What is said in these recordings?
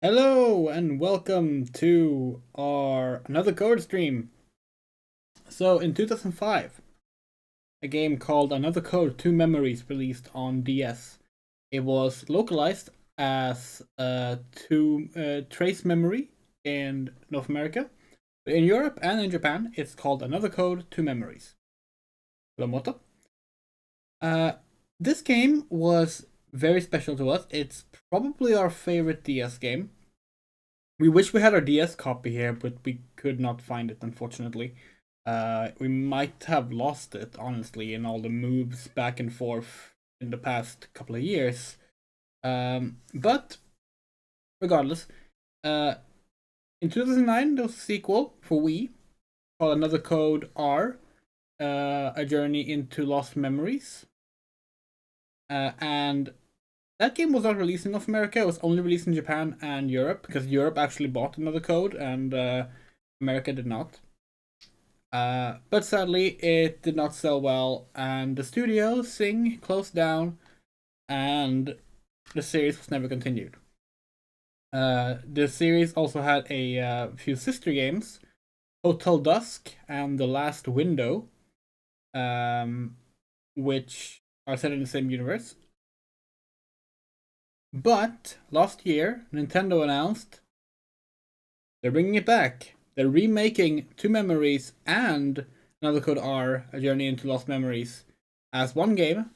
Hello and welcome to our another code stream. So in 2005, a game called Another Code 2 Memories released on DS. It was localized as Trace Memory in North America. In Europe and in Japan, it's called Another Code 2 Memories. Lamoto. This game was very special to us. It's probably our favorite DS game. We wish we had our DS copy here, but we could not find it, unfortunately. We might have lost it, honestly, in all the moves back and forth in the past couple of years. But regardless, in 2009 there was a sequel for Wii called Another Code R, A Journey into Lost Memories. And that game was not released in North America. It was only released in Japan and Europe because Europe actually bought Another Code and America did not. But sadly, it did not sell well, and the studio, Sing, closed down, and the series was never continued. The series also had a few sister games, Hotel Dusk and The Last Window, which are set in the same universe. But last year, Nintendo announced they're bringing it back. They're remaking Two Memories and Another Code R, A Journey into Lost Memories, as one game.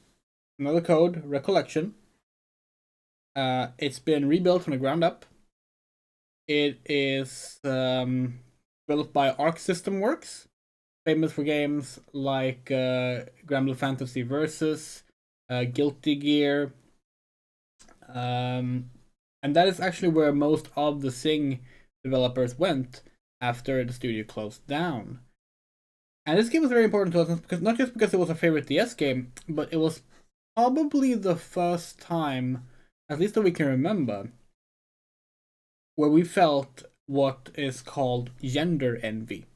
Another Code, Recollection. It's been rebuilt from the ground up. It is developed by Arc System Works, famous for games like Granblue Fantasy Versus, Guilty Gear, and that is actually where most of the Sing developers went after the studio closed down. And this game was very important to us because not just because it was our favorite DS game, but it was probably the first time, at least that we can remember, where we felt what is called gender envy,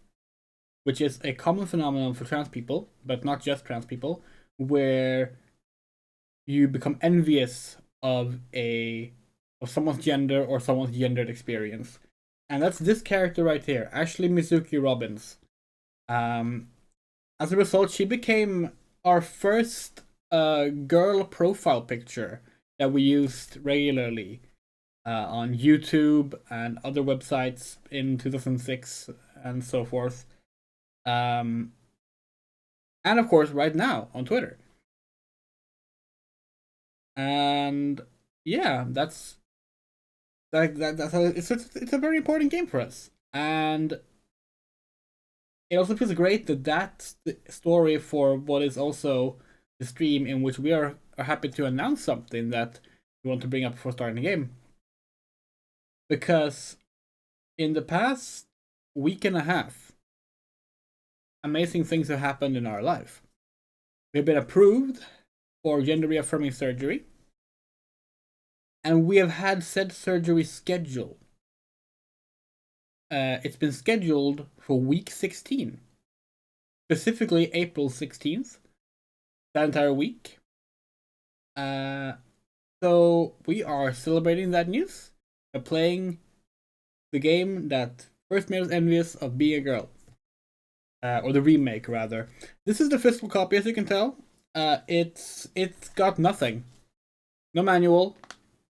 which is a common phenomenon for trans people, but not just trans people, where you become envious of someone's gender or someone's gendered experience. And that's this character right here, Ashley Mizuki Robbins. As a result, she became our first girl profile picture that we used regularly on YouTube and other websites in 2006 and so forth. And of course, right now on Twitter. And yeah, that's it's a very important game for us, and it also feels great that that's the story for what is also the stream in which we are happy to announce something that we want to bring up before starting the game. Because in the past week and a half, amazing things have happened in our life. We've been approved for gender reaffirming surgery, and we have had said surgery scheduled. It's been scheduled for week 16, specifically April 16th, that entire week. So we are celebrating that news by playing the game that first made us envious of being a girl. Or the remake, rather. This is the physical copy, as you can tell. It's got nothing. No manual,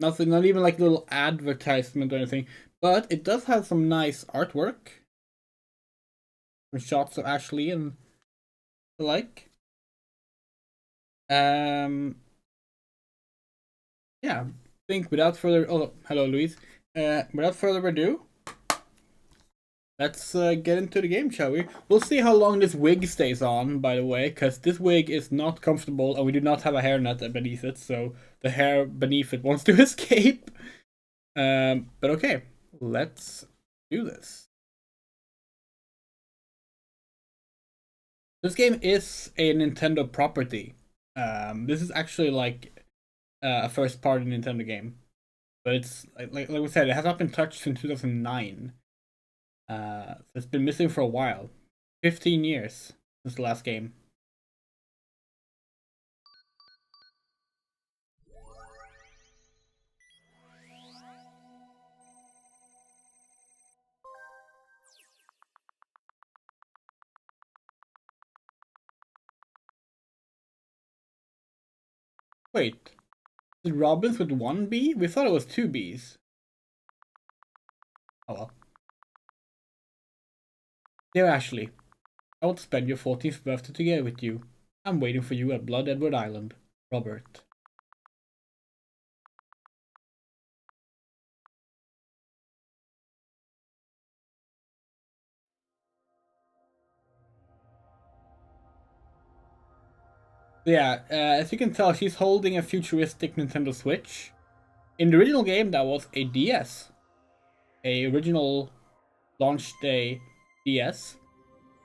nothing, not even like a little advertisement or anything. But it does have some nice artwork. Some shots of Ashley and the like. Yeah, I think without further... Oh, hello, Louise. Without further ado, let's get into the game, shall we? We'll see how long this wig stays on, by the way, because this wig is not comfortable, and we do not have a hairnet beneath it, so the hair beneath it wants to escape. But okay, let's do this. This game is a Nintendo property. This is actually like a first-party Nintendo game, but it's like we said, it has not been touched since 2009. It's been missing for a while, 15 years since the last game. Wait, is it Robins with 1 B? We thought it was 2 Bs. Oh well. Dear Ashley, I want to spend your 14th birthday together with you. I'm waiting for you at Blood Edward Island. Robert. Yeah, as you can tell, she's holding a futuristic Nintendo Switch. In the original game, that was a DS. A original launch day DS.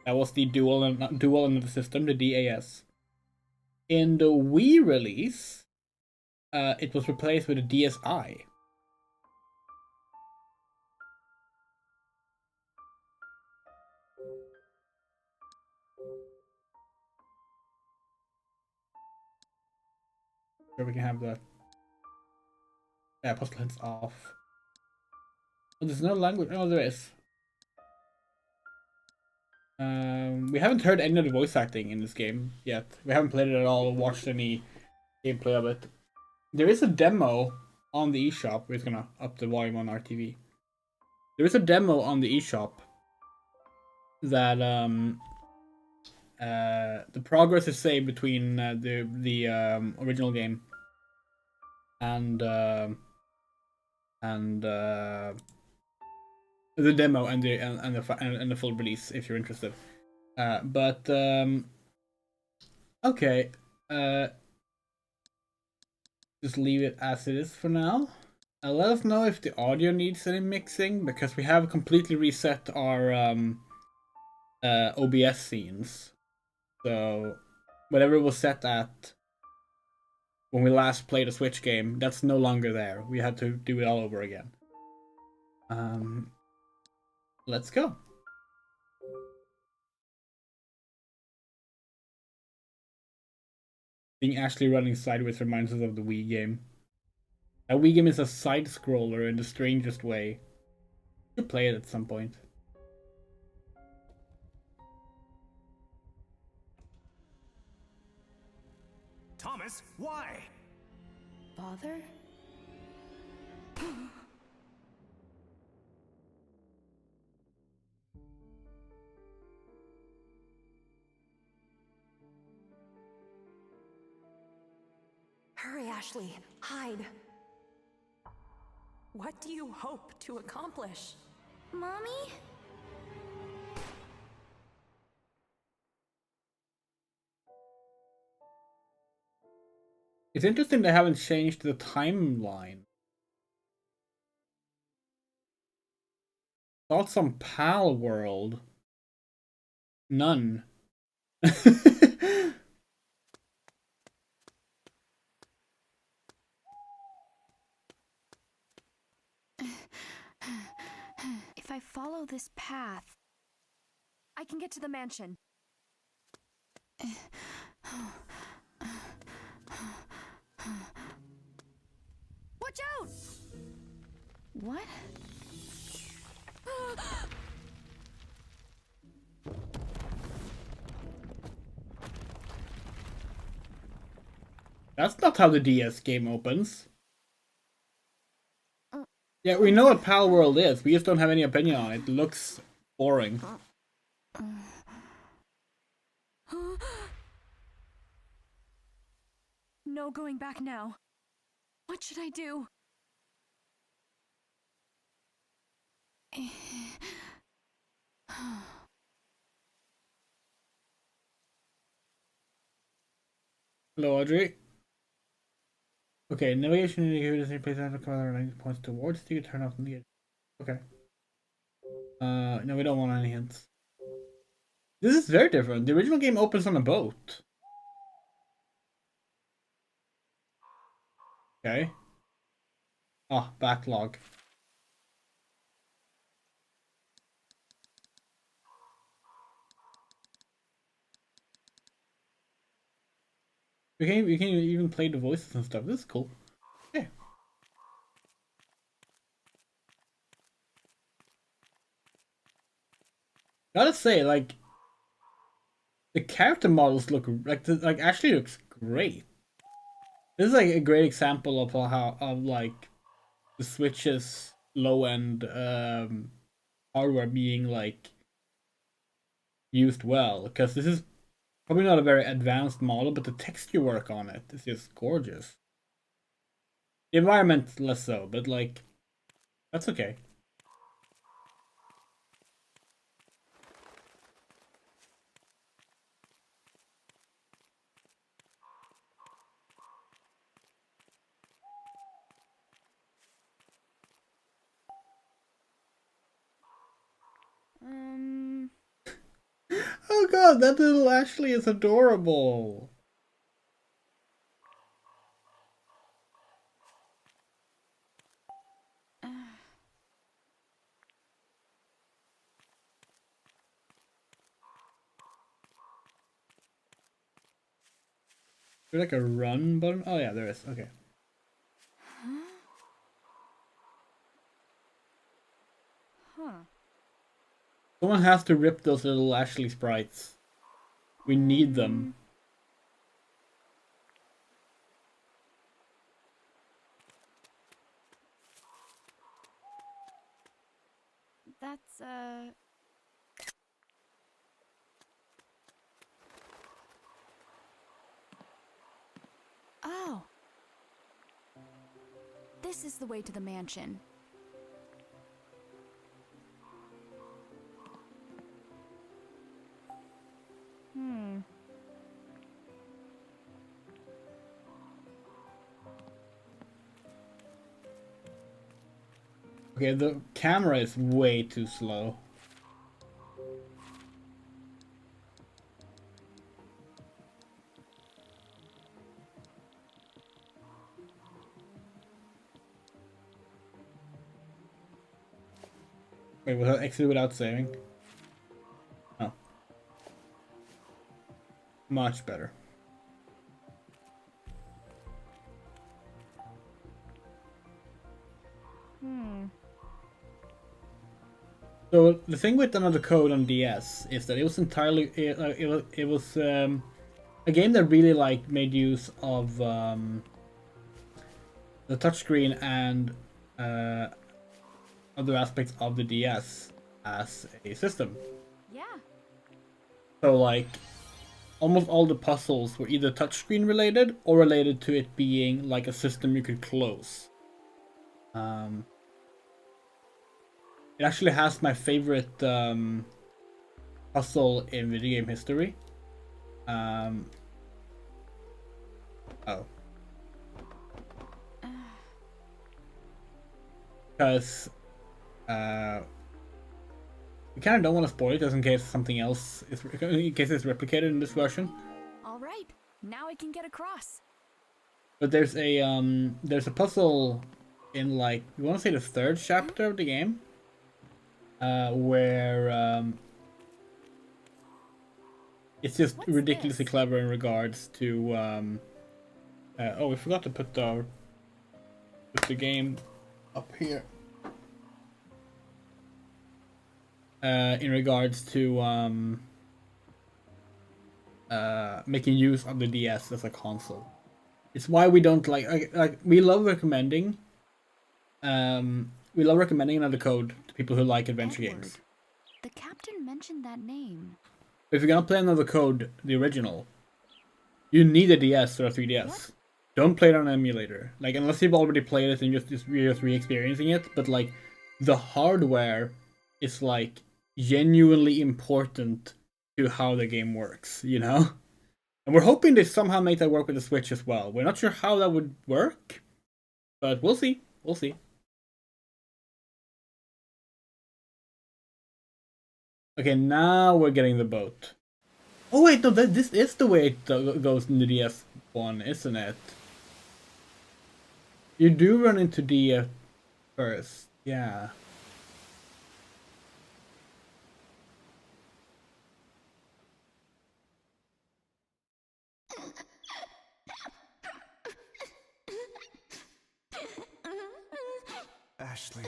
That was the dual end of the system, the DAS. In the Wii release, it was replaced with a DSi. Here we can have the postal hints off. Oh, there's no language. Oh, there is. We haven't heard any of the voice acting in this game yet. We haven't played it at all or watched any gameplay of it. There is a demo on the eShop. We're just gonna up the volume on our TV. There is a demo on the eShop that the progress is saved between the original game and the demo and the full release if you're interested. But okay, just leave it as it is for now. Let us know if the audio needs any mixing because we have completely reset our OBS scenes. So whatever it was set at when we last played a Switch game, that's no longer there. We had to do it all over again. Let's go. Seeing Ashley running sideways reminds us of the Wii game. That Wii game is a side scroller in the strangest way. You should play it at some point. Thomas, why? Father? Hurry, Ashley. Hide. What do you hope to accomplish? Mommy? It's interesting they haven't changed the timeline. Thoughts on Pal World? None. If I follow this path, I can get to the mansion. Watch out! What? That's not how the DS game opens. Yeah, we know what Pal World is. We just don't have any opinion on it. It looks boring. No going back now. What should I do? Hello, Audrey. Okay, navigation indicator doesn't place on the color line points towards you. Turn off the Okay. No, we don't want any hints. This is very different. The original game opens on a boat. Okay. Oh, backlog. We can even play the voices and stuff. This is cool. Yeah. Gotta say, like, the character models look like actually looks great. This is like a great example of how of like the Switch's low end hardware being like used well, because this is probably not a very advanced model, but the texture work on it is just gorgeous. The environment less so, but like that's okay. Um. Oh god, that little Ashley is adorable. There's like a run button. Oh yeah, there is. Okay. Huh. Someone has to rip those little Ashley sprites. We need them. That's Oh. This is the way to the mansion. Hmm. Okay, the camera is way too slow. Wait, was that exit without saving? Oh. Much better. Hmm. So the thing with another code on DS is that it was entirely it was a game that really like made use of the touchscreen and uh, other aspects of the DS as a system. Yeah. So like almost all the puzzles were either touchscreen related or related to it being like a system you could close. It actually has my favorite puzzle in video game history. Um, oh. Because we kind of don't want to spoil it just in case something else is in case it's replicated in this version. All right. Now I can get across. But there's a puzzle in like you want to say the third chapter of the game, where it's just What's ridiculously this? clever in regards to oh, we forgot to put the game up here. In regards to making use of the DS as a console. It's why we don't like we love recommending another code to people who like adventure Edward. games. The captain mentioned that name. But if you're gonna play another code, the original, you need a DS or a 3DS. What? Don't play it on an emulator. Like unless you've already played it and you're just re-experiencing it. But like the hardware is like genuinely important to how the game works, you know? And we're hoping they somehow make that work with the Switch as well. We're not sure how that would work, but we'll see. We'll see. Okay, now we're getting the boat. Oh wait, no, this is the way it goes in the DS1, isn't it? You do run into DS first, yeah. Ashley.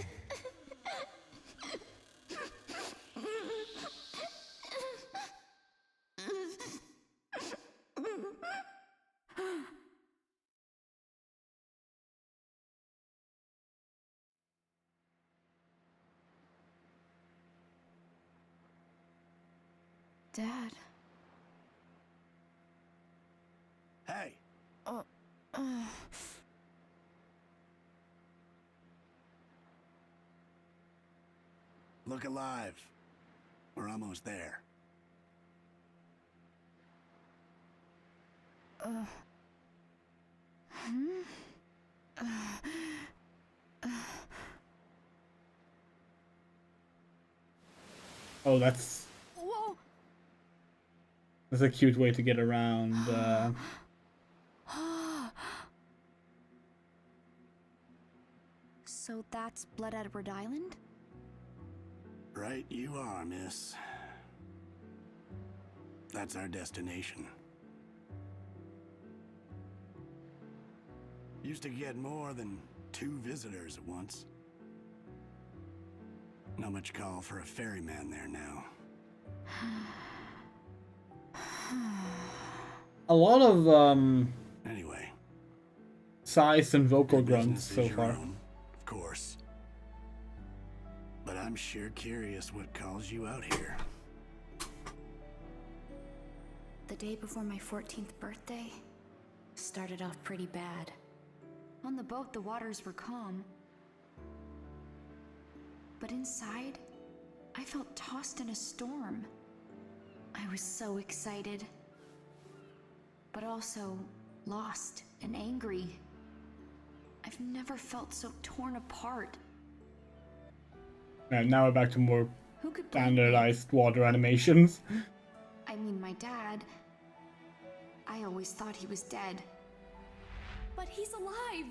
Dad. Hey, Uh, look alive. We're almost there. Oh, that's Whoa! a cute way to get around. So that's Blood Edward Island? Right you are, miss. That's our destination. Used to get more than 2 visitors at once. Not much call for a ferryman there now. A lot of Anyway, sighs and vocal your grunts business so is your far. own, of course. But I'm sure curious what calls you out here. The day before my 14th birthday started off pretty bad. On the boat, the waters were calm. But inside, I felt tossed in a storm. I was so excited, but also lost and angry. I've never felt so torn apart. And now we're back to more Who could blame me? standardized water animations. I mean, my dad. I always thought he was dead. But he's alive!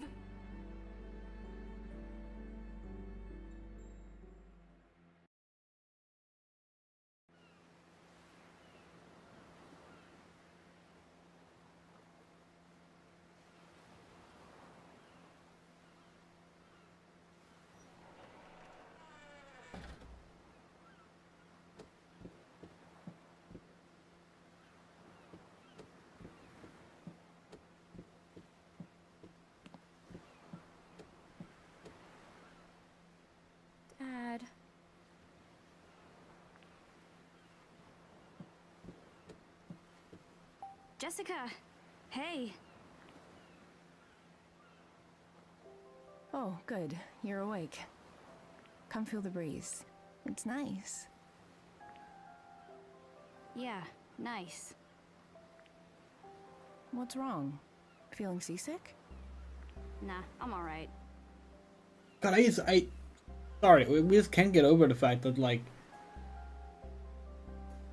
Dad. Jessica! Hey! Oh, good. You're awake. Come feel the breeze. It's nice. Yeah, nice. What's wrong? Feeling seasick? Nah, I'm alright. God, sorry, we just can't get over the fact that, like,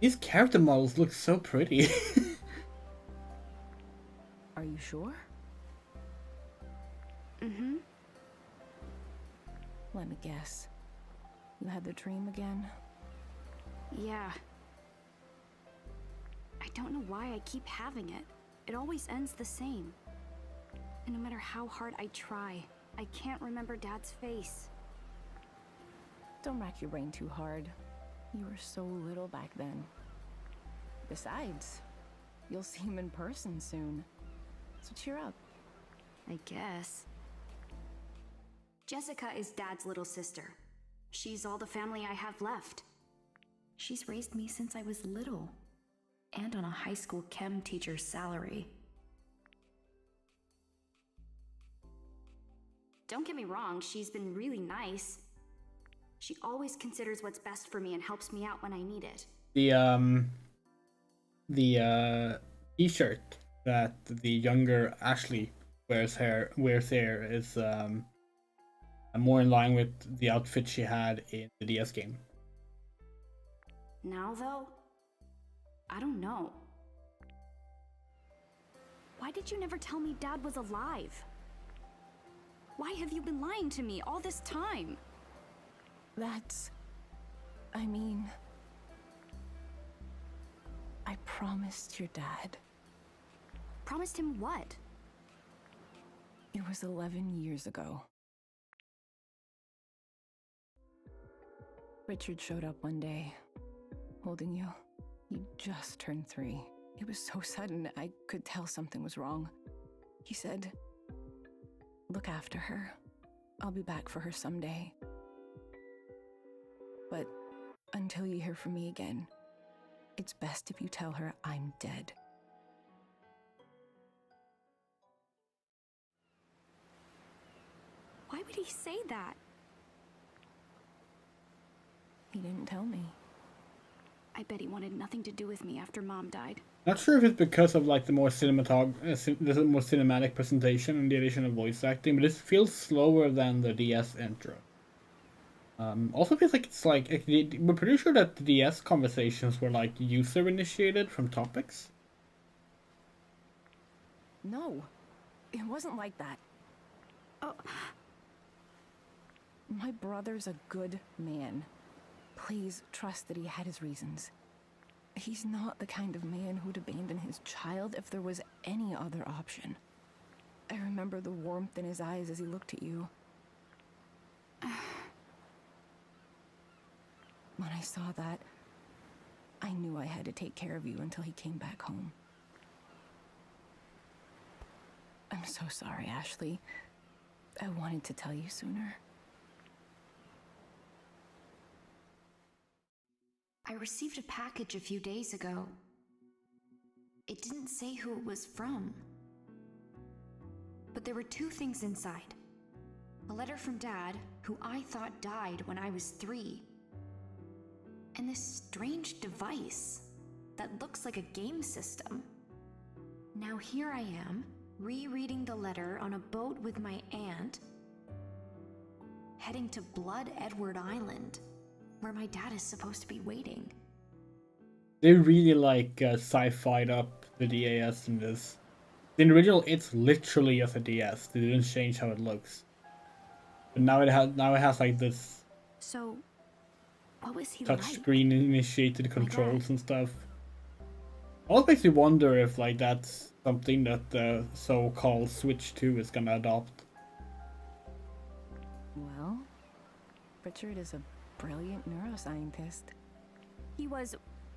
these character models look so pretty. Are you sure? Mm-hmm. Let me guess. You had the dream again? Yeah. I don't know why I keep having it. It always ends the same. And no matter how hard I try, I can't remember Dad's face. Don't rack your brain too hard. You were so little back then. Besides, you'll see him in person soon. So cheer up. I guess. Jessica is Dad's little sister. She's all the family I have left. She's raised me since I was little, and on a high school chem teacher's salary. Don't get me wrong, she's been really nice. She always considers what's best for me and helps me out when I need it. The t-shirt that the younger Ashley wears here is more in line with the outfit she had in the DS game. Now, though, I don't know. Why did you never tell me Dad was alive? Why have you been lying to me all this time? I promised your dad. Promised him what? It was 11 years ago. Richard showed up one day, holding you. You just turned 3. It was so sudden, I could tell something was wrong. He said, "Look after her. I'll be back for her someday. But until you hear from me again, It's best if you tell her I'm dead. Why would he say that? He didn't tell me. I bet he wanted nothing to do with me after Mom died. Not sure if it's because of like the more the more cinematic presentation and the addition of voice acting, but it feels slower than the DS intro. Also feels like it's like we're pretty sure that the DS conversations were like user initiated from topics. No, it wasn't like that. Oh, My brother's a good man. Please trust that he had his reasons. He's not the kind of man who'd abandon his child if there was any other option. I remember the warmth in his eyes as he looked at you. When I saw that, I knew I had to take care of you until he came back home. I'm so sorry, Ashley. I wanted to tell you sooner. I received a package a few days ago. It didn't say who it was from. But there were two things inside. A letter from Dad, who I thought died when I was 3. And this strange device that looks like a game system. Now here I am, rereading the letter on a boat with my aunt, heading to Blood Edward Island, where my dad is supposed to be waiting. They really like sci-fi'd up the DAS in this. In the original, it's literally just a DS. They didn't change how it looks. But now it has like this So, what was he touchscreen initiated controls and stuff. Also makes me wonder if like that's something that the so-called Switch 2 is gonna adopt. Well, Richard is a brilliant neuroscientist. He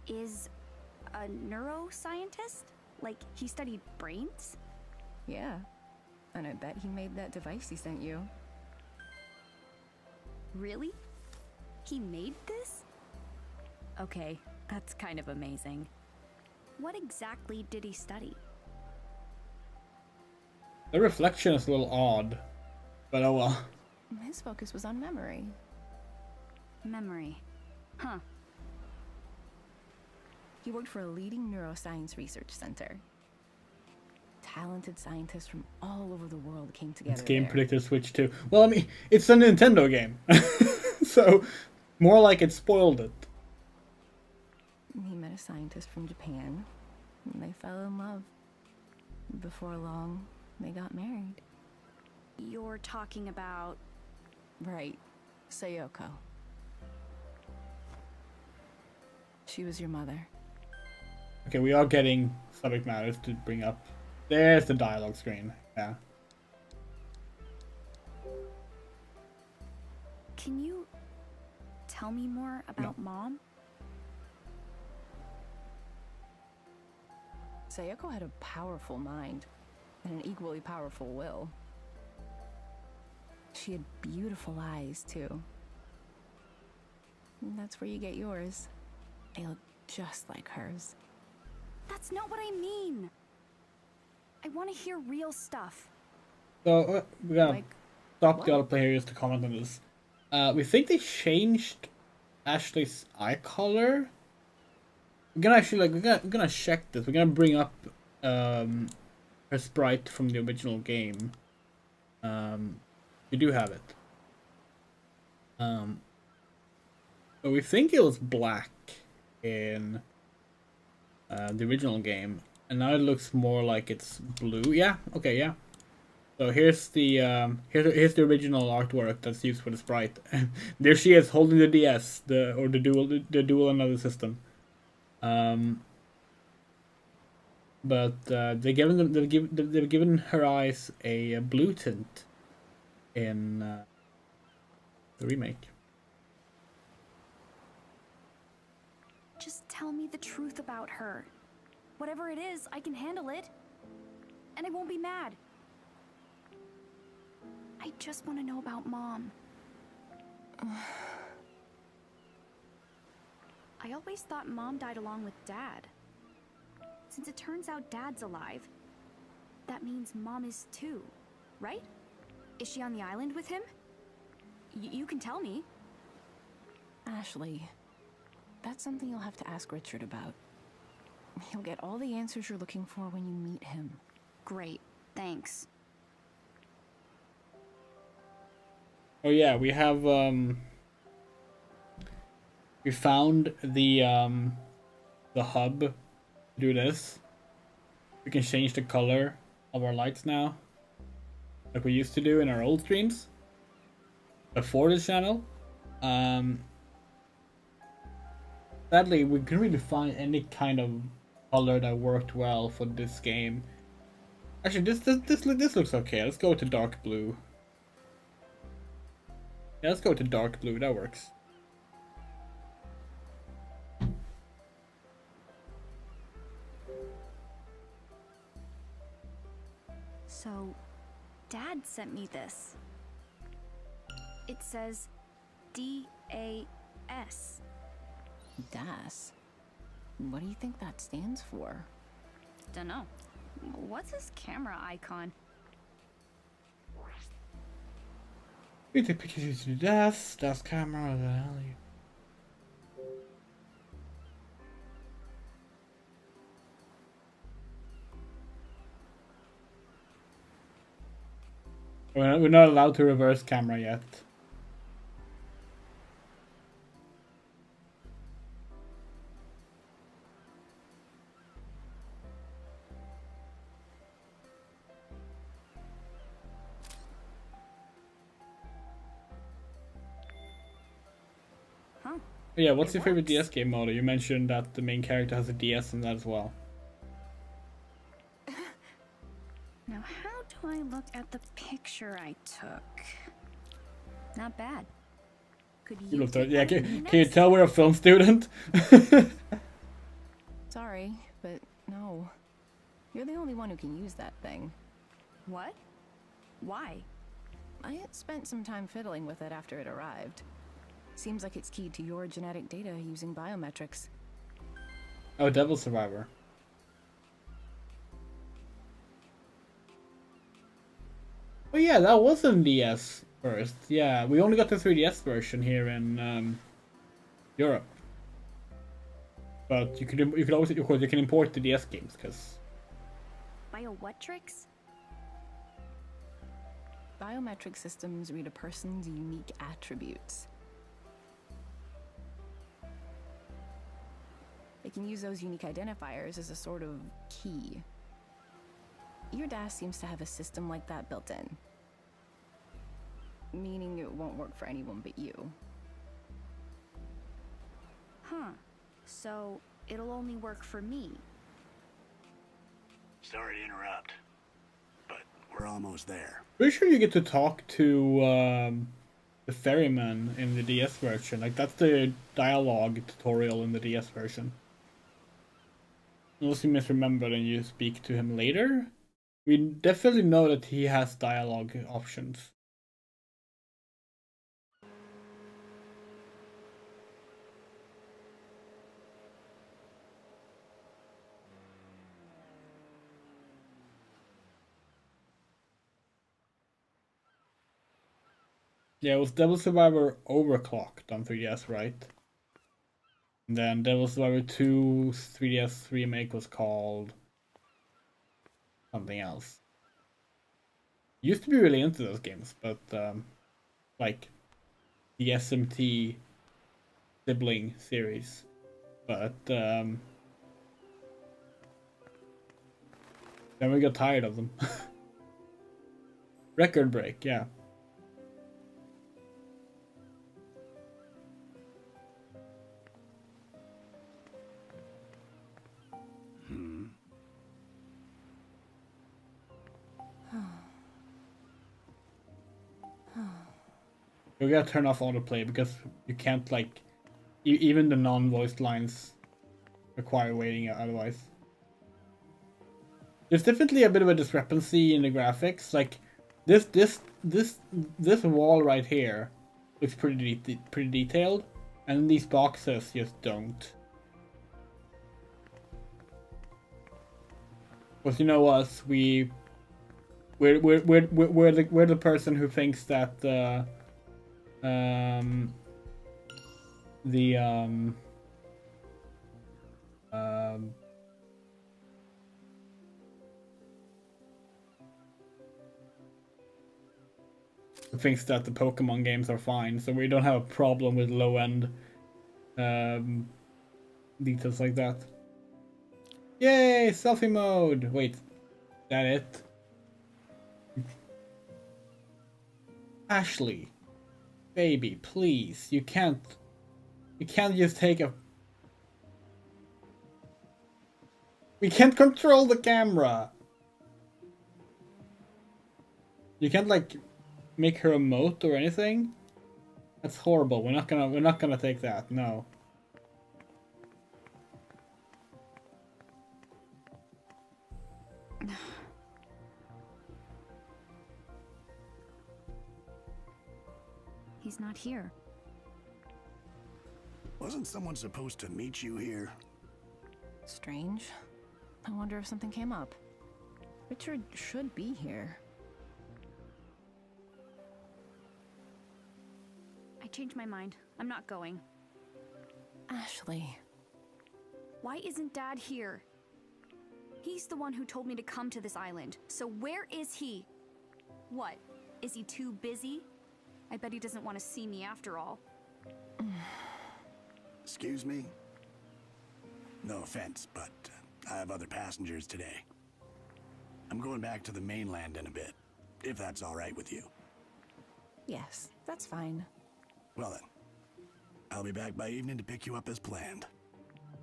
is a neuroscientist? Like, he studied brains? Yeah, and I bet he made that device he sent you. Really? He made this? Okay, that's kind of amazing. What exactly did he study? The reflection is a little odd, but oh well. His focus was on memory. Memory. Huh. He worked for a leading neuroscience research center. Talented scientists from all over the world came together. It's Game there. Predictor Switch 2. Well, I mean, it's a Nintendo game. So, more like it spoiled it. He met a scientist from Japan, and they fell in love. Before long, they got married. You're talking about... Right, Sayoko. She was your mother. Okay, we are getting subject matters to bring up. There's the dialogue screen. Yeah. Can you tell me more about Mom? Sayoko had a powerful mind and an equally powerful will. She had beautiful eyes, too. And that's where you get yours. They look just like hers. That's not what I mean! I want to hear real stuff. So, we're gonna Like stop what? the other players to comment on this. We think they changed Ashley's eye color. We're gonna actually we're gonna check this. We're gonna bring up her sprite from the original game. We do have it. But we think it was black in the original game, and now it looks more like it's blue. Yeah. Okay. Yeah. So here's the here's the original artwork that's used for the sprite. There she is holding the DS, the dual another system. But they've given her eyes a blue tint in the remake. Just tell me the truth about her. Whatever it is, I can handle it. And I won't be mad. I just want to know about Mom. I always thought Mom died along with Dad. Since it turns out Dad's alive, that means Mom is too, right? Is she on the island with him? You can tell me. Ashley, that's something you'll have to ask Richard about. He'll get all the answers you're looking for when you meet him. Great, thanks. Oh yeah, we have we found the hub to do this. We can change the color of our lights now, like we used to do in our old streams before this channel. Sadly, we couldn't really find any kind of color that worked well for this game. Actually, this looks okay. Let's go to dark blue. Yeah, let's go to dark blue. That works. So, Dad sent me this. It says DAS. DAS? What do you think that stands for? Dunno. What's his camera icon? We take pictures to the DAS camera, the hell you. We're not allowed to reverse camera yet. Huh. Yeah, what's It your favorite works. DS game mode? You mentioned that the main character has a DS in that as well. Now, how do I look at the picture I took? Not bad. Could You you looked take at, yeah, one of me can you next? tell we're a film student? Sorry, but no. You're the only one who can use that thing. What? Why? I spent some time fiddling with it after it arrived. Seems like it's keyed to your genetic data using biometrics. Oh, Devil Survivor. Oh yeah, that was in DS first. Yeah, we only got the 3DS version here in Europe. But you could always, of course, you can import the DS games because Biometrics? Biometric systems read a person's unique attributes. They can use those unique identifiers as a sort of key. Your DAS seems to have a system like that built in. Meaning it won't work for anyone but you. Huh. So, it'll only work for me. Sorry to interrupt, but we're almost there. pretty sure you get to talk to the ferryman in the DS version. Like that's the dialogue tutorial in the DS version. Unless you misremembered and you speak to him later. We definitely know that he has dialogue options. Yeah, it was Devil Survivor Overclocked on 3DS, right? And then Devil Survivor 2 3DS remake was called something else. Used to be really into those games, but like the SMT sibling series. But then we got tired of them. Record break, yeah. We gotta turn off autoplay because you can't like even the non-voiced lines require waiting otherwise. There's definitely a bit of a discrepancy in the graphics. Like this wall right here looks pretty detailed, And these boxes just don't. Because you know us, we're the person who thinks that thinks that the Pokemon games are fine, so we don't have a problem with low-end details like that. Yay, selfie mode! Wait, that it? Ashley, baby, please, you can't just take a... We can't control the camera! You can't, like, make her emote or anything? That's horrible. We're not gonna take that. No. He's not here. Wasn't someone supposed to meet you here? Strange. I wonder if something came up. Richard should be here. I changed my mind. I'm not going. Ashley. Why isn't Dad here? He's the one who told me to come to this island. So where is he? What? Is he too busy? I bet he doesn't want to see me after all. Excuse me? No offense, but I have other passengers today. I'm going back to the mainland in a bit, if that's all right with you. Yes, that's fine. Well then, I'll be back by evening to pick you up as planned.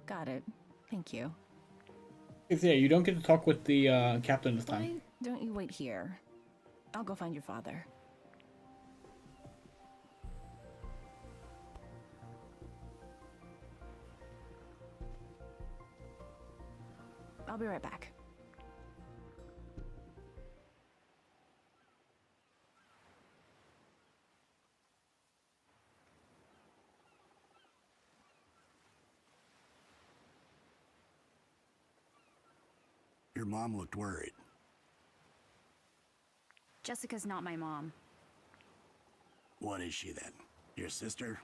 Got it. Thank you. Yeah, you don't get to talk with the captain this time. Why don't you wait here? I'll go find your father. I'll be right back. Your mom looked worried. Jessica's not my mom. What is she then? Your sister?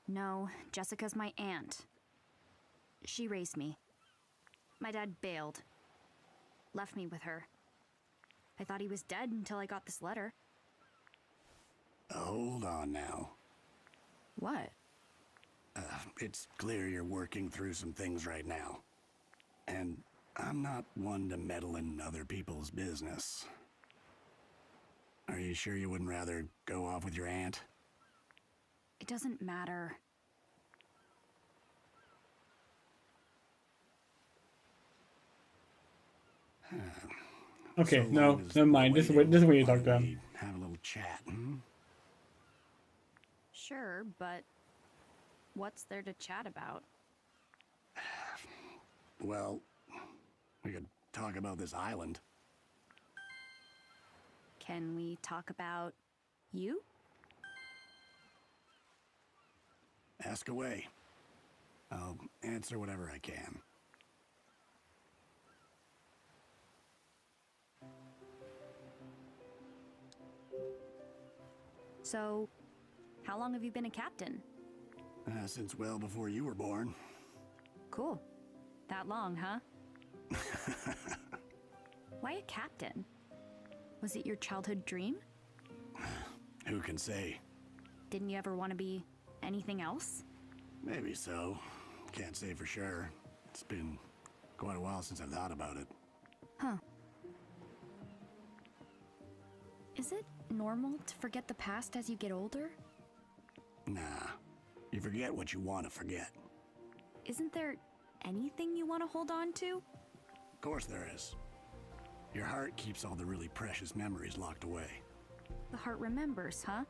No, Jessica's my aunt. She raised me. My dad bailed. Left me with her. I thought he was dead until I got this letter. Hold on now. What? It's clear you're working through some things right now. And I'm not one to meddle in other people's business. Are you sure you wouldn't rather go off with your aunt? It doesn't matter. Okay, So no, long as never mind. we're This is waiting, where you why talk to don't him. we have a little chat, hmm? Sure, but what's there to chat about? Well, we could talk about this island. Can we talk about you? Ask away. I'll answer whatever I can. So, how long have you been a captain? Since well before you were born. Cool. That long, huh? Why a captain? Was it your childhood dream? Who can say? Didn't you ever want to be anything else? Maybe so. Can't say for sure. It's been quite a while since I've thought about it. Huh. Is it normal to forget the past as you get older? Nah. You forget what you want to forget. Isn't there anything you want to hold on to? Of course there is. Your heart keeps all the really precious memories locked away. The heart remembers, huh?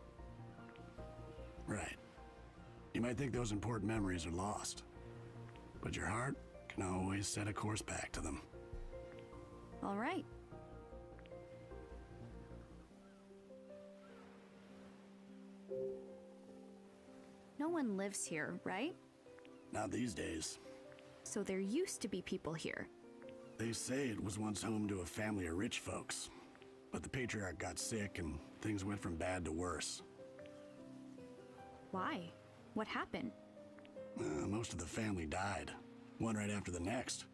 Right. You might think those important memories are lost, but your heart can always set a course back to them. All right. No one lives here, right? Not these days. So there used to be people here. They say it was once home to a family of rich folks. But the patriarch got sick and things went from bad to worse. Why? What happened? Most of the family died. One right after the next.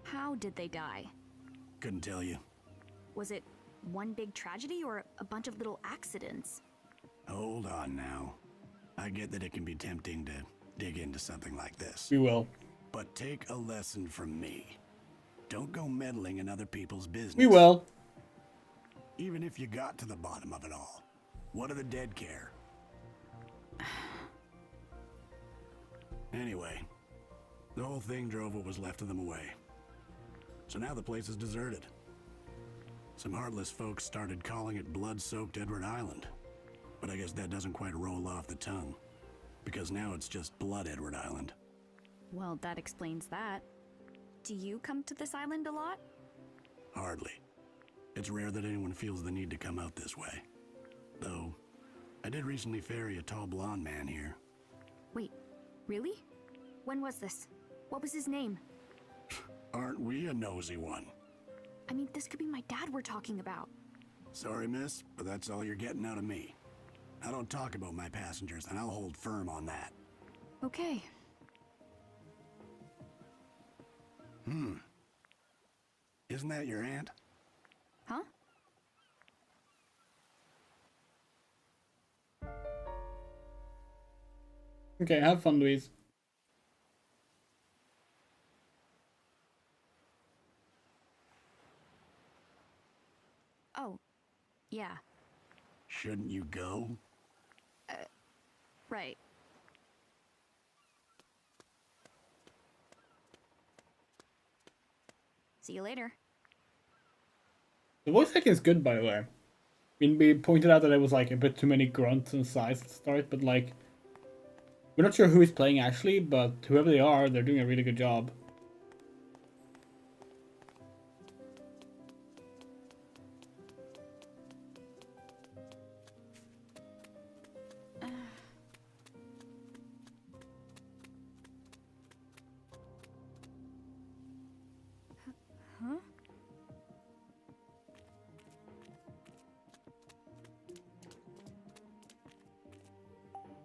How did they die? Couldn't tell you. Was it one big tragedy or a bunch of little accidents? Hold on now. I get that it can be tempting to dig into something like this. We will. But take a lesson from me. Don't go meddling in other people's business. We will. Even if you got to the bottom of it all. What do the dead care? Anyway, the whole thing drove what was left of them away. So now the place is deserted. Some heartless folks started calling it blood-soaked Edward Island. But I guess that doesn't quite roll off the tongue. Because now it's just Blood Edward Island. Well, that explains that. Do you come to this island a lot? Hardly. It's rare that anyone feels the need to come out this way. Though, I did recently ferry a tall blonde man here. Wait, really? When was this? What was his name? Aren't we a nosy one? I mean, this could be my dad we're talking about. Sorry, miss, but that's all you're getting out of me. I don't talk about my passengers, and I'll hold firm on that. Okay. Isn't that your aunt? Huh? Okay, have fun, Louise. Oh, yeah, Shouldn't you go? right. See you later. The voice acting is good, by the way. I mean, we pointed out that it was like a bit too many grunts and sighs at the start, but like, we're not sure who is playing actually, but whoever they are, they're doing a really good job.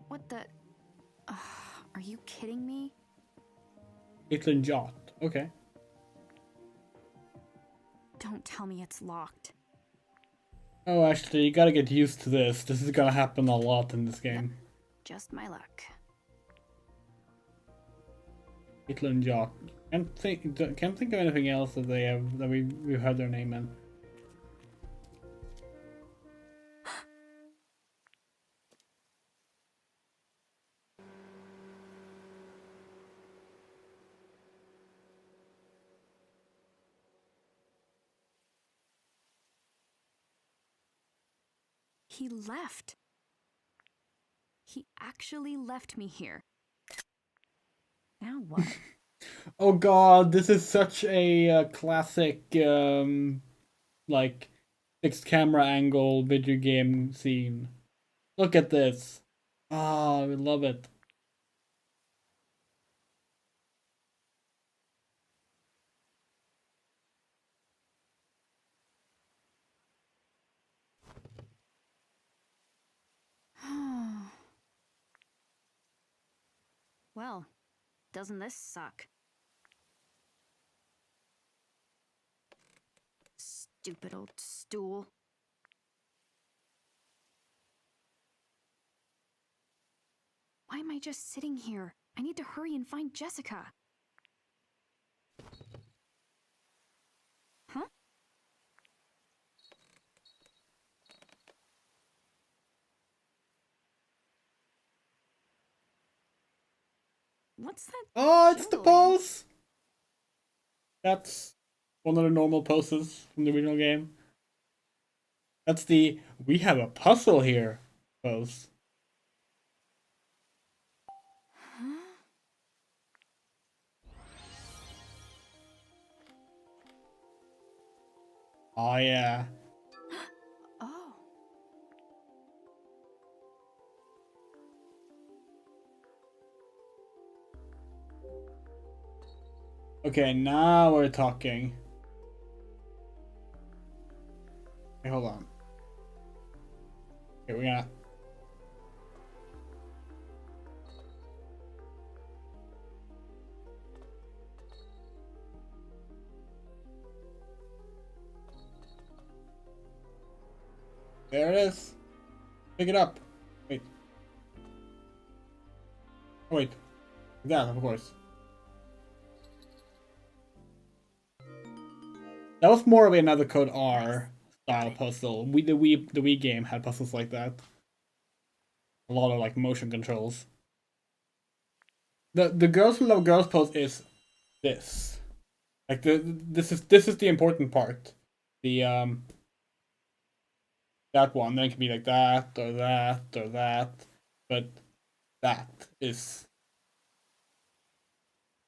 What the... are you kidding me? Caitlin Jot. Okay. Don't tell me it's locked. Oh, actually, you gotta get used to this. This is gonna happen a lot in this game. Just my luck. Caitlin Jot. Can't think of anything else that they have that we've heard their name in. He left. He actually left me here. Now what? Oh god, this is such a classic, like, fixed camera angle video game scene. Look at this. Ah, I love it. Well, doesn't this suck? Stupid old stool. Why am I just sitting here? I need to hurry and find Jessica. Huh? What's that? Oh, it's the showing? pose! That's one of the normal poses from the original game. That's the "we have a puzzle here" pose. Oh yeah. Oh. Okay, now we're talking. Okay, hold on. Okay, we're gonna... There it is. Pick it up. Wait. Oh, wait. That, of course. That was more of another Code R style puzzle. The Wii game had puzzles like that. A lot of like motion controls. The Girls Who Love Girls pose is this. Like this is the important part. The that one. Then it can be like that or that or that. But that is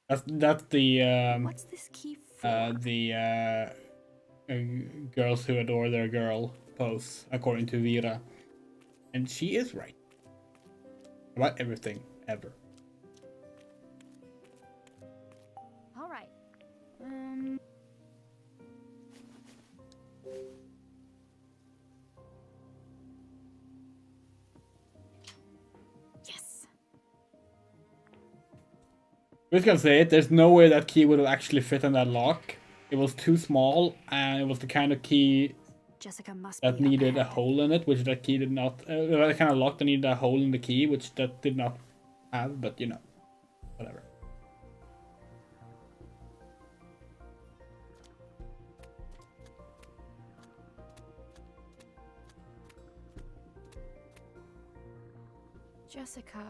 that's the What's this key for? girls who adore their girl pose, according to Vera. And she is right. About everything, ever. All right. Yes. I'm just gonna say it, there's no way that key would have actually fit in that lock. It was too small, and it was the kind of key Jessica must that be needed a up ahead. hole in it, which that key did not. The kind of lock that needed a hole in the key, which that did not have, but you know, whatever. Jessica.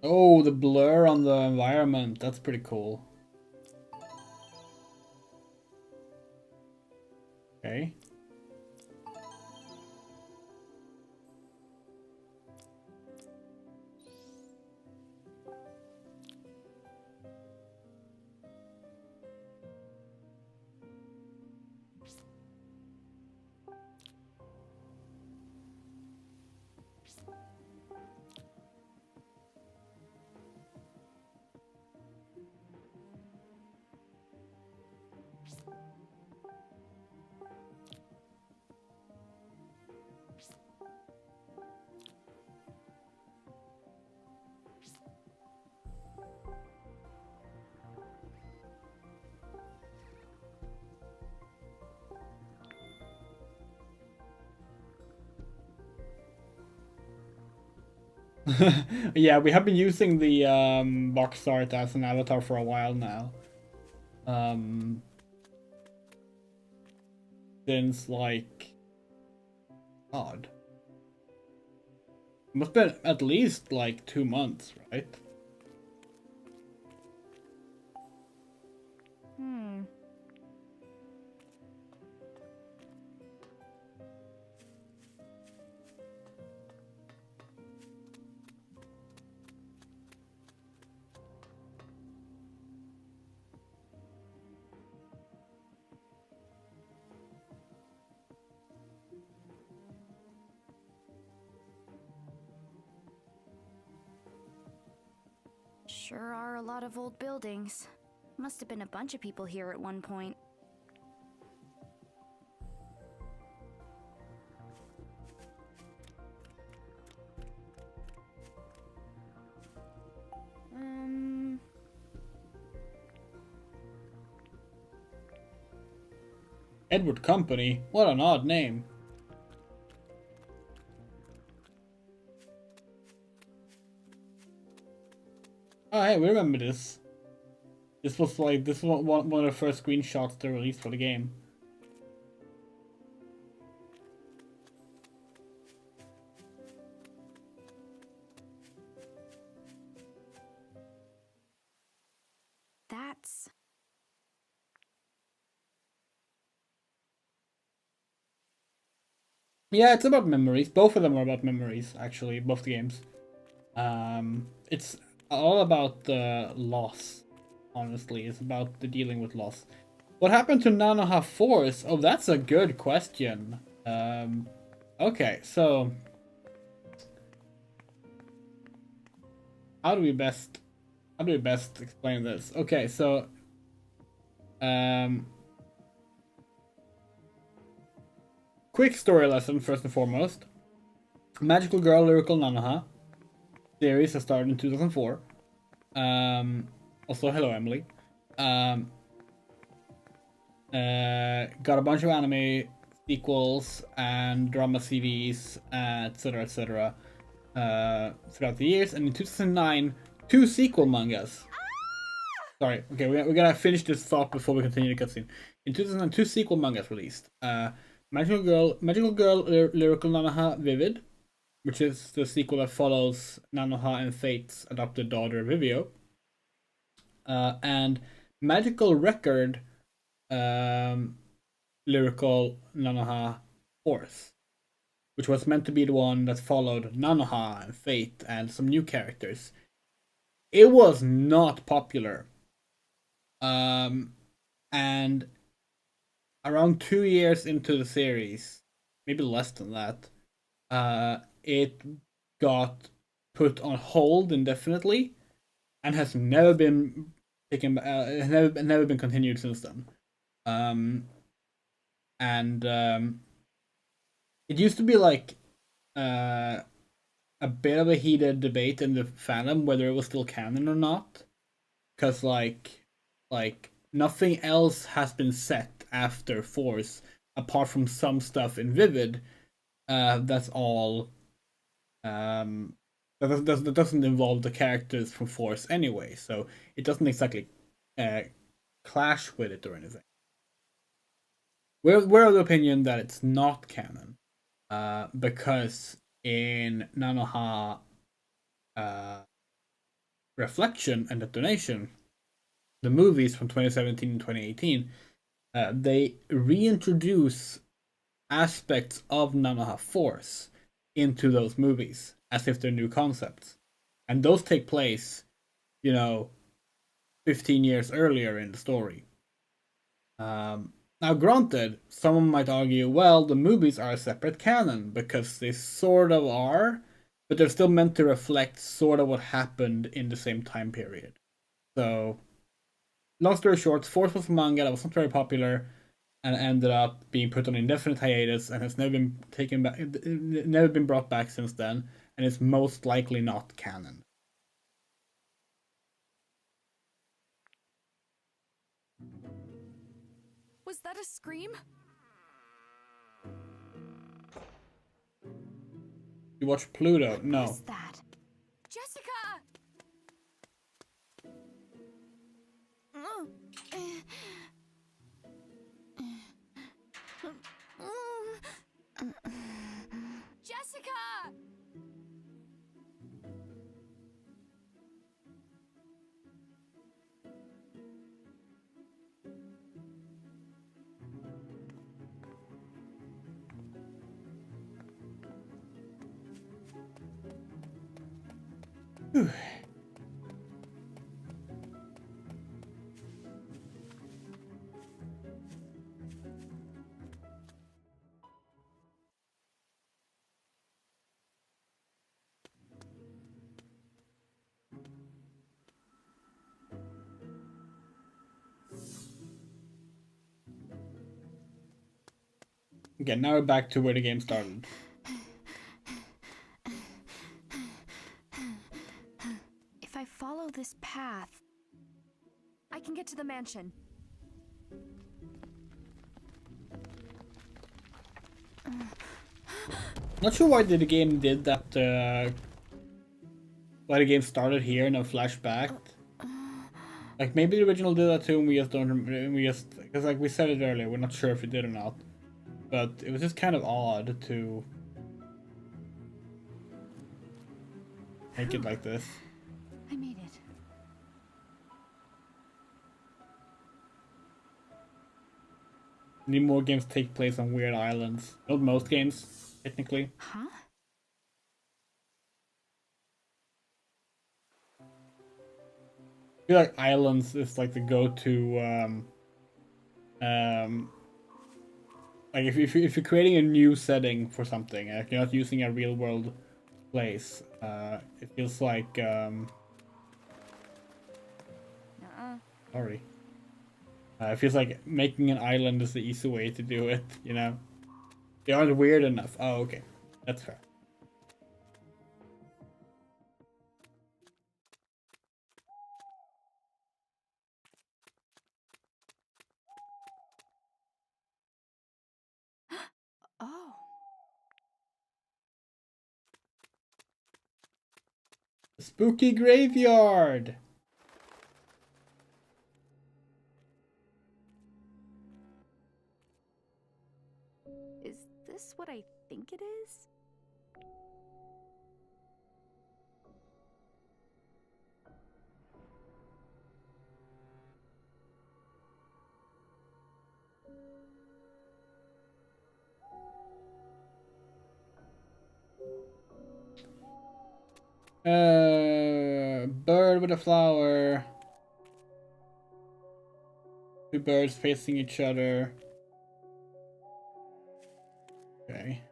Oh, the blur on the environment, that's pretty cool. Okay. Yeah, we have been using the box art as an avatar for a while now. Since like God. It must have been at least like 2 months, right? Sure are a lot of old buildings. Must have been a bunch of people here at one point. Edward Company? What an odd name. Oh, hey, we remember this. This was one of the first screenshots they released for the game. That's... Yeah, it's about memories. Both of them are about memories, actually, both the games. It's all about loss, honestly. It's about the dealing with loss. What happened to Nanoha Force? Oh, that's a good question. Okay, so how do we best explain this? Okay, so quick story lesson first and foremost. Magical Girl Lyrical Nanoha series that started in 2004. Also, hello Emily. Got a bunch of anime sequels and drama CDs, etc., etc. Throughout the years, and in 2009, 2 sequel mangas. Sorry, okay, we gotta finish this thought before we continue the cutscene. In 2009, 2 sequel mangas released. Magical Girl Lyrical Nanoha Vivid, which is the sequel that follows Nanoha and Fate's adopted daughter Vivio. And Magical Record Lyrical Nanoha Force, which was meant to be the one that followed Nanoha and Fate and some new characters. It was not popular. And around 2 years into the series, maybe less than that, it got put on hold indefinitely and has never been taken, never been continued since then. It used to be like a bit of a heated debate in the fandom whether it was still canon or not, because like nothing else has been set after Force apart from some stuff in Vivid. That's all. That doesn't involve the characters from Force anyway, so it doesn't exactly clash with it or anything. We're of the opinion that it's not canon, because in Nanoha Reflection and Detonation, the movies from 2017 and 2018, they reintroduce aspects of Nanoha Force into those movies as if they're new concepts. And those take place, 15 years earlier in the story. Now, granted, someone might argue, well, the movies are a separate canon, because they sort of are, but they're still meant to reflect sort of what happened in the same time period. So, long story short, Force was a manga that was not very popular and ended up being put on indefinite hiatus and has never been taken back, never been brought back since then, and it's most likely not canon. Was that a scream? You watch Pluto? What No. was that? Jessica! Jessica! Okay, now we're back to where the game started. If I follow this path, I can get to the mansion. Not sure why the game did that. Why the game started here and then flashed back. Like maybe the original did that too, and we just don't. Because like we said it earlier, we're not sure if it did or not. But it was just kind of odd to make it like this. I made it. Need more games take place on weird islands. Not most games, technically. Huh? I feel like islands is like the go-to. Like if you're creating a new setting for something, like you're not using a real world place, it feels like Sorry. It feels like making an island is the easy way to do it, you know? They aren't weird enough. Oh, okay. That's fair. Oh. Spooky graveyard! Is this what I think it is? Bird with a flower. Two birds facing each other. Okay.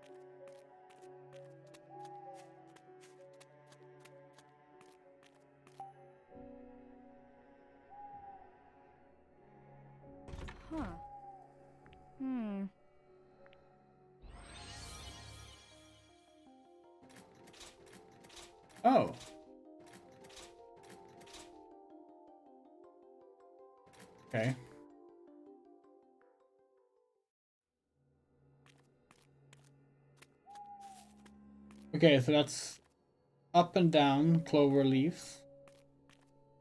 Huh. Hmm. Oh. Okay. Okay, so that's up and down clover leaves.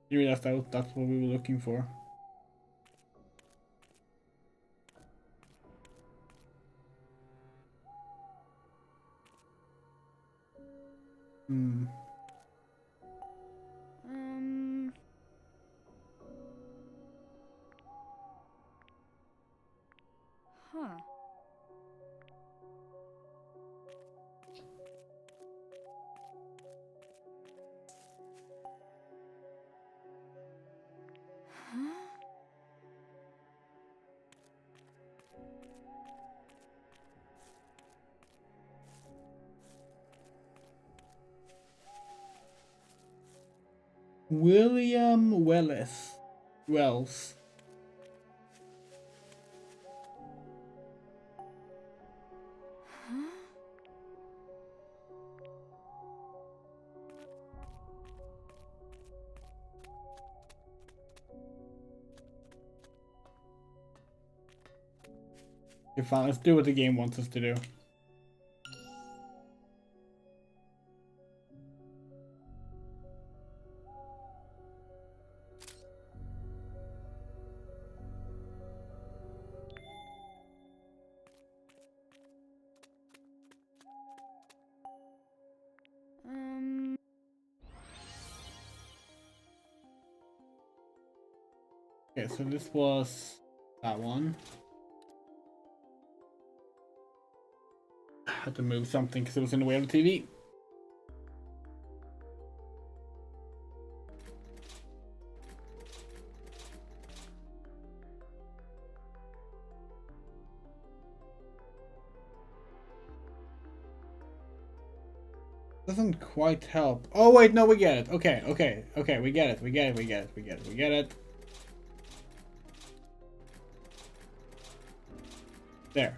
You realize that's what we were looking for. Hmm. Um. Huh. Huh? William Wells. Huh? Okay, fine. Let's do what the game wants us to do. Um. Okay, so this was that one. I had to move something because it was in the way of the TV. Doesn't quite help. Oh wait, no, we get it. Okay, we get it. We get it. There.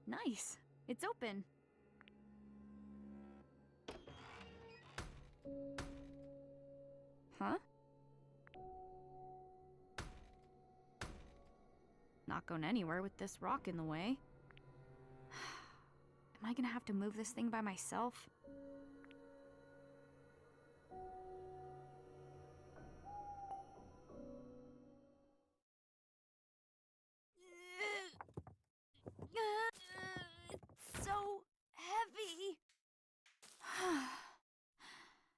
Nice. It's open. Huh? Not going anywhere with this rock in the way. Am I gonna have to move this thing by myself? It's so heavy.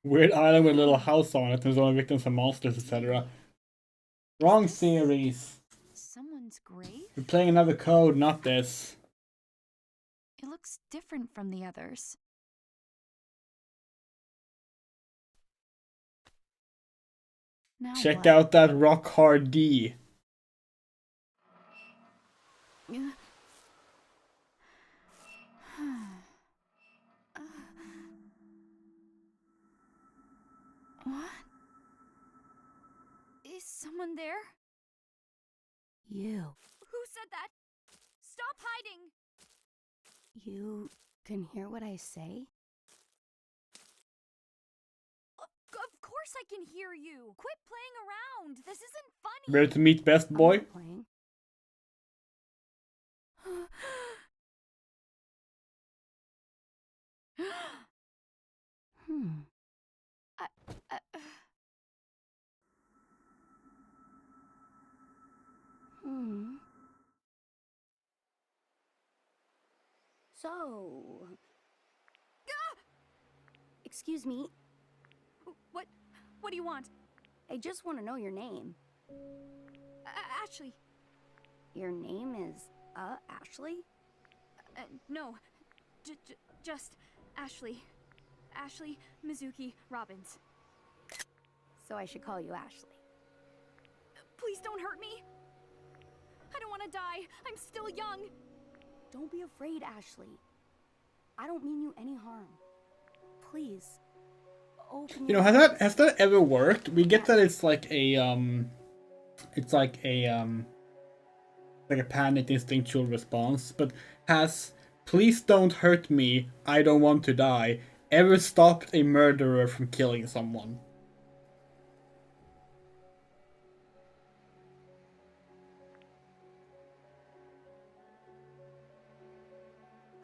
Weird island with a little house on it. There's only victims of monsters, etc. Wrong series. Someone's grave? We're playing another code, not this. It looks different from the others. Now Check what? out that rock hard D. someone there? You. Who said that? Stop hiding! You can hear what I say? Of course I can hear you! Quit playing around! This isn't funny! Ready to meet best I'm boy? not playing. Hmm. Hmm. So... Excuse me, What do you want? I just want to know your name. Ashley. Your name is, Ashley? No. Just Ashley. Ashley Mizuki Robbins. So I should call you Ashley. Please don't hurt me! I don't want to die! I'm still young! Don't be afraid, Ashley. I don't mean you any harm. Please. Open You know, your has that ever worked? We get that it's like a like a panicked instinctual response, but has "please don't hurt me, I don't want to die" ever stopped a murderer from killing someone?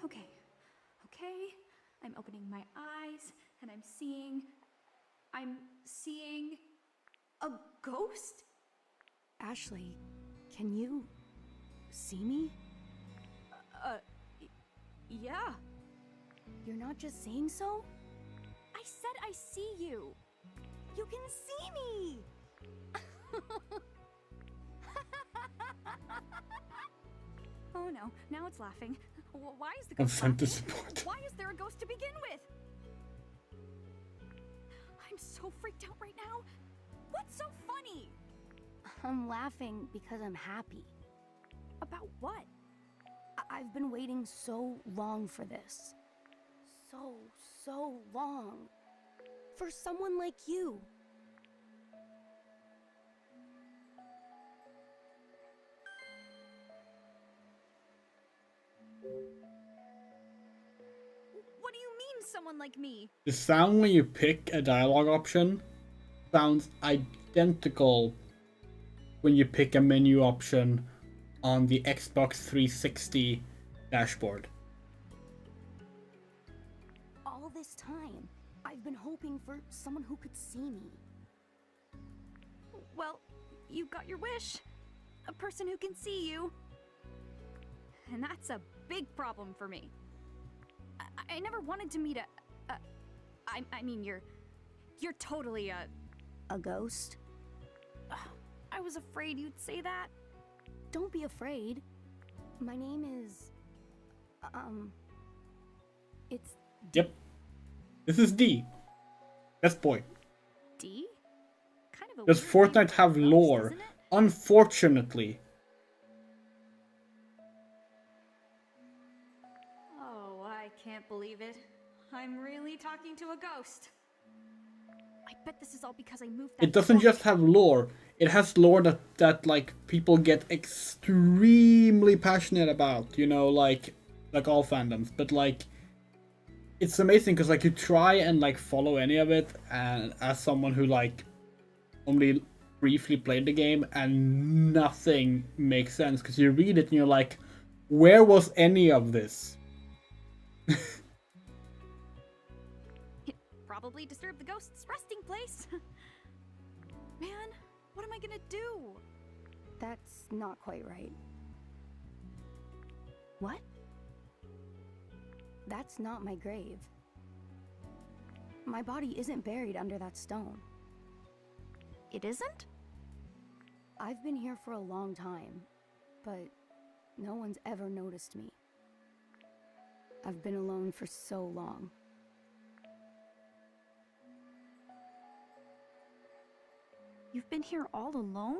Okay. I'm opening my eyes and I'm seeing a ghost? Ashley, can you see me? Yeah. You're not just saying so? I said I see you. You can see me. Oh no, now it's laughing. Why is the ghost Consent to laughing? support. Why is there a ghost to begin with? I'm so freaked out right now. What's so funny? I'm laughing because I'm happy. About what? I've been waiting so long for this. So long. For someone like you. What do you mean, someone like me? The sound when you pick a dialogue option sounds identical when you pick a menu option on the Xbox 360 dashboard. All this time, I've been hoping for someone who could see me. Well, you got your wish. A person who can see you. And that's a big problem for me. I never wanted to meet I mean, you're totally A ghost? I was afraid you'd say that. Don't be afraid. My name is... It's... Yep. This is D. Best boy. D? Kind of a Does weird name Fortnite for a have ghost, lore? isn't it? Unfortunately. Oh, I can't believe it. I'm really talking to a ghost. I bet this is all because I moved that It doesn't book. just have lore. It has lore that like people get extremely passionate about, you know, like all fandoms. But like it's amazing because like you try and like follow any of it, and as someone who like only briefly played the game, and nothing makes sense because you read it and you're like, where was any of this? It probably disturbed the ghost's resting place. Man, what am I gonna do? That's not quite right. What? That's not my grave. My body isn't buried under that stone. It isn't? I've been here for a long time, but no one's ever noticed me. I've been alone for so long. You've been here all alone?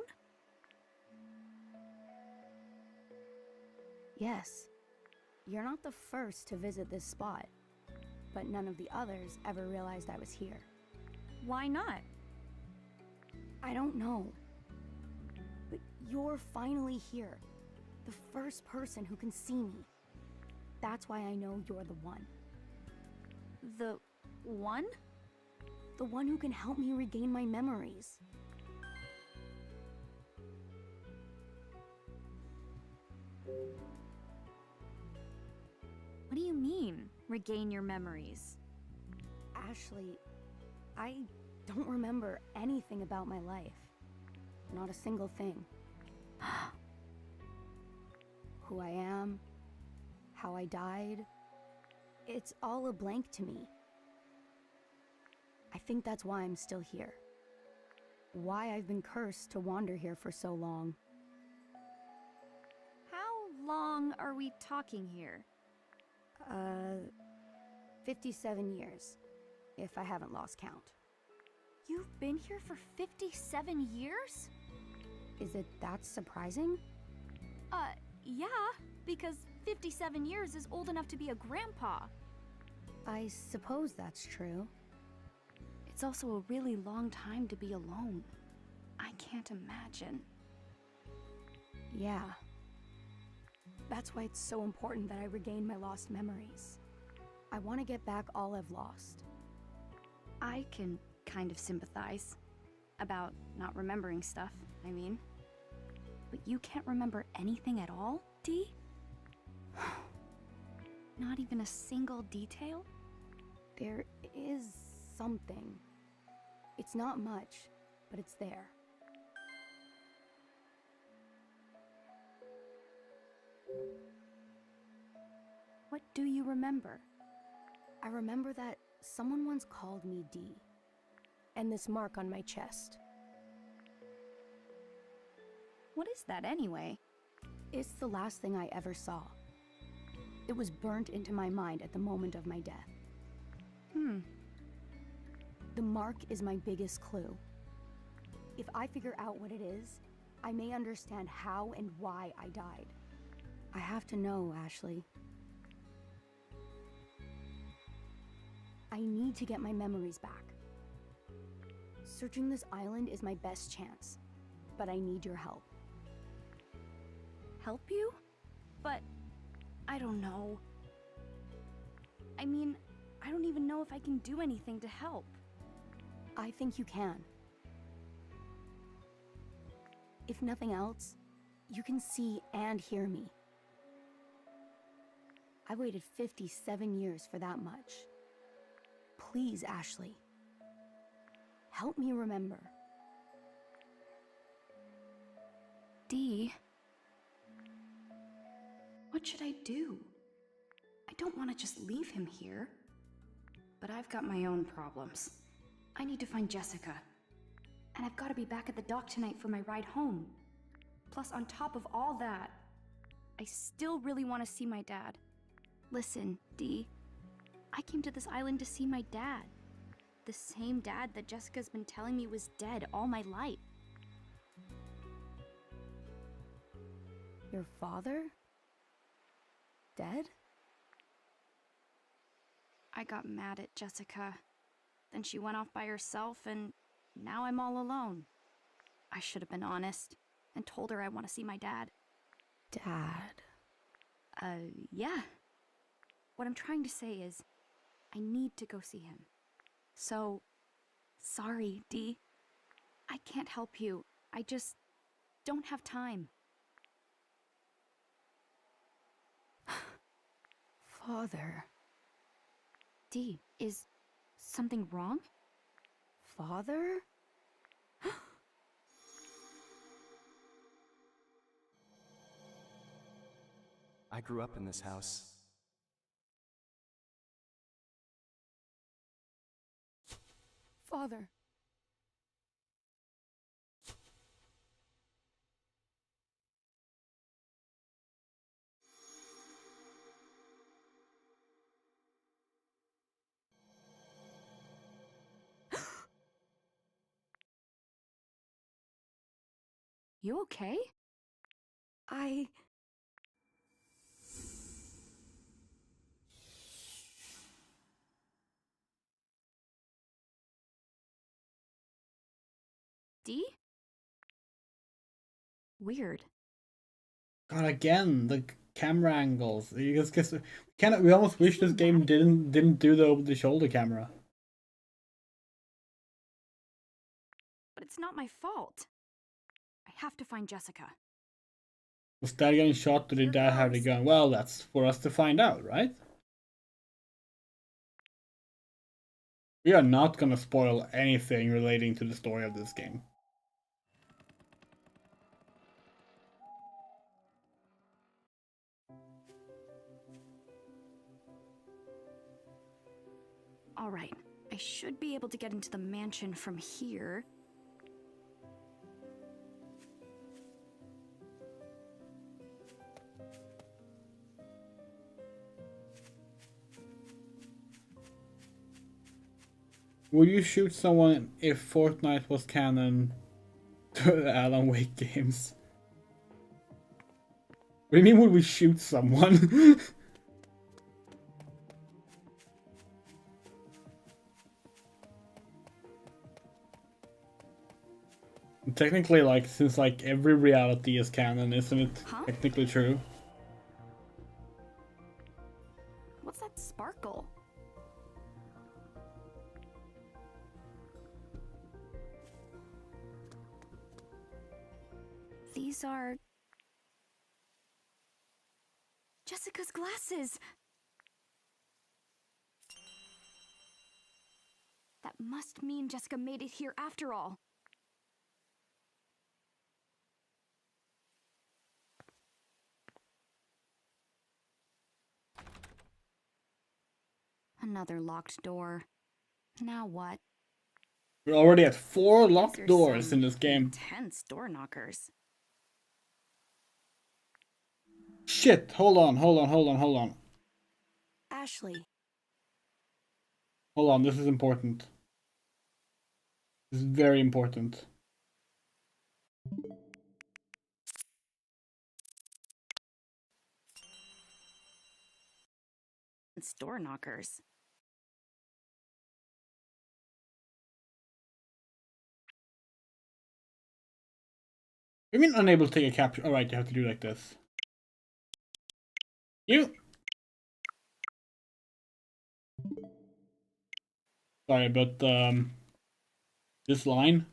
Yes, you're not the first to visit this spot, but none of the others ever realized I was here. Why not? I don't know. You're finally here. The first person who can see me. That's why I know you're the one. The one? The one who can help me regain my memories. What do you mean, regain your memories? Ashley, I don't remember anything about my life. Not a single thing. Who I am, how I died, it's all a blank to me. I think that's why I'm still here. Why I've been cursed to wander here for so long. How long are we talking here? 57 years, if I haven't lost count. You've been here for 57 years? Is it that surprising? Yeah, because 57 years is old enough to be a grandpa. I suppose that's true. It's also a really long time to be alone. I can't imagine. Yeah. That's why it's so important that I regain my lost memories. I want to get back all I've lost. I can kind of sympathize. About not remembering stuff, I mean. But you can't remember anything at all, Dee? Not even a single detail? There is something. It's not much, but it's there. What do you remember? I remember that someone once called me Dee, and this mark on my chest. What is that anyway? It's the last thing I ever saw. It was burnt into my mind at the moment of my death. The mark is my biggest clue. If I figure out what it is, I may understand how and why I died. I have to know, Ashley. I need to get my memories back. Searching this island is my best chance, but I need your help. Help you? But I don't know. I mean, I don't even know if I can do anything to help. I think you can. If nothing else, you can see and hear me. I waited 57 years for that much. Please, Ashley. Help me remember. Dee, what should I do? I don't want to just leave him here. But I've got my own problems. I need to find Jessica. And I've got to be back at the dock tonight for my ride home. Plus, on top of all that, I still really want to see my dad. Listen, Dee, I came to this island to see my dad. The same dad that Jessica's been telling me was dead all my life. Your father? Dead? I got mad at Jessica. Then she went off by herself, and now I'm all alone. I should have been honest and told her I want to see my dad. Dad. Yeah. What I'm trying to say is, I need to go see him. So, sorry, Dee. I can't help you. I just don't have time. Father. Dee, is something wrong? Father? I grew up in this house. Father. You okay? Dee? Weird. God, again, the camera angles. We almost wish this game didn't do the over the shoulder camera. But it's not my fault. I have to find Jessica. Was Dad getting shot or did Dad have the gun? Well, that's for us to find out, right? We are not gonna spoil anything relating to the story of this game. Alright, I should be able to get into the mansion from here. Would you shoot someone if Fortnite was canon to the Alan Wake games? What do you mean would we shoot someone? Technically, like, since like every reality is canon, isn't it technically true? What's that sparkle? These are Jessica's glasses. That must mean Jessica made it here after all. Another locked door. Now what? We're already at 4 locked These are doors some in this game. Intense door knockers. Shit, hold on. Ashley. Hold on, this is important. This is very important. It's door knockers. You mean unable to take a capture? Alright, you have to do like this. You! Sorry, but this line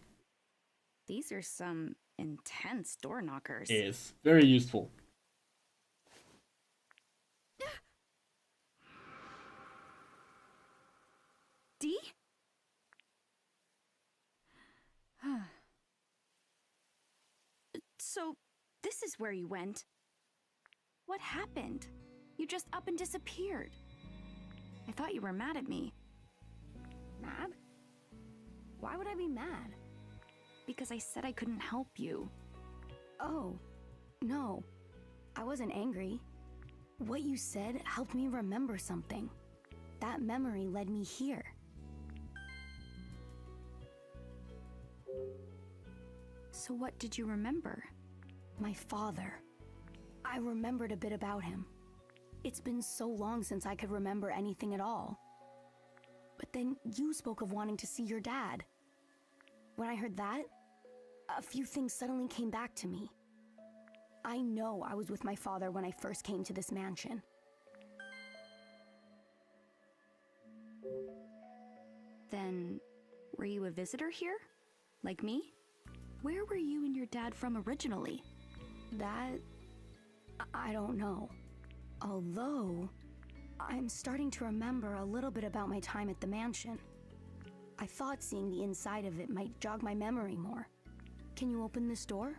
These are some intense door knockers. is very useful. D? So, this is where you went. What happened? You just up and disappeared. I thought you were mad at me. Mad? Why would I be mad? Because I said I couldn't help you. Oh, no. I wasn't angry. What you said helped me remember something. That memory led me here. So what did you remember? My father. I remembered a bit about him. It's been so long since I could remember anything at all. But then you spoke of wanting to see your dad. When I heard that, a few things suddenly came back to me. I know I was with my father when I first came to this mansion. Then, were you a visitor here? Like me? Where were you and your dad from originally? That... I don't know. Although, I'm starting to remember a little bit about my time at the mansion. I thought seeing the inside of it might jog my memory more. Can you open this door?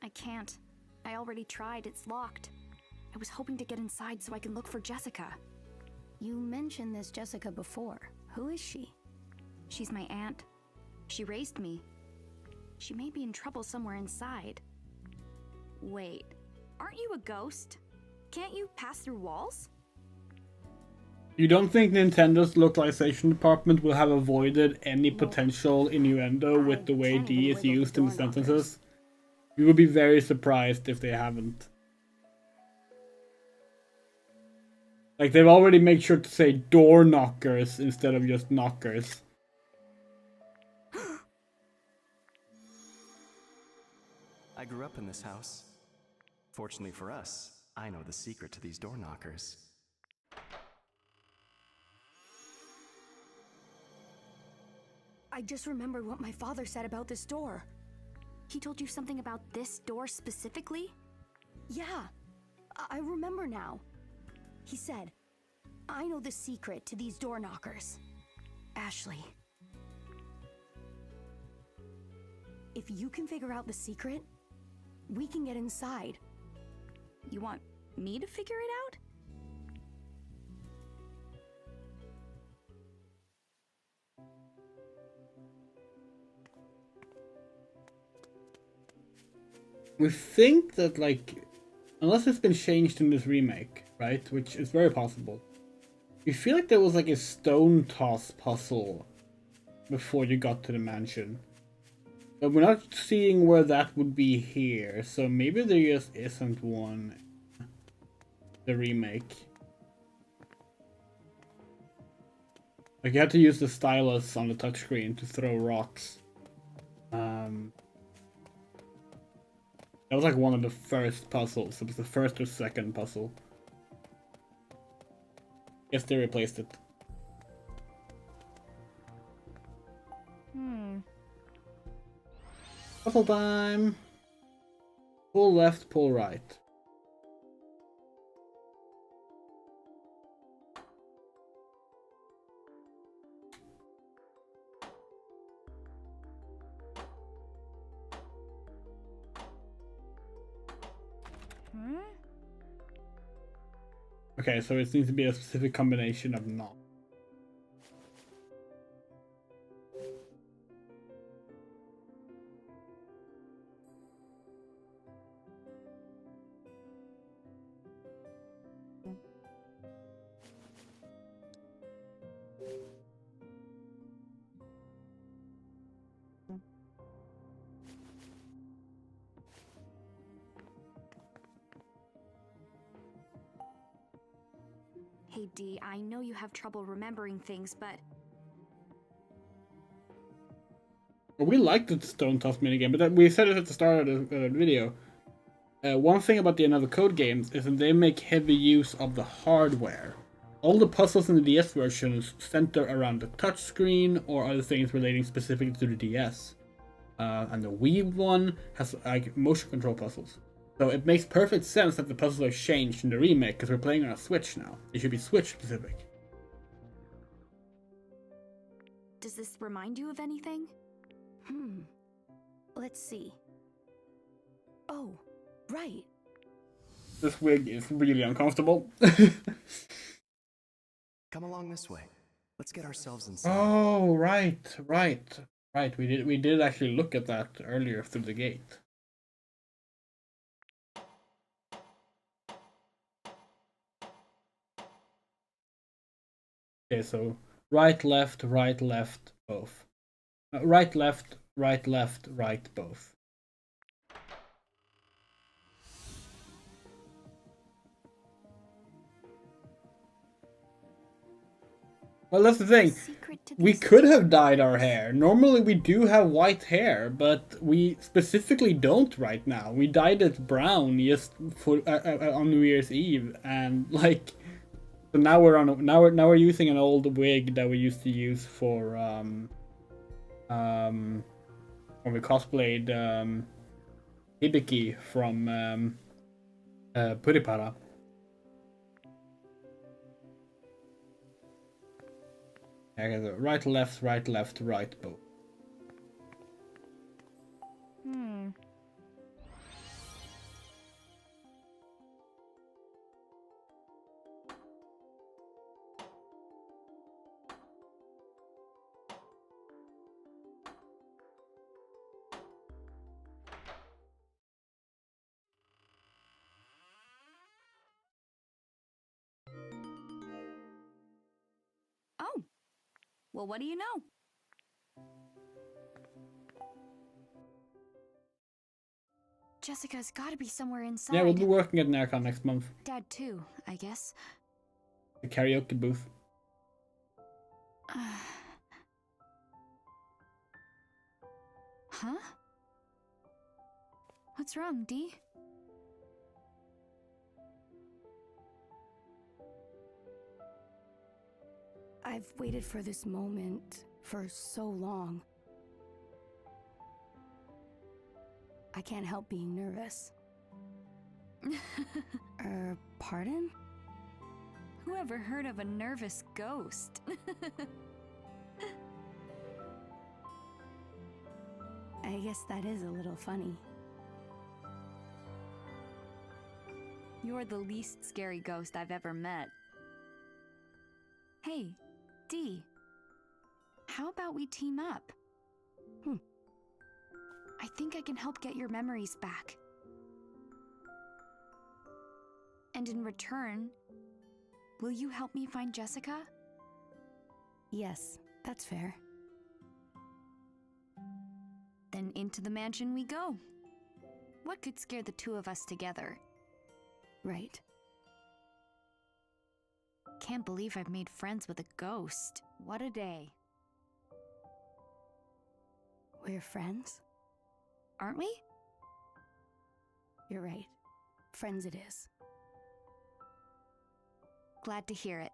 I can't. I already tried, it's locked. I was hoping to get inside so I can look for Jessica. You mentioned this Jessica before. Who is she? She's my aunt. She raised me. She may be in trouble somewhere inside. Wait, aren't you a ghost? Can't you pass through walls? You don't think Nintendo's localization department will have avoided any potential innuendo with the way D is used in the sentences? We would be very surprised if they haven't. Like, they've already made sure to say door knockers instead of just knockers. I grew grew up in this house. Fortunately for us, I know the secret to these door knockers. I just remembered what my father said about this door. He told you something about this door specifically? Yeah, I remember now. He said, I know the secret to these door knockers. Ashley. If you can figure out the secret, we can get inside. You want me to figure it out? We think that, like, unless it's been changed in this remake, right, which is very possible, we feel like there was like a stone toss puzzle before you got to the mansion. But we're not seeing where that would be here, so maybe there just isn't one in the remake. Like, you have to use the stylus on the touchscreen to throw rocks. That was like one of the first puzzles. It was the first or second puzzle. Guess they replaced it. Puzzle time! Pull left, pull right. Okay, so it needs to be a specific combination of knobs. Hey Dee, I know you have trouble remembering things, but We like the stone toss minigame, but we said it at the start of the video. One thing about the Another Code games is that they make heavy use of the hardware. All the puzzles in the DS versions center around the touchscreen or other things relating specifically to the DS. And the Wii one has like motion control puzzles. So it makes perfect sense that the puzzles are changed in the remake because we're playing on a Switch now. It should be Switch specific. does this remind you of anything? Let's see. Oh, right. This wig is really uncomfortable. Come along this way. Let's get ourselves inside. Oh, right. We did actually look at that earlier through the gate. Okay, so right, left, both. Right, left, right, both. Well, that's the thing. We could have dyed our hair. Normally we do have white hair, but we specifically don't right now. We dyed it brown just for on New Year's Eve, and like, so now we're using an old wig that we used to use for when we cosplayed Hibiki from Puripara. Okay, so right, right, both. Oh, well, what do you know? Jessica's gotta be somewhere inside. Yeah, we'll be working at NARCON next month. Dad too, I guess. The karaoke booth. Huh? What's wrong, Dee? I've waited for this moment for so long. I can't help being nervous. Pardon? Whoever heard of a nervous ghost? I guess that is a little funny. You're the least scary ghost I've ever met. Hey, Dee. How about we team up? I think I can help get your memories back. And in return, will you help me find Jessica? Yes, that's fair. Then into the mansion we go. What could scare the two of us together? Right. Can't believe I've made friends with a ghost. What a day. We're friends? Aren't we? You're right. Friends it is. Glad to hear it.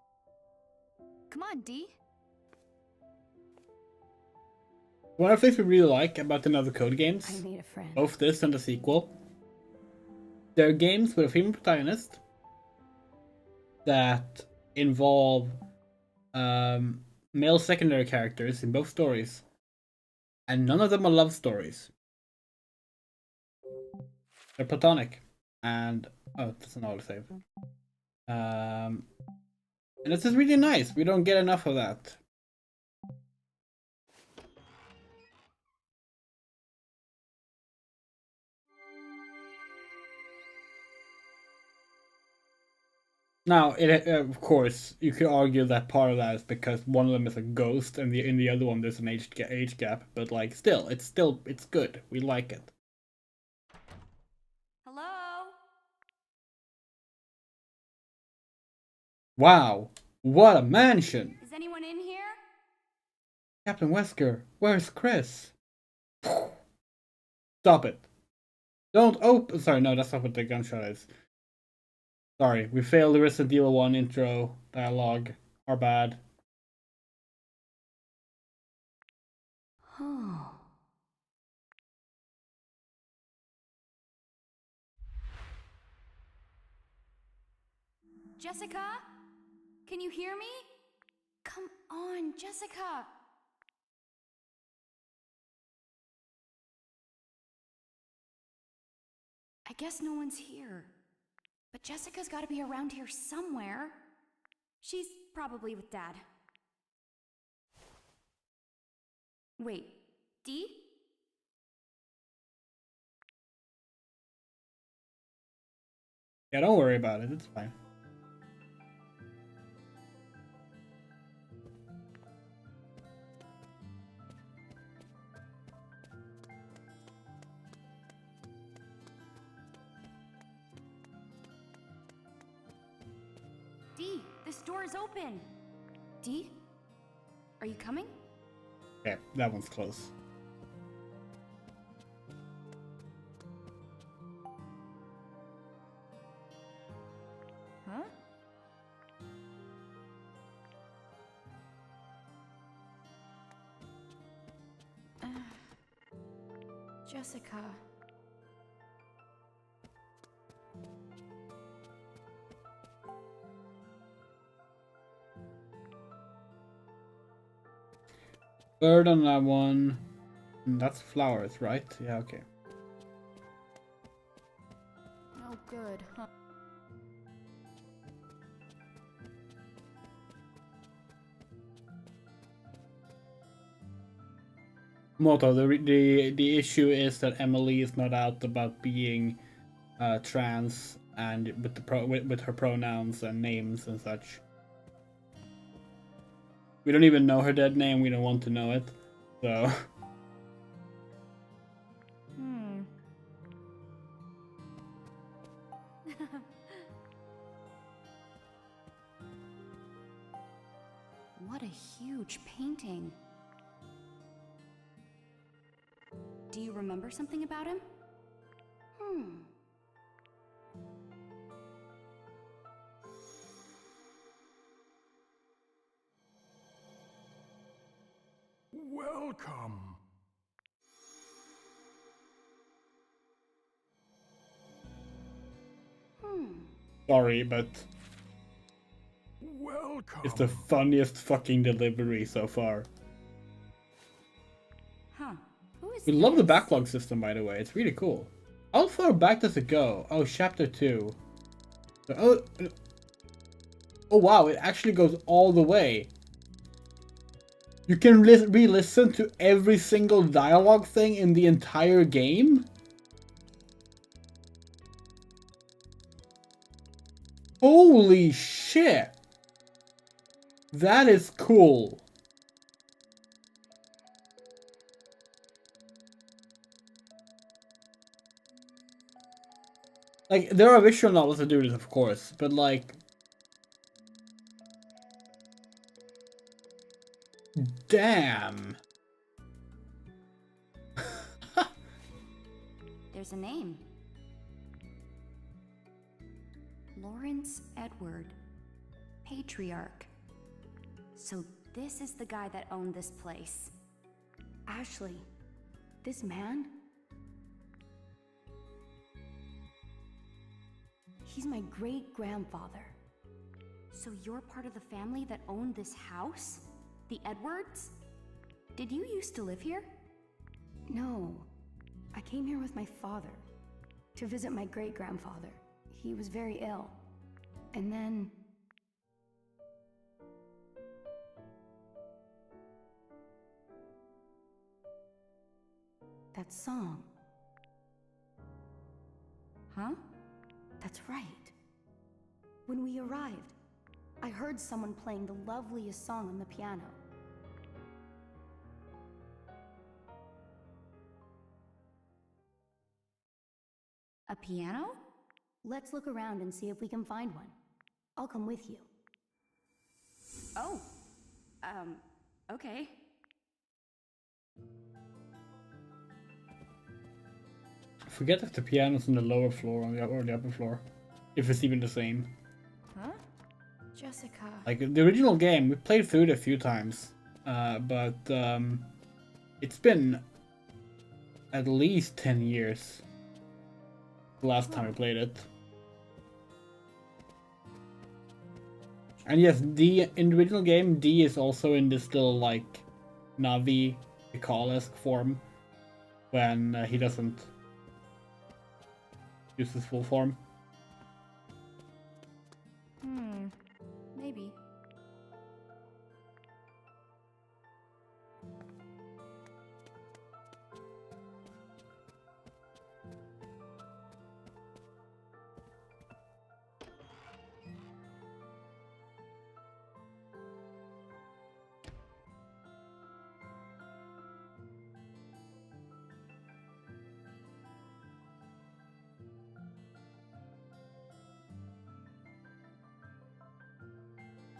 Come on, Dee. One of the things we really like about the Another Code games, I made a friend. both this and the sequel, they're games with a female protagonist that involve male secondary characters in both stories, and none of them are love stories. They're platonic, and that's an autosave. And this is really nice. We don't get enough of that. Now, of course, you could argue that part of that is because one of them is a ghost, and in the other one there's an age gap. But like, it's good. We like it. Hello? Wow, what a mansion! Is anyone in here? Captain Wesker, where's Chris? Stop it! Don't open. Sorry, no, that's not what the gunshot is. Sorry, we failed the Resident Evil 1 intro dialogue. Our bad. Oh. Jessica? Can you hear me? Come on, Jessica! I guess no one's here. But Jessica's gotta be around here somewhere. She's probably with Dad. Wait, Dee? Yeah, don't worry about it. It's fine. Dee, this door is open. Dee? Are you coming? Okay, that one's close. Huh? Jessica. Bird on that one. That's flowers, right? Yeah, okay. Oh, good, huh? Moto, the issue is that Emily is not out about being trans and with her pronouns and names and such. We don't even know her dead name. We don't want to know it, so. What a huge painting. Do you remember something about him? Welcome. Sorry, but Welcome. it's the funniest fucking delivery so far. Huh. Who is We love the this? backlog system, by the way. It's really cool. How far back does it go? Oh, chapter 2. Oh, oh wow, it actually goes all the way. You can re-listen to every single dialogue thing in the entire game? Holy shit! That is cool. Like, there are visual novels that do this, of course, but like... Damn! There's a name. Lawrence Edward, Patriarch. So this is the guy that owned this place. Ashley, this man? He's my great-grandfather. So you're part of the family that owned this house? The Edwards? Did you used to live here? No. I came here with my father to visit my great-grandfather. He was very ill. And then... that song. Huh? That's right. When we arrived, I heard someone playing the loveliest song on the piano. A piano? Let's look around and see if we can find one. I'll come with you. Oh. Okay. I forget if the piano's on the lower floor or the upper floor. If it's even the same. Huh? Jessica. Like, the original game, we played through it a few times. But it's been at least 10 years. The last time we played it. And yes, in the original game, D is also in this little, like, Navi Recall-esque form. When he doesn't use his full form. Maybe.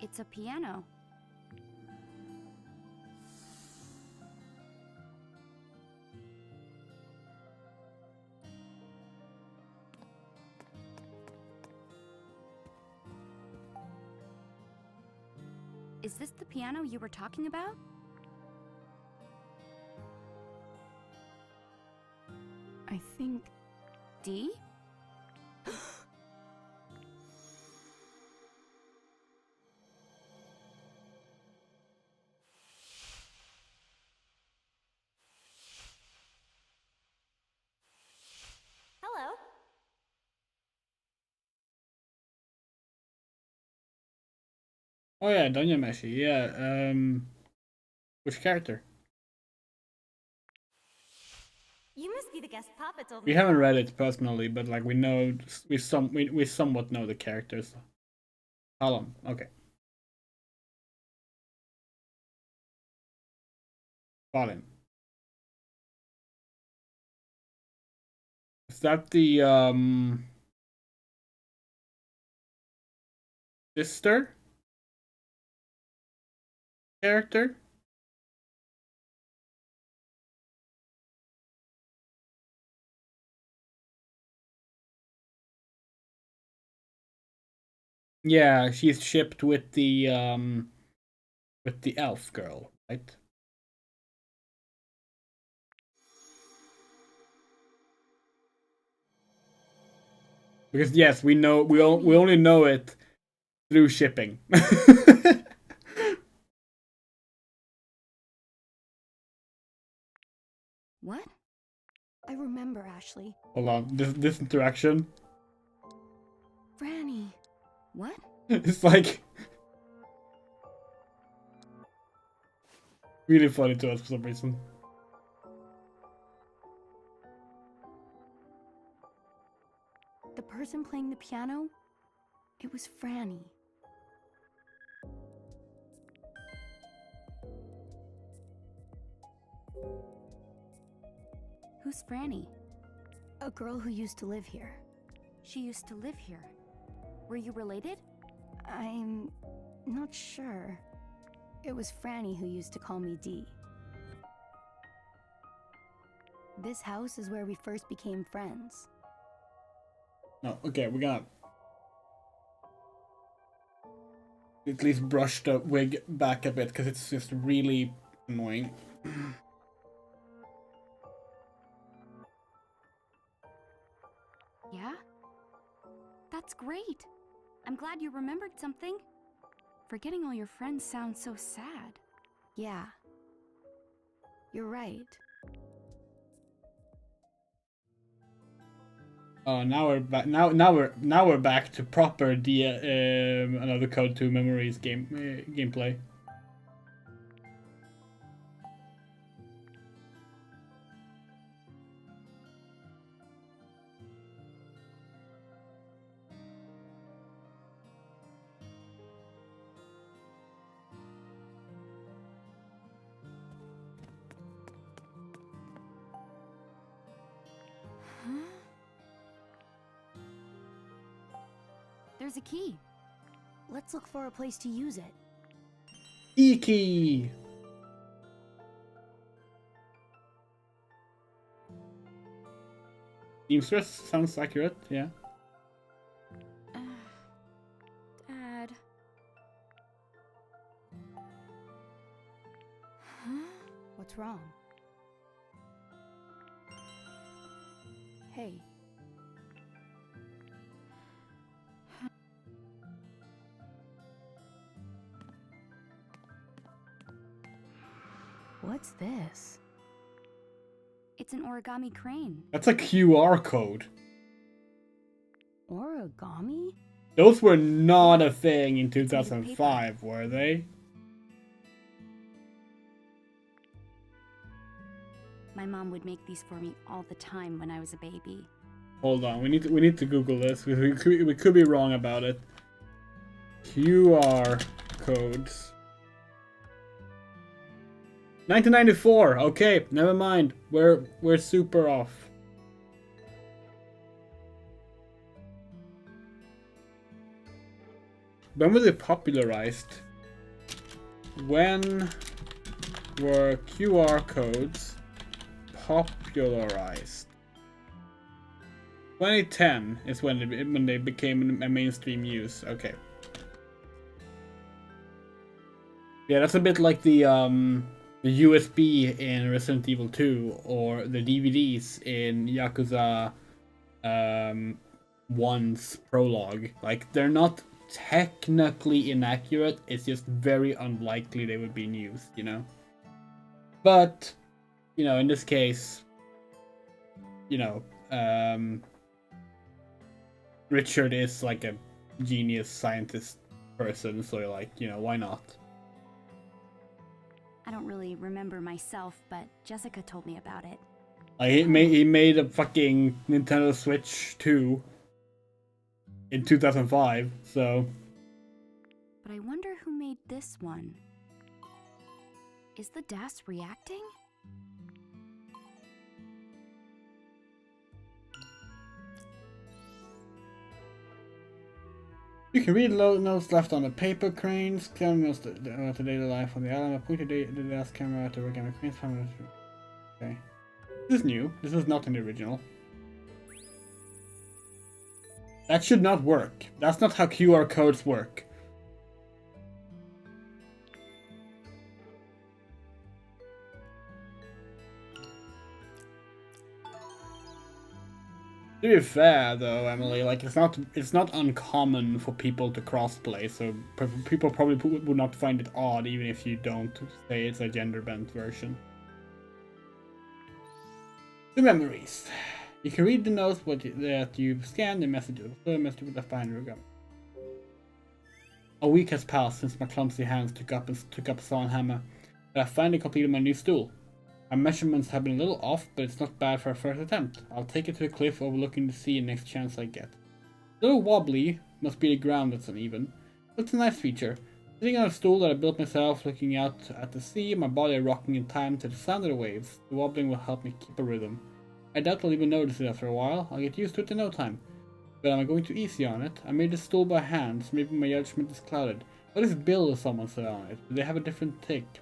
It's a piano. Is this the piano you were talking about? I think... D? Hello. Oh yeah, Donya Meshi, yeah, which character? You must be the guest Papa told me. We haven't read it personally, but like we somewhat know the characters. Hallam, okay. Balin. Is that the sister character? Yeah, she's shipped with the elf girl, right? Because yes, we know we only know it through shipping. What? I remember, Ashley. Hold on, this interaction. Franny. What? It's like really funny to us for some reason. The person playing the piano? It was Franny. Who's Franny? A girl who used to live here. She used to live here. Were you related? I'm not sure. It was Franny who used to call me Dee. This house is where we first became friends. No, okay, we're gonna at least brush the wig back a bit because it's just really annoying. Yeah? That's great. I'm glad you remembered something. Forgetting all your friends sounds so sad. Yeah. You're right. Oh, now we're back. Now we're back to proper the another Code 2 Memories gameplay. There's a key. Let's look for a place to use it. E-key! Seamstress sounds accurate, yeah. Dad. What's wrong? Hey. What's this? It's an origami crane. That's a QR code. Origami? Those were not a thing in 2005, were they? My mom would make these for me all the time when I was a baby. Hold on, we need to Google this. We could be wrong about it. QR codes. 1994. Okay, never mind. We're super off. When were they popularized? When were QR codes popularized? 2010 is when they became a mainstream use. Okay. Yeah, that's a bit like the USB in Resident Evil 2 or the DVDs in Yakuza 1's prologue. Like, they're not technically inaccurate, it's just very unlikely they would be in use, you know? But, you know, in this case, you know, Richard is like a genius scientist person, so you're like, you know, why not? I don't really remember myself, but Jessica told me about it. Like, he made a fucking Nintendo Switch 2 in 2005, so... But I wonder who made this one. Is the DAS reacting? You can read notes left on the paper cranes, cameras the daily life on the island, point the last camera to work on the cranes. Okay. This is new. This is not in the original. That should not work. That's not how QR codes work. To be fair, though, Emily, like it's not uncommon for people to crossplay, so people probably would not find it odd even if you don't say it's a gender-bent version. The memories. You can read the notes that you've scanned and messages. The message with left behind your gum. A week has passed since my clumsy hands took up saw and hammer, but I finally completed my new stool. My measurements have been a little off, but it's not bad for a first attempt. I'll take it to the cliff overlooking the sea next chance I get. A little wobbly, must be the ground that's uneven. That's a nice feature. Sitting on a stool that I built myself, looking out at the sea, my body rocking in time to the sound of the waves. The wobbling will help me keep a rhythm. I doubt I'll even notice it after a while. I'll get used to it in no time. But am I going too easy on it? I made this stool by hand, so maybe my judgment is clouded. What if Bill or someone sat on it? Do they have a different take?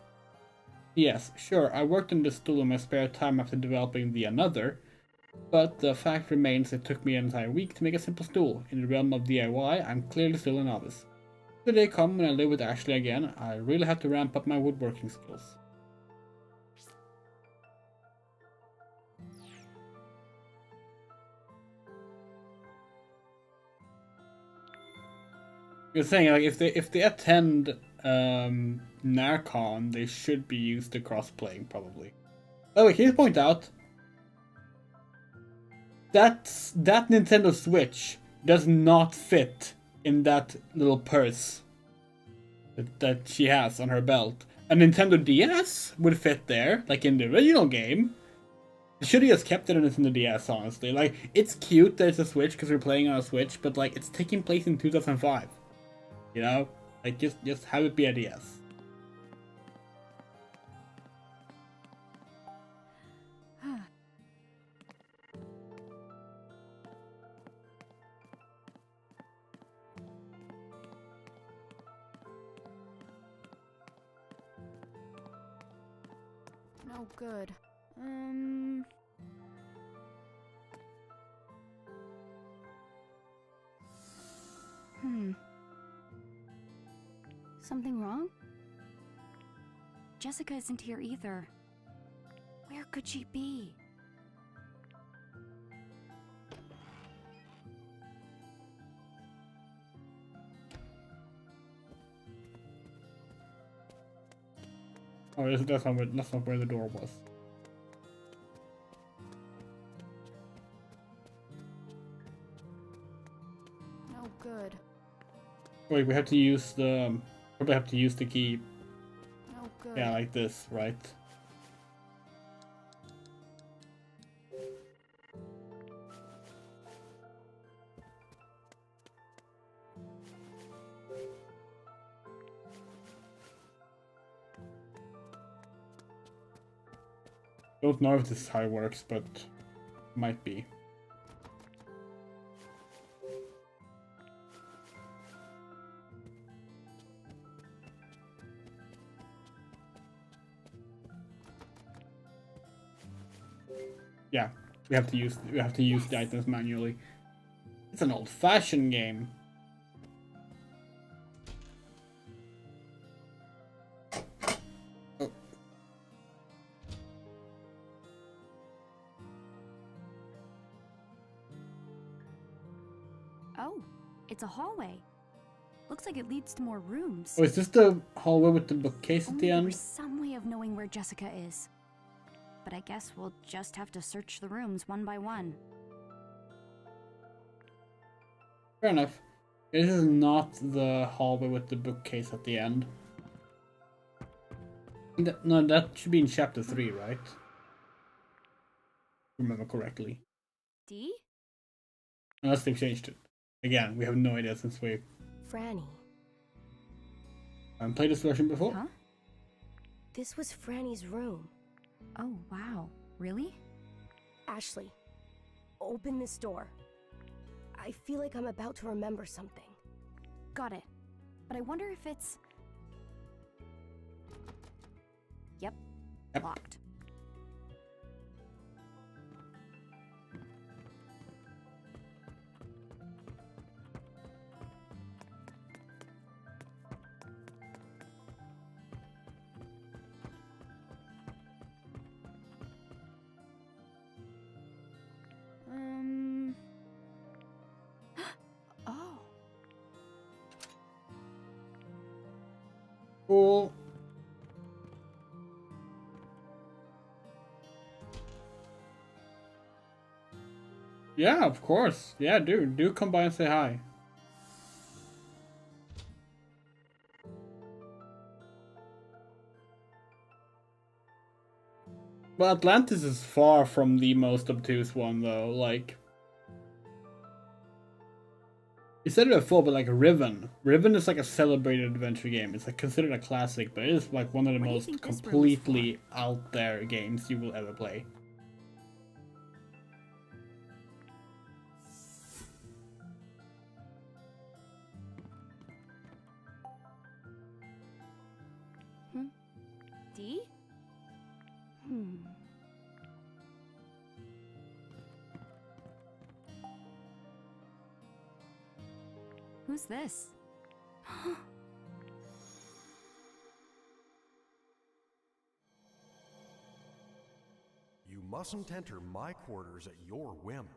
Yes, sure, I worked on this stool in my spare time after developing the Another, but the fact remains it took me an entire week to make a simple stool. In the realm of DIY, I'm clearly still a novice. The day come when I live with Ashley again, I really have to ramp up my woodworking skills. You're saying, like, if they attend Narcon, they should be used to cross-playing, probably. By the way, can you point out that Nintendo Switch does not fit in that little purse that she has on her belt. A Nintendo DS would fit there, like in the original game. They should have just kept it in the DS, honestly. Like, it's cute that it's a Switch because we're playing on a Switch, but like, it's taking place in 2005. You know? Like, just have it be a DS. No good. Something wrong? Jessica isn't here either. Where could she be? Oh, that's not where the door was. No good. Wait, we have to use the... Probably have to use the key. No good. Yeah, like this, right? Don't know if this is how it works, but might be. Yeah, we have to use the items manually. It's an old-fashioned game. Oh, it's a hallway. Looks like it leads to more rooms. Oh, is this the hallway with the bookcase at Only the there end? was some way of knowing where Jessica is. But I guess we'll just have to search the rooms one by one. Fair enough. This is not the hallway with the bookcase at the end. No, that should be in chapter 3, right? Remember correctly. D? Unless they've changed it. Again, we have no idea since we Franny. haven't played this version before. Huh? This was Franny's room. Oh, wow. Really? Ashley, open this door. I feel like I'm about to remember something. Got it. But I wonder if it's... Yep. Locked. Cool. Yeah, of course. Yeah, do come by and say hi. But Atlantis is far from the most obtuse one, though. Like, you said it before, but like Riven. Riven is like a celebrated adventure game. It's like considered a classic, but it is like one of the What do you most think this room is completely out there games you will ever play. D? Who's this? You mustn't enter my quarters at your whim.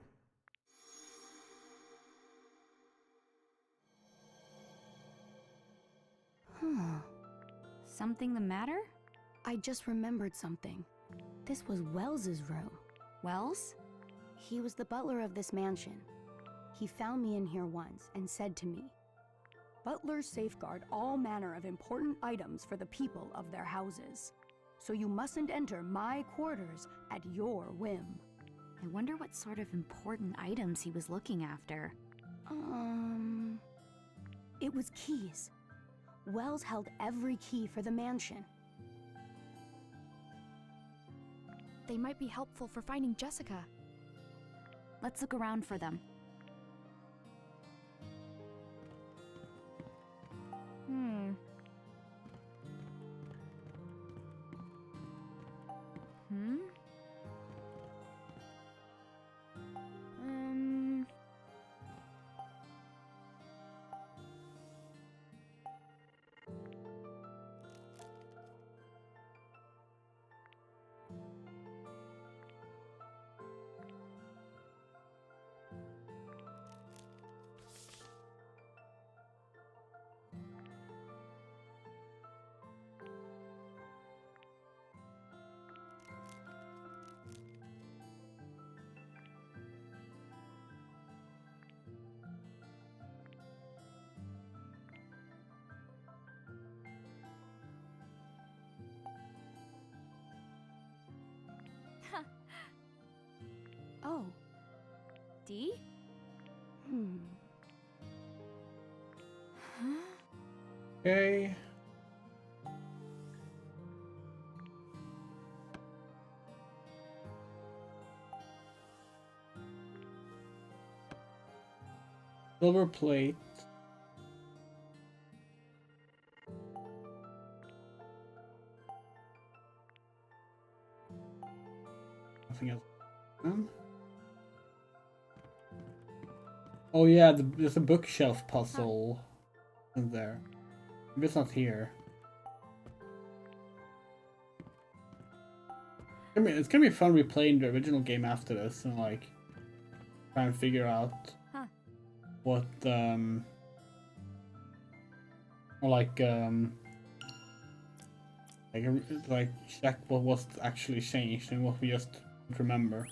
Something the matter? I just remembered something. This was Wells's room. Wells? He was the butler of this mansion. He found me in here once and said to me, "Butlers safeguard all manner of important items for the people of their houses. So you mustn't enter my quarters at your whim." I wonder what sort of important items he was looking after. It was keys. Wells held every key for the mansion. They might be helpful for finding Jessica. Let's look around for them. Hmm. Oh. D? Okay. Silver plate. Nothing else. Oh yeah, there's a bookshelf puzzle in there. Maybe it's not here. It's gonna be fun replaying the original game after this and like try and figure out what or like check what was actually changed and what we just don't remember.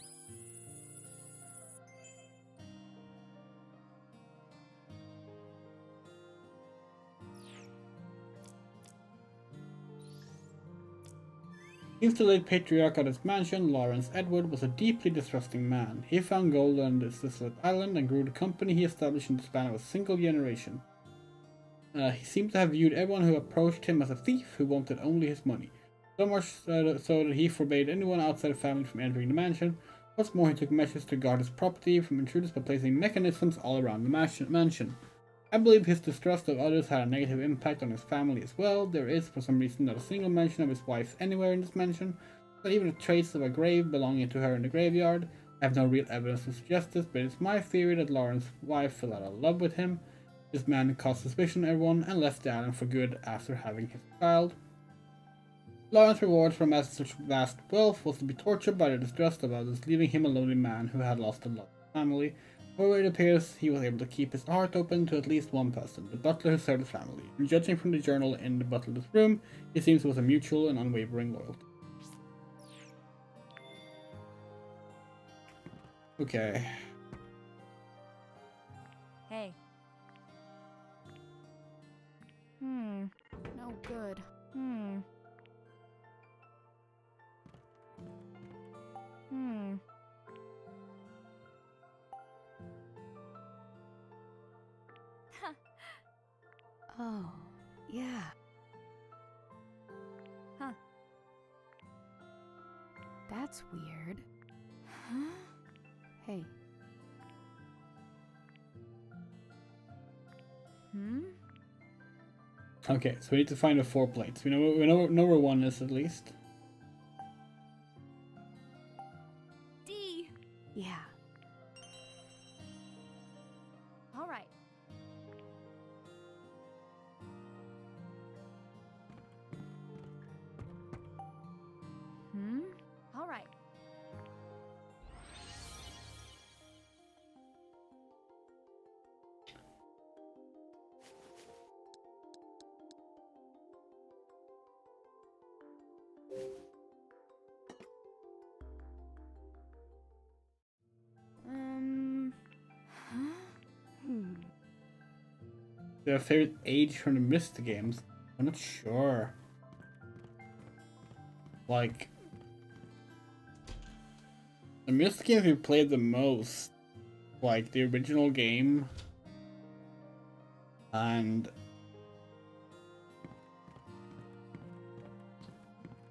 Since the late patriarch of his mansion, Lawrence Edward was a deeply distrusting man. He found gold on this desolate island and grew the company he established in the span of a single generation. He seemed to have viewed everyone who approached him as a thief who wanted only his money. So much so that he forbade anyone outside the family from entering the mansion. What's more, he took measures to guard his property from intruders by placing mechanisms all around the mansion. I believe his distrust of others had a negative impact on his family as well. There is, for some reason, not a single mention of his wife anywhere in this mansion, not even a trace of a grave belonging to her in the graveyard. I have no real evidence to suggest this, but it's my theory that Lauren's wife fell out of love with him. This man caused suspicion on everyone and left the island for good after having his child. Lawrence's reward for amassing such vast wealth was to be tortured by the distrust of others, leaving him a lonely man who had lost a loved family. However, it appears he was able to keep his heart open to at least one person, the butler who served his family. And judging from the journal in the butler's room, it seems it was a mutual and unwavering loyalty. Okay. Hey. No good. Oh, yeah. Huh. That's weird. Huh? Hey. Okay, so we need to find the 4 plates. We know where one is at least. D! Yeah. All right. All right. Their favorite age from the Myst games? I'm not sure. Like, the Myst games we played the most, like the original game, and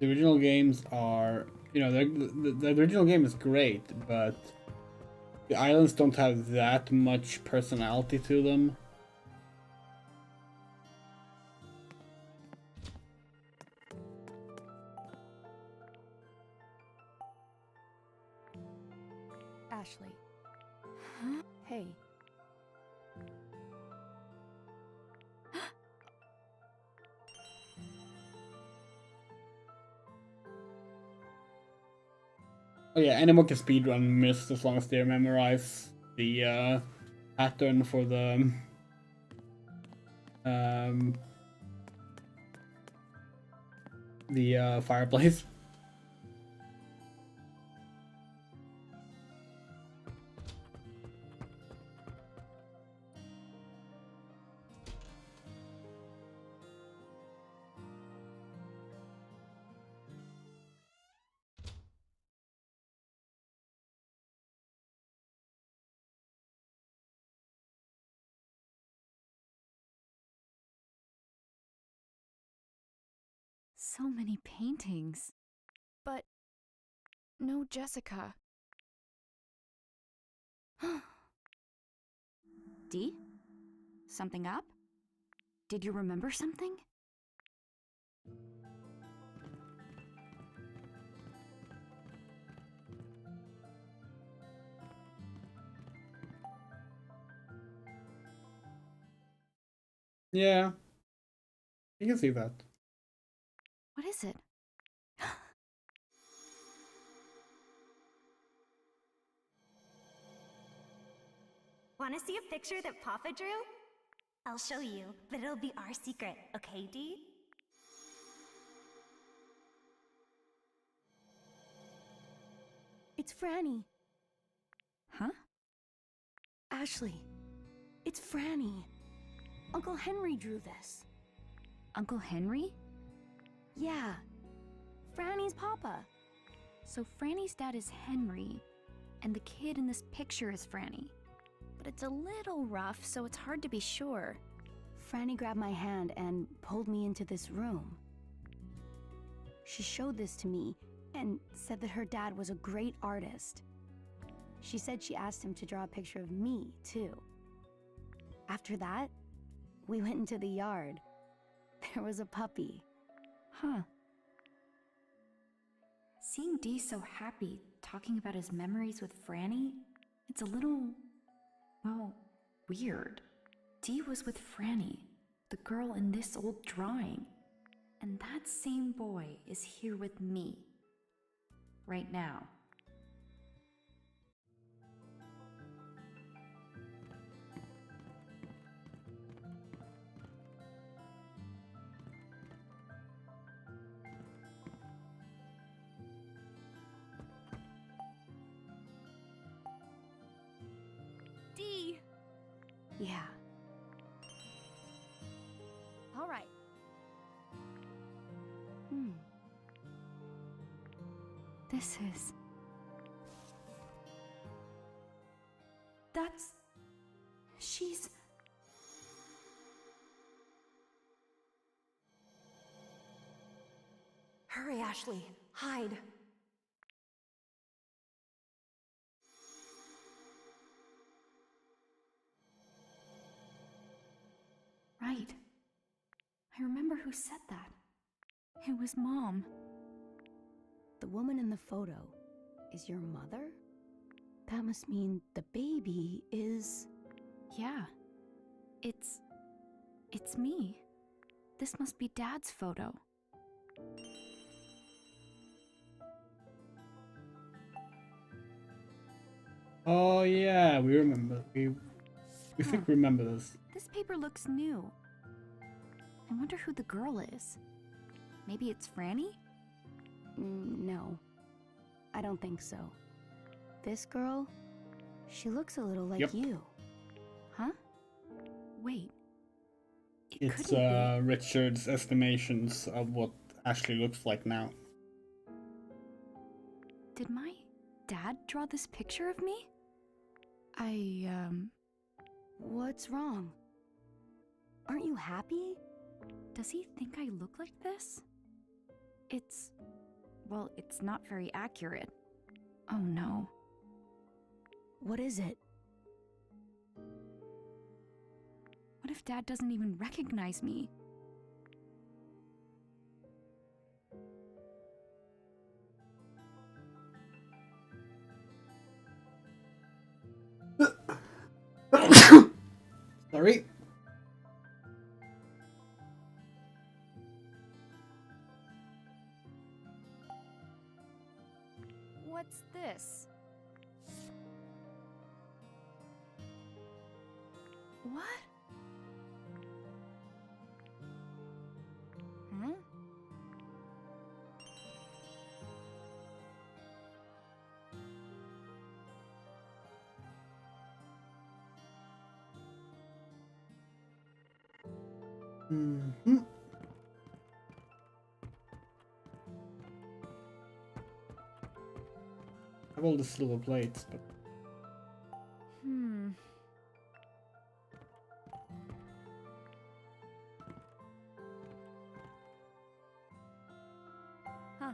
the original games are, the original game is great, but the islands don't have that much personality to them. Ashley. Huh? Hey. Oh yeah, anyone can speedrun Myst as long as they memorize the pattern for the fireplace. So many paintings. But no Jessica. D? Something up? Did you remember something? Yeah, you can see that. What is it? Want to see a picture that Papa drew? I'll show you, but it'll be our secret, okay, Dee? It's Franny. Huh? Ashley. It's Franny. Uncle Henry drew this. Uncle Henry? Yeah. Franny's papa. So Franny's dad is Henry, and the kid in this picture is Franny. But it's a little rough, so it's hard to be sure. Franny grabbed my hand and pulled me into this room. She showed this to me and said that her dad was a great artist. She said she asked him to draw a picture of me, too. After that, we went into the yard. There was a puppy. Huh. Seeing Dee so happy, talking about his memories with Franny, it's a little, well, weird. Dee was with Franny, the girl in this old drawing. And that same boy is here with me. Right now. this is. She's. Hurry, Ashley. Hide. Right. I remember who said that. It was Mom. The woman in the photo is your mother? That must mean the baby is... Yeah. It's me. This must be Dad's photo. Oh yeah, we remember. We think we remember this. This paper looks new. I wonder who the girl is. Maybe it's Franny? No. I don't think so. This girl, she looks a little like you. Huh? Wait. It's Richard's estimations of what Ashley looks like now. Did my dad draw this picture of me? What's wrong? Aren't you happy? Does he think I look like this? Well, it's not very accurate. Oh no. What is it? What if Dad doesn't even recognize me? Sorry. What's this? What? Huh? Mm-hmm. I have all the silver plates, but Huh.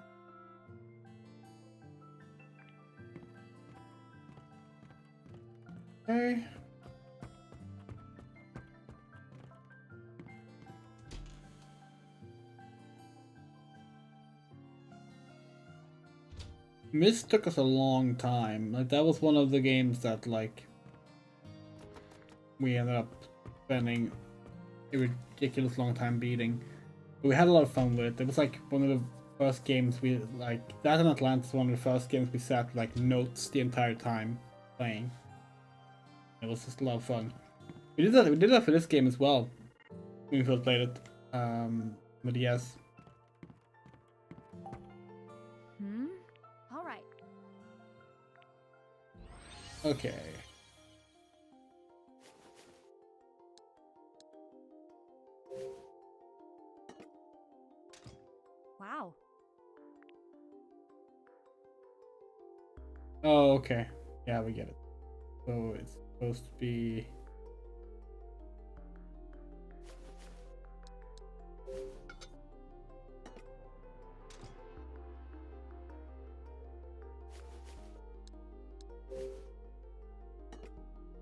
okay. This took us a long time. Like, that was one of the games that, like, we ended up spending a ridiculous long time beating. But we had a lot of fun with it. It was like one of the first games we, like, that and Atlantis was one of the first games we sat with, like, notes the entire time playing. It was just a lot of fun. We did that for this game as well when we first played it. But yes. All right. Okay. Wow. Oh, okay. Yeah, we get it. So it's supposed to be...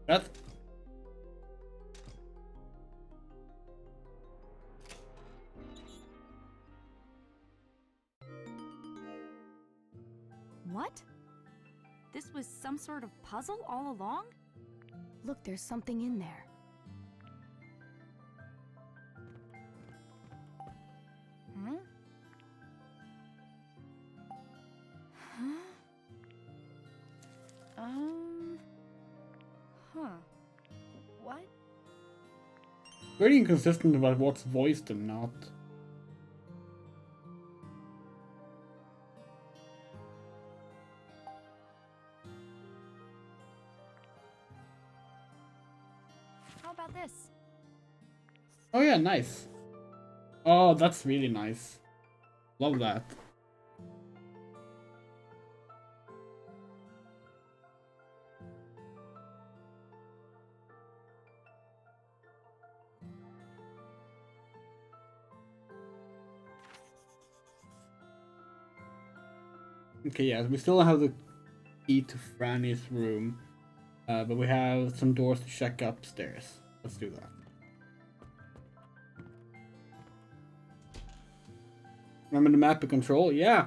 That... What? This was some sort of puzzle all along? Look, there's something in there. Huh? Huh? Huh. What? Very inconsistent about what's voiced and not. How about this? Oh yeah, nice. Oh, that's really nice. Love that. Okay, yeah, we still don't have the key to Franny's room, but we have some doors to check upstairs. Let's do that. Remember the map and Control? Yeah.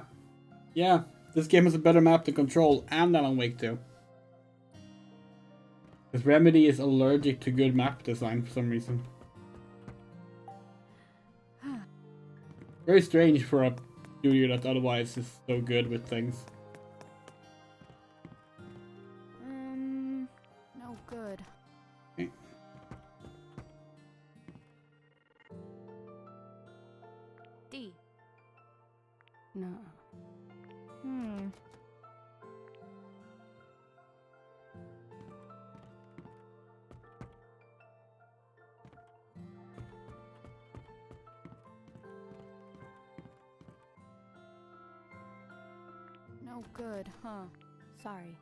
Yeah, this game has a better map than Control and Alan Wake 2. Because Remedy is allergic to good map design for some reason. Very strange for a studio that otherwise is so good with things. No good. Okay. D. No. No good, huh? Sorry.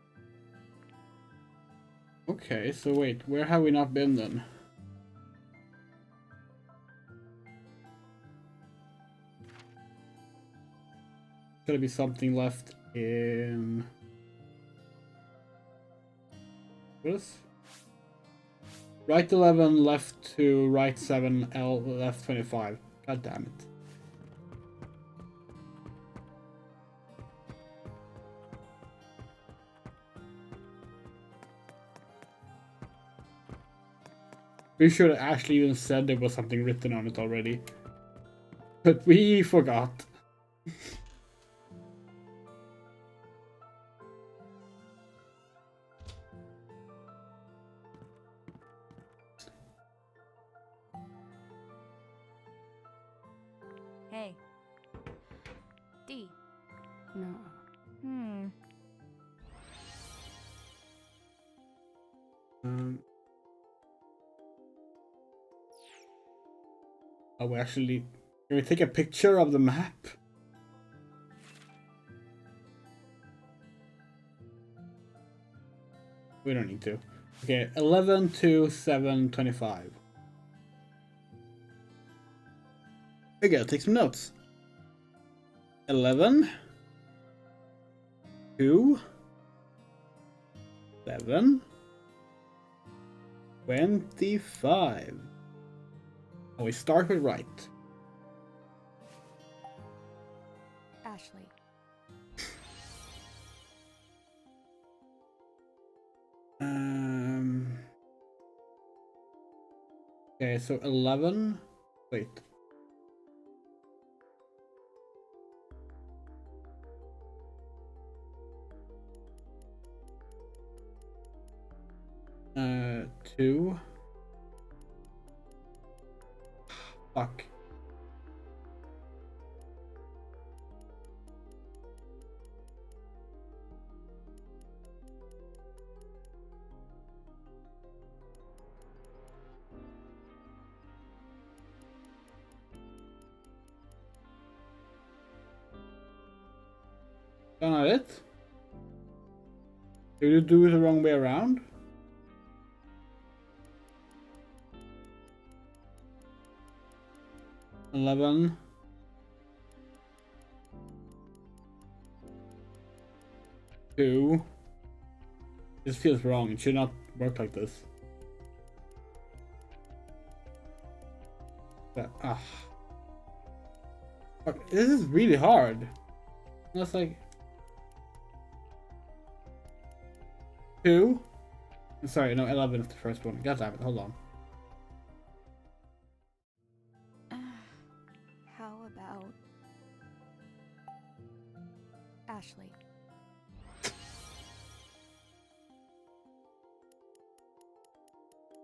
Okay, so wait, where have we not been then? Gotta be something left in... What is? Right 11, left 2, right 7, L, left 25. God damn it. Pretty sure that Ashley even said there was something written on it already. But we forgot. Hey. D. No. Oh, we actually... Can we take a picture of the map? We don't need to. Okay, 11 to 7, 25. I gotta take some notes. 11 to 7, 25. And we start with right. Ashley. Okay, so 11. Wait. Two. Fuck. That's not it? Did you do it the wrong way around? $11. $2. This feels wrong. It should not work like this. But, fuck, this is really hard. That's like... 2? Sorry, no, 11 is the first one. God damn it, hold on. How about Ashley?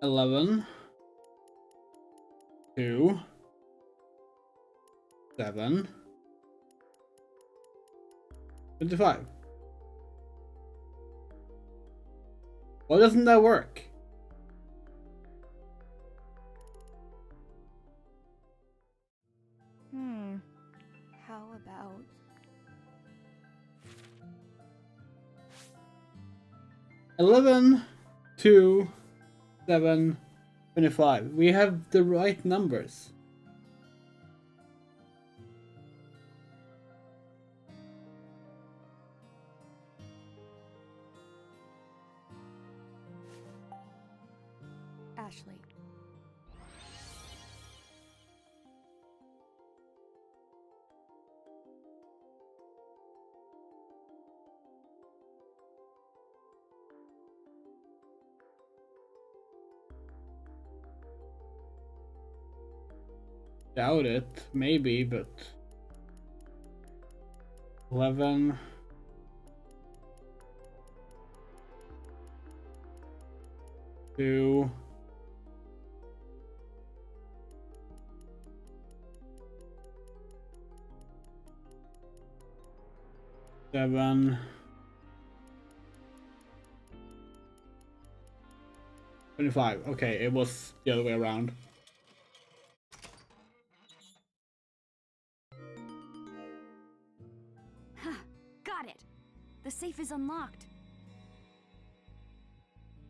$11 to 7 25. Why doesn't that work? How about 11 to 7 25. We have the right numbers. Ashley. Doubt it, maybe, but 11. Two. 7. 25. Okay, it was the other way around. Got it. The safe is unlocked.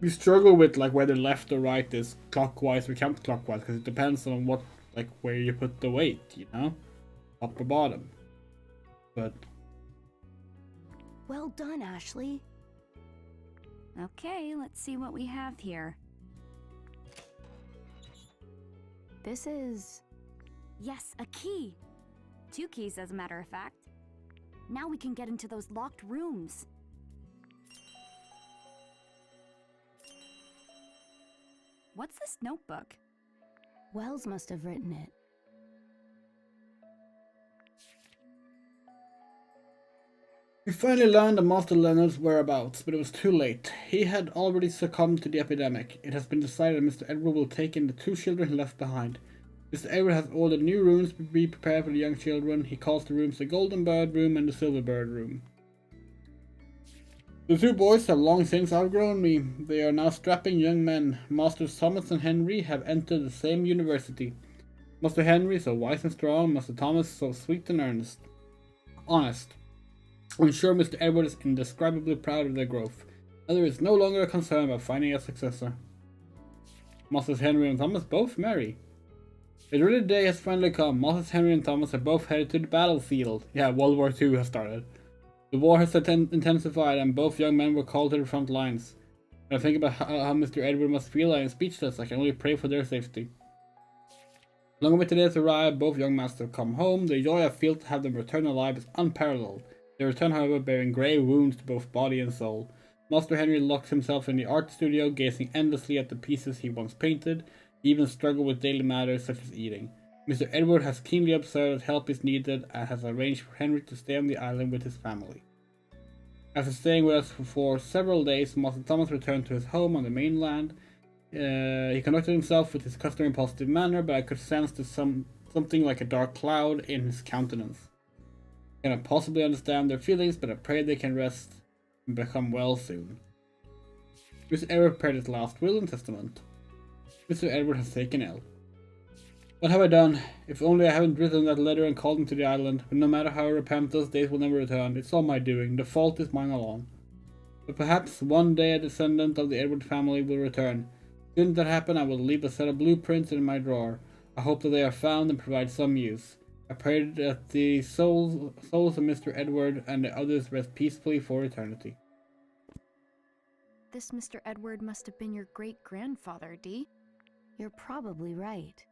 We struggle with like whether left or right is clockwise or counterclockwise because it depends on what, like, where you put the weight, you know, top or bottom. But Well done, Ashley. Okay, let's see what we have here. This is... Yes, a key. 2 keys, as a matter of fact. Now we can get into those locked rooms. What's this notebook? Wells must have written it. we finally learned of Master Leonard's whereabouts, but it was too late. He had already succumbed to the epidemic. It has been decided that Mr. Edward will take in the 2 children he left behind. Mr. Edward has ordered new rooms to be prepared for the young children. He calls the rooms the Golden Bird Room and the Silver Bird Room. The 2 boys have long since outgrown me. They are now strapping young men. Masters Thomas and Henry have entered the same university. Master Henry so wise and strong, Master Thomas so sweet and honest. I'm sure Mr. Edward is indescribably proud of their growth. There is no longer a concern about finding a successor. Masters Henry and Thomas both marry. The dreaded day has finally come. Masters Henry and Thomas are both headed to the battlefield. Yeah, World War II has started. The war has intensified and both young men were called to the front lines. When I think about how Mr. Edward must feel, I am speechless. I can only pray for their safety. Long awaited day has arrived. Both young masters have come home. The joy I feel to have them return alive is unparalleled. They return, however, bearing grave wounds to both body and soul. Master Henry locks himself in the art studio, gazing endlessly at the pieces he once painted. He even struggled with daily matters such as eating. Mr. Edward has keenly observed that help is needed and has arranged for Henry to stay on the island with his family. After staying with us for several days, Master Thomas returned to his home on the mainland. He conducted himself with his customary positive manner, but I could sense something like a dark cloud in his countenance. I cannot possibly understand their feelings, but I pray they can rest and become well soon. Mr. Edward prepared his last will and testament. Mr. Edward has taken ill. What have I done? If only I haven't written that letter and called him to the island, but no matter how I repent, those days will never return. It's all my doing. The fault is mine alone. But perhaps one day a descendant of the Edward family will return. Shouldn't that happen, I will leave a set of blueprints in my drawer. I hope that they are found and provide some use. I pray that the souls of Mr. Edward and the others rest peacefully for eternity. This Mr. Edward must have been your great-grandfather, Dee. You're probably right.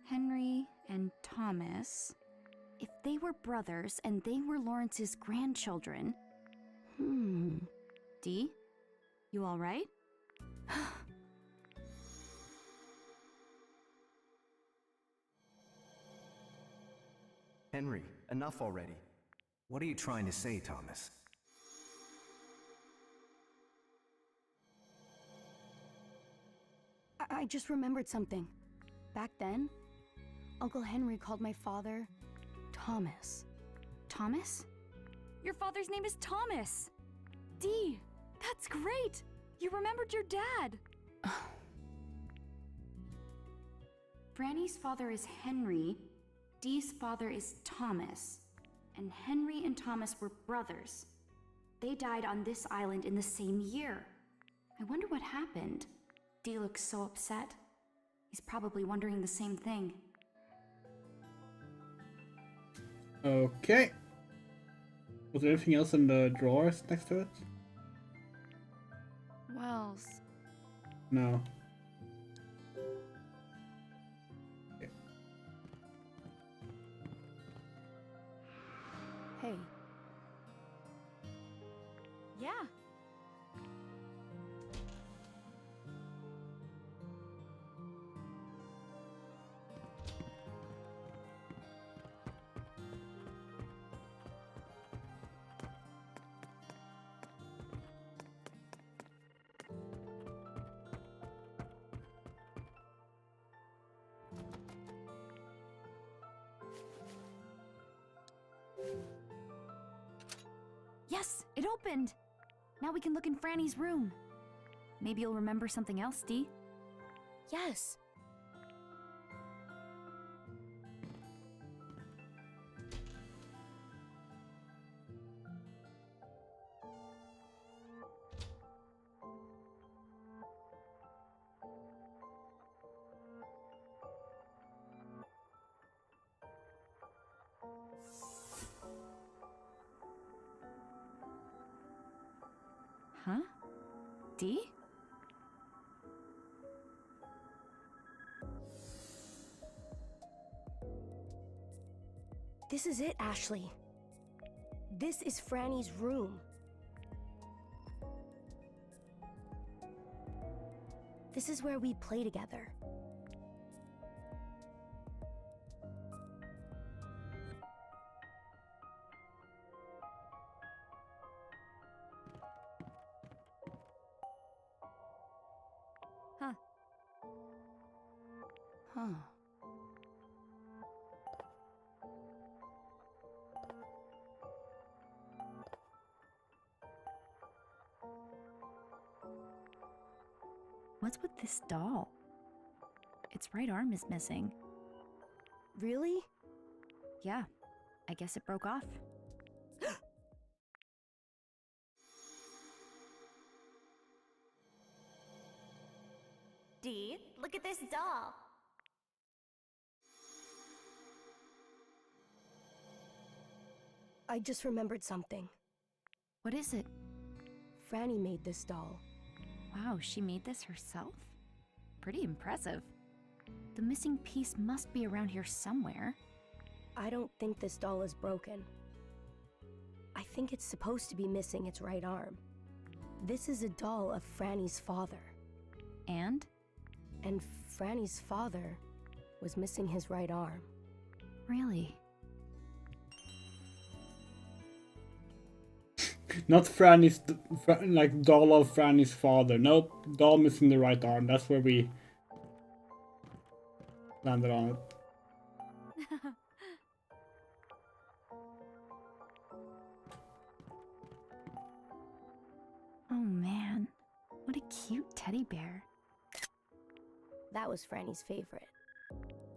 Henry and Thomas. If they were brothers and they were Lawrence's grandchildren... Dee? You alright? Henry, enough already. What are you trying to say, Thomas? I just remembered something. Back then, Uncle Henry called my father Thomas. Thomas? Your father's name is Thomas! Dee, that's great! You remembered your dad! Franny's father is Henry, Dee's father is Thomas, and Henry and Thomas were brothers. They died on this island in the same year. I wonder what happened. Dee looks so upset. He's probably wondering the same thing. Okay. Was there anything else in the drawers next to it? Wells. No. okay? Yeah. Yes, it opened! Now we can look in Franny's room. Maybe you'll remember something else, Dee. Yes. Huh? Dee? This is it, Ashley. This is Franny's room. This is where we play together. Huh. Huh. What's with this doll? Its right arm is missing. Really? Yeah, I guess it broke off. Dee, look at this doll. I just remembered something. What is it? Franny made this doll. Wow, she made this herself? Pretty impressive. The missing piece must be around here somewhere. I don't think this doll is broken. I think it's supposed to be missing its right arm. This is a doll of Franny's father. And? And Franny's father was missing his right arm. Really? Not Franny's, like, doll of Franny's father. Nope, doll missing the right arm. That's where we landed on it. Oh man, what a cute teddy bear. That was Franny's favorite.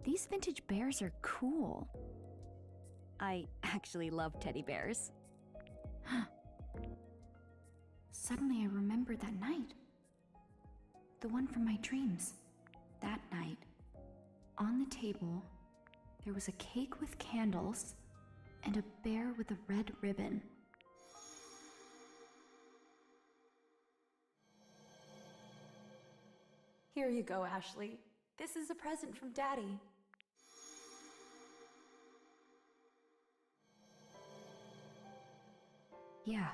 These vintage bears are cool. I actually love teddy bears. Suddenly I remembered that night. The one from my dreams. That night, on the table, there was a cake with candles and a bear with a red ribbon. Here you go, Ashley. This is a present from Daddy. Yeah,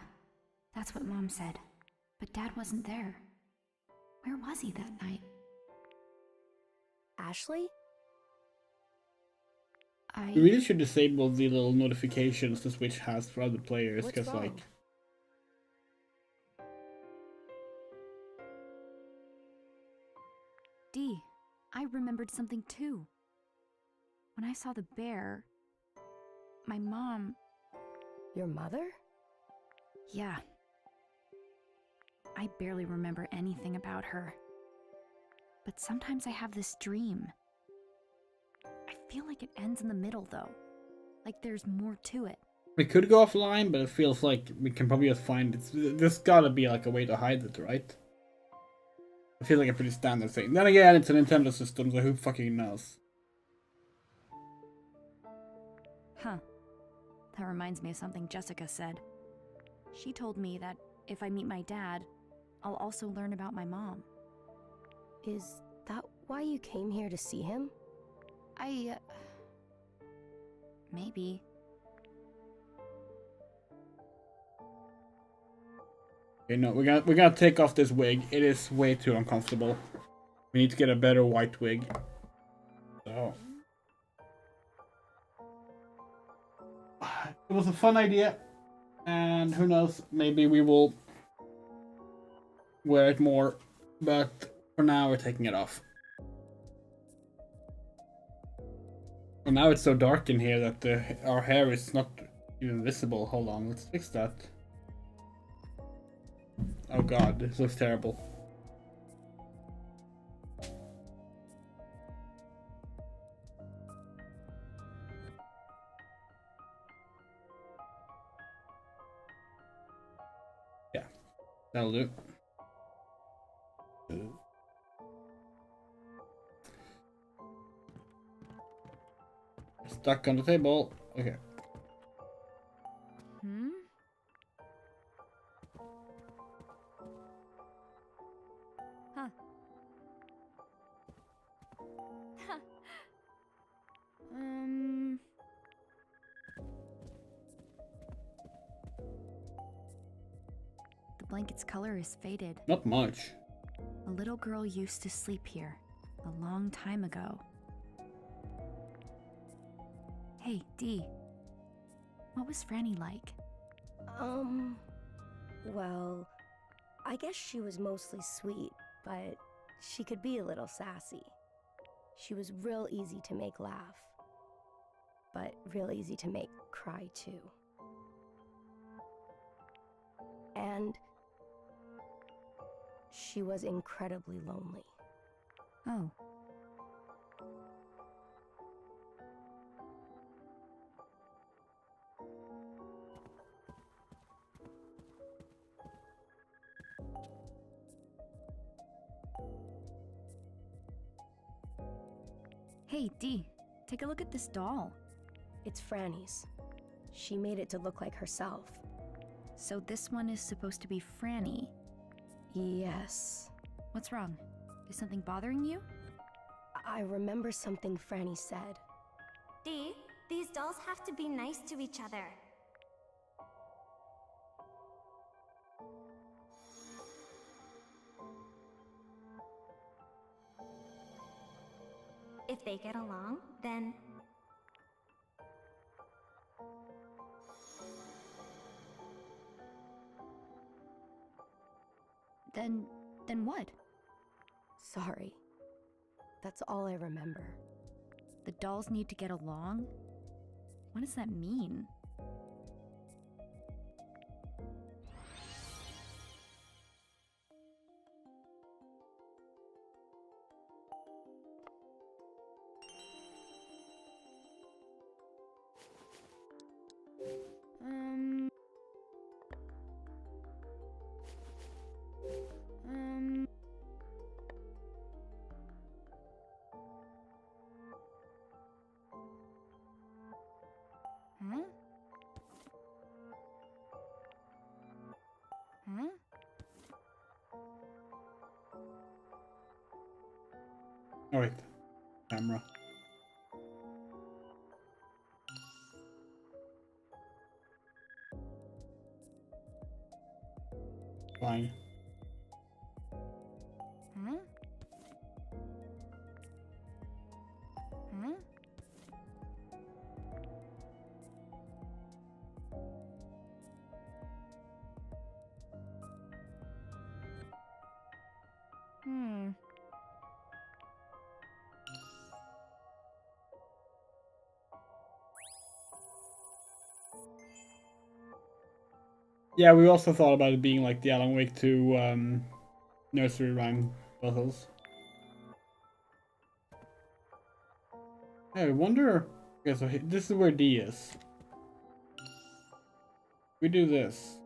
that's what Mom said. But Dad wasn't there. Where was he that night? Ashley? We really should disable the little notifications the Switch has for other players, What's because, wrong? like... Dee, I remembered something too. When I saw the bear, my mom... Your mother? Yeah. I barely remember anything about her. But sometimes I have this dream. I feel like it ends in the middle though. Like there's more to it. We could go offline, but it feels like we can probably just find it. There's gotta be like a way to hide it, right? I feel like a pretty standard thing. Then again, it's a Nintendo system, so who fucking knows? Huh. That reminds me of something Jessica said. She told me that if I meet my dad, I'll also learn about my mom. Is that why you came here to see him? Maybe. Okay, no, we're gonna take off this wig. It is way too uncomfortable. We need to get a better white wig. So it was a fun idea, and who knows, maybe we will wear it more, but for now we're taking it off. And now it's so dark in here that our hair is not even visible. Hold on, let's fix that. Oh god, this looks terrible. Yeah, that'll do. Stuck on the table. Okay. Hmm? Huh. The blanket's color is faded. Not much. A little girl used to sleep here a long time ago. Hey, Dee. What was Franny like? Well, I guess she was mostly sweet, but she could be a little sassy. She was real easy to make laugh, but real easy to make cry too. And she was incredibly lonely. Oh. Hey, Dee, take a look at this doll. It's Franny's. She made it to look like herself. So this one is supposed to be Franny? Yes. What's wrong? Is something bothering you? I remember something Franny said. Dee, these dolls have to be nice to each other. If they get along, then... Then what? Sorry. That's all I remember. The dolls need to get along? What does that mean? Huh? Huh? Oh wait, camera. Fine. Huh? Huh? Yeah, we also thought about it being like the Alan Wake 2 nursery rhyme puzzles. Hey, I wonder... Okay, so this is where D is. We do this.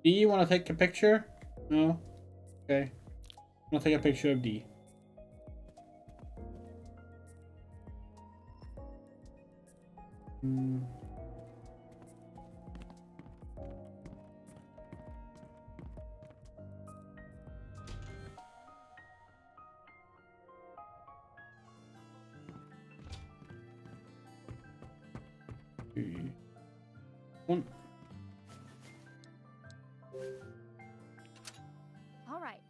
D, you want to take a picture? No? Okay. I'll take a picture of D. one. All right.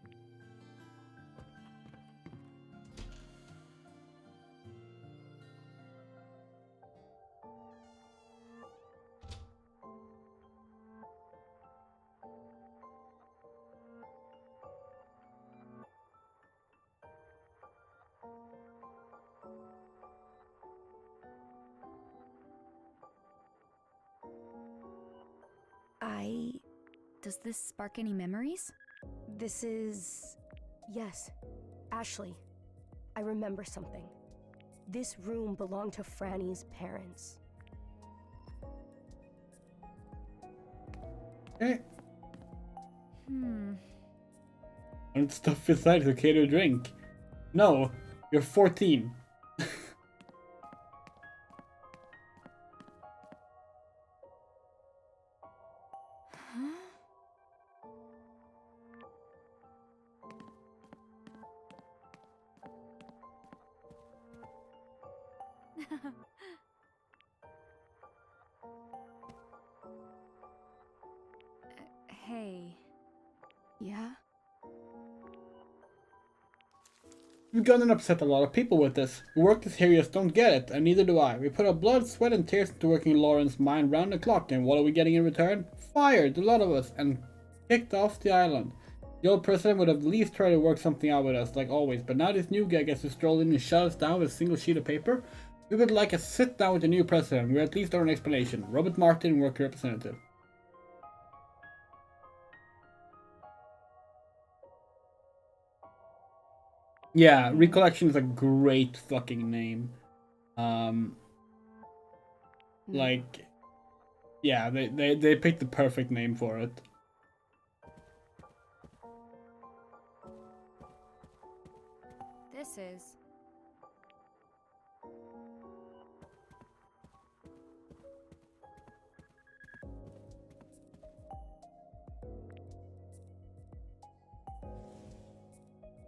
Does this spark any memories? This is... Yes, Ashley. I remember something. This room belonged to Franny's parents. Okay. Hmm. Stuff inside is okay to drink. No, you're 14. Hey. Yeah? We've gone and upset a lot of people with this. We work as heroes don't get it, and neither do I. We put our blood, sweat, and tears into working Lauren's mind round the clock, and what are we getting in return? Fired, a lot of us, and kicked off the island. The old president would have at least tried to work something out with us, like always, but now this new guy gets to stroll in and shut us down with a single sheet of paper? We would like a sit down with the new president. We're at least on an explanation. Robert Martin, worker representative. Yeah, Recollection is a great fucking name. Like, yeah, they picked the perfect name for it. This is...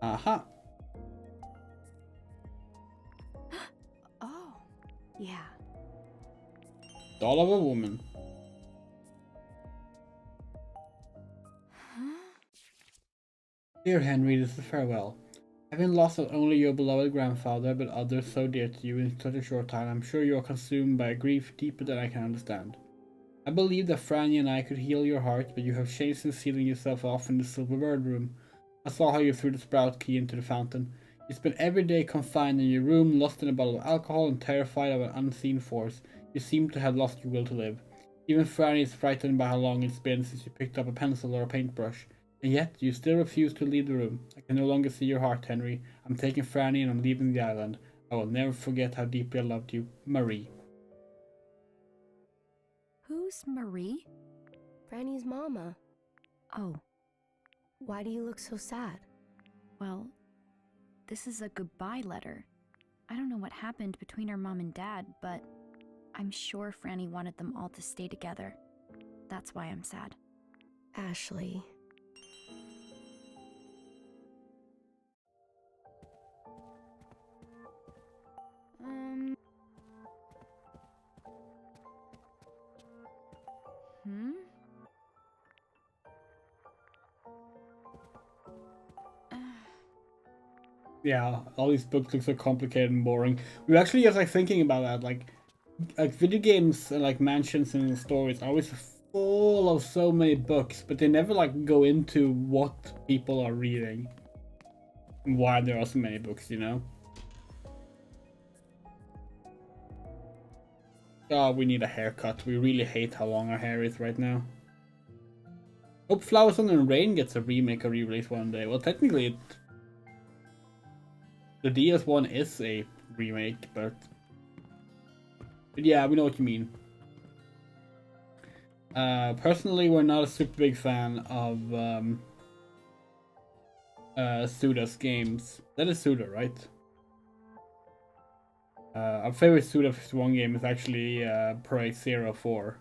Aha. Oh, yeah. Doll of a woman. Dear Henry, this is farewell. Having lost not only your beloved grandfather, but others so dear to you in such a short time, I'm sure you are consumed by a grief deeper than I can understand. I believed that Franny and I could heal your heart, but you have changed since sealing yourself off in the Silver Bird room. I saw how you threw the sprout key into the fountain. You spent every day confined in your room, lost in a bottle of alcohol and terrified of an unseen force. You seem to have lost your will to live. Even Franny is frightened by how long it's been since you picked up a pencil or a paintbrush. And yet, you still refuse to leave the room. I can no longer see your heart, Henry. I'm taking Franny and I'm leaving the island. I will never forget how deeply I loved you, Marie. Who's Marie? Franny's mama. Oh. Why do you look so sad? Well, this is a goodbye letter. I don't know what happened between her mom and dad, but I'm sure Franny wanted them all to stay together. That's why I'm sad. Ashley. Yeah, all these books look so complicated and boring. We were actually just like thinking about that, like video games and like mansions and stories are always full of so many books, but they never like go into what people are reading and why there are so many books, you know? Oh, we need a haircut. We really hate how long our hair is right now. Hope Flowers on the Rain gets a remake or re-release one day. Well, technically the DS one is a remake, but yeah, we know what you mean. Personally, we're not a super big fan of Suda's games. That is Suda, right? Our favorite Suda 51 game is actually Project 04.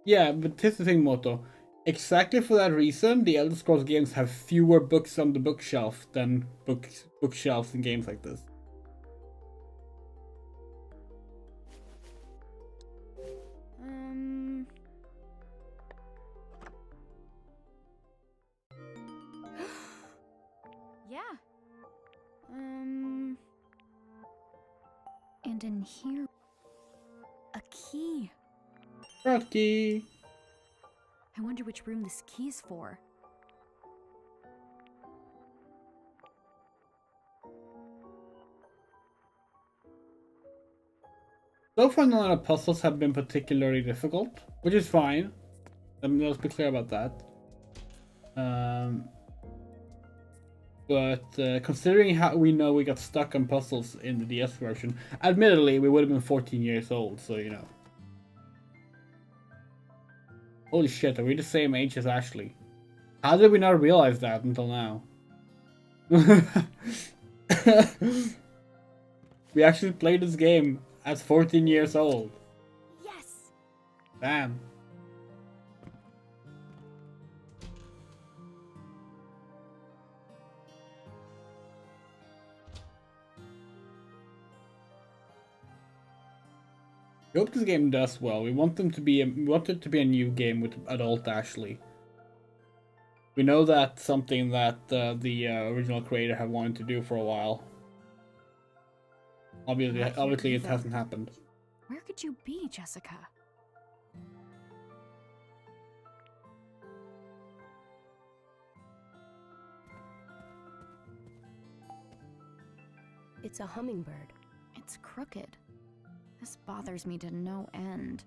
Yeah, but here's the thing, Moto. exactly for that reason, the Elder Scrolls games have fewer books on the bookshelf than bookshelves in games like this. Yeah. And in here, a key. Rocky. I wonder which room this key is for. So far, none of the puzzles have been particularly difficult, which is fine. Let's be clear about that. But considering how we know we got stuck on puzzles in the DS version, admittedly, we would have been 14 years old, so you know. Holy shit, are we the same age as Ashley? How did we not realize that until now? We actually played this game at 14 years old. Yes! Damn. We hope this game does well. We want it to be a new game with adult Ashley. We know that's something that the original creator have wanted to do for a while. Obviously, it hasn't happened. Where could you be, Jessica? It's a hummingbird. It's crooked. This bothers me to no end.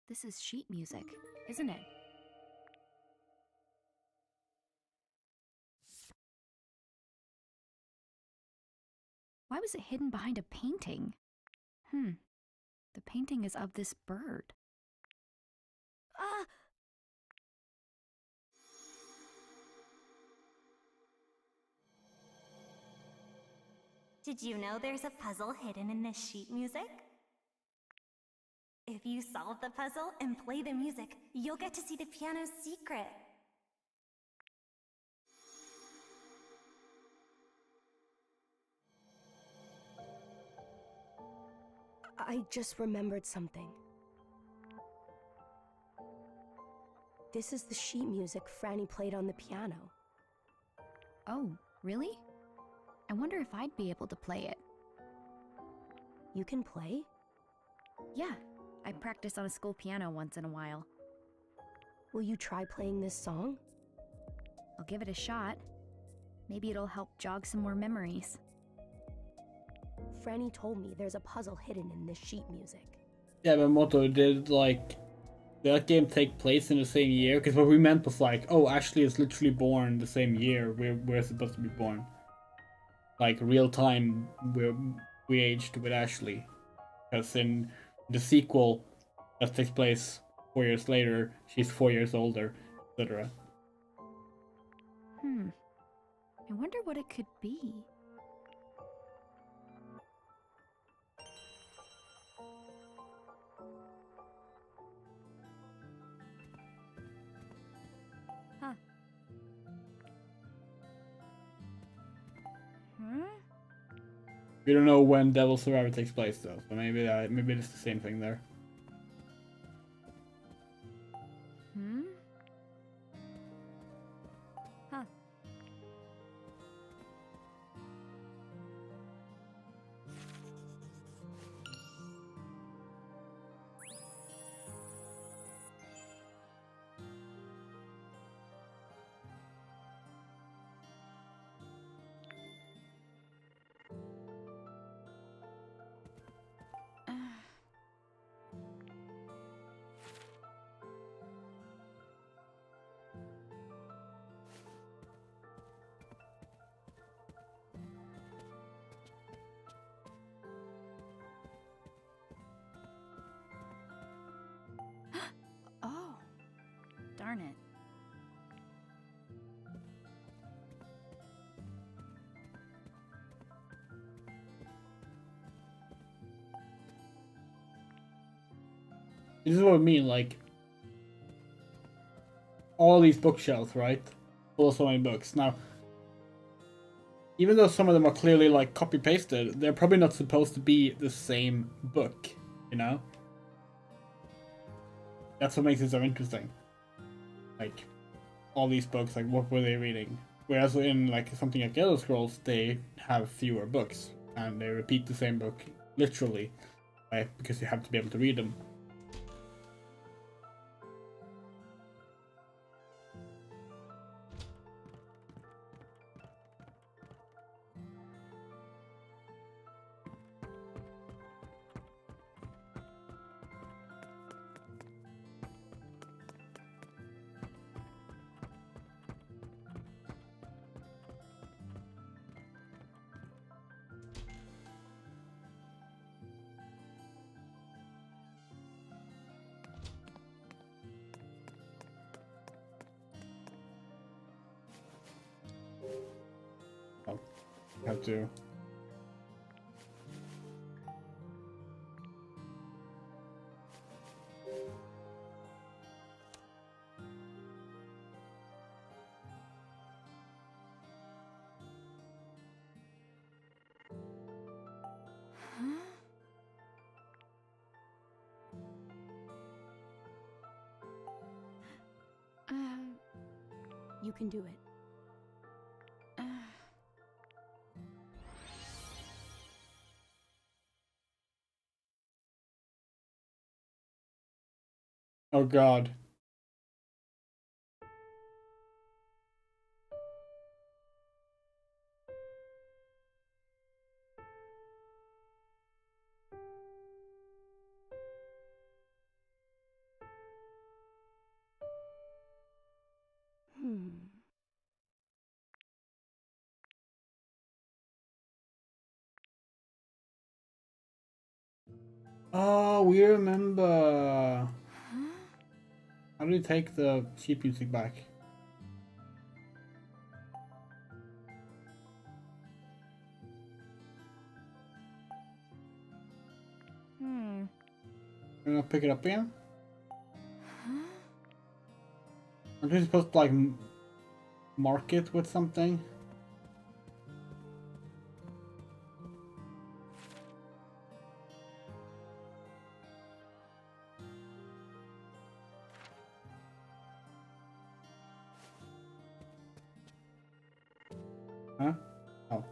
This is sheet music, isn't it? Why was it hidden behind a painting? The painting is of this bird. Ah! Did you know there's a puzzle hidden in this sheet music? If you solve the puzzle and play the music, you'll get to see the piano's secret. I just remembered something. This is the sheet music Franny played on the piano. Oh, really? I wonder if I'd be able to play it. You can play? Yeah, I practice on a school piano once in a while. Will you try playing this song? I'll give it a shot. Maybe it'll help jog some more memories. Franny told me there's a puzzle hidden in this sheet music. Yeah, but Moto, did that game take place in the same year? Because what we meant was oh, Ashley is literally born the same year we're supposed to be born. Like real time, we aged with Ashley. Because in the sequel that takes place 4 years later, she's 4 years older, etc. I wonder what it could be. We don't know when Devil Survivor takes place though, so maybe it's the same thing there. Oh, darn it. This is what I mean, like, all these bookshelves, right? Full of so many books. Now, even though some of them are clearly, like, copy-pasted, they're probably not supposed to be the same book, you know? That's what makes it so interesting. Like, all these books, like, what were they reading? Whereas in, like, something like Elder Scrolls, they have fewer books, and they repeat the same book, literally, right? Because you have to be able to read them. Oh, have to. You can do it. Oh god. Oh, we remember. How do we take the sheep music back? We're gonna pick it up again? Aren't we supposed to, like, mark it with something? Huh? Oh.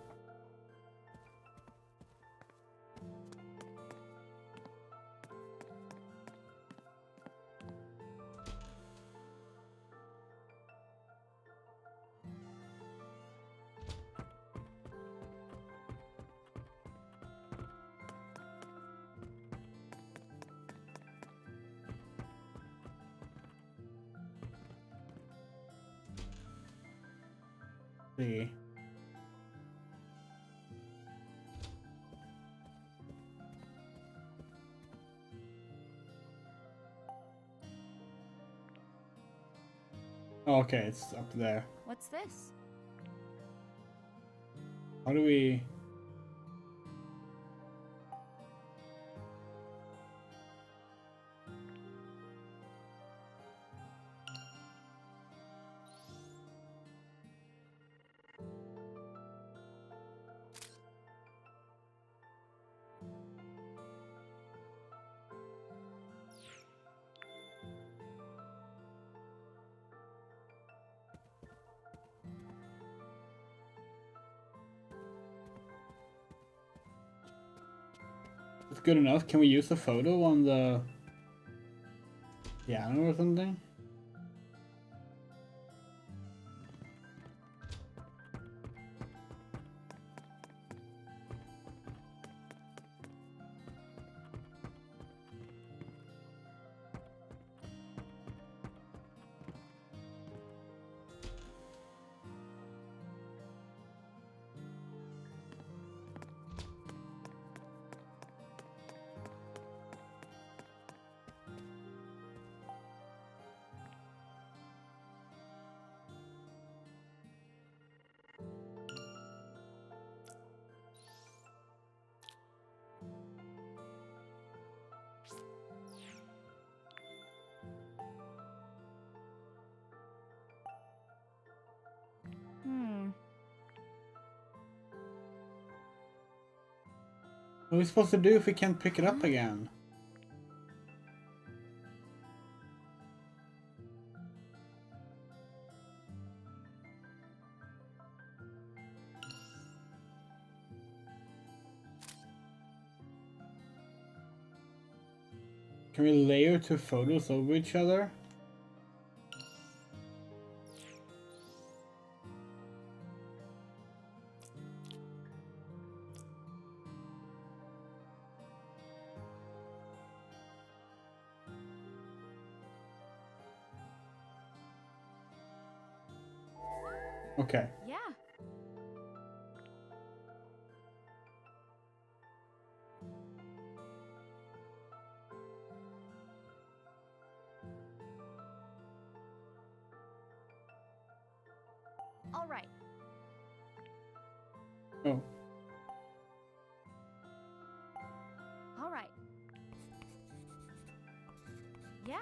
See. Oh, okay, it's up there. What's this? How do we... It's good enough. Can we use the photo on the piano or something? What are we supposed to do if we can't pick it up again? Can we layer two photos over each other? Okay. Yeah. All right. Oh. All right. Yeah.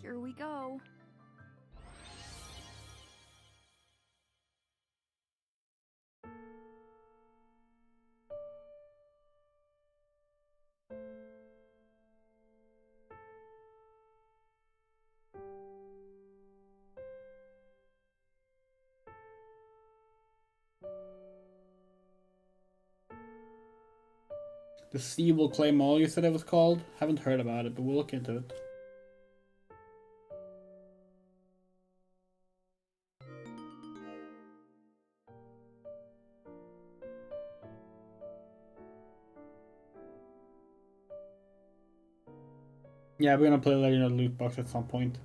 Here we go. The Sea Will Claim All, you said it was called? Haven't heard about it, but we'll look into it. Yeah, we're gonna play Legend of the Loot Box at some point.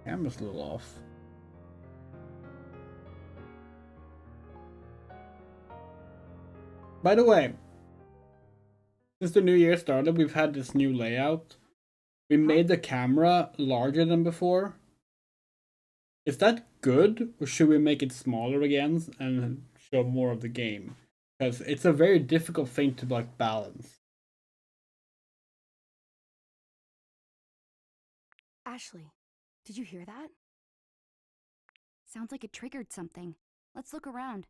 Camera's a little off. By the way, since the new year started, we've had this new layout. We made the camera larger than before. Is that good, or should we make it smaller again and show more of the game? Because it's a very difficult thing to like balance. Ashley, did you hear that? Sounds like it triggered something. Let's look around.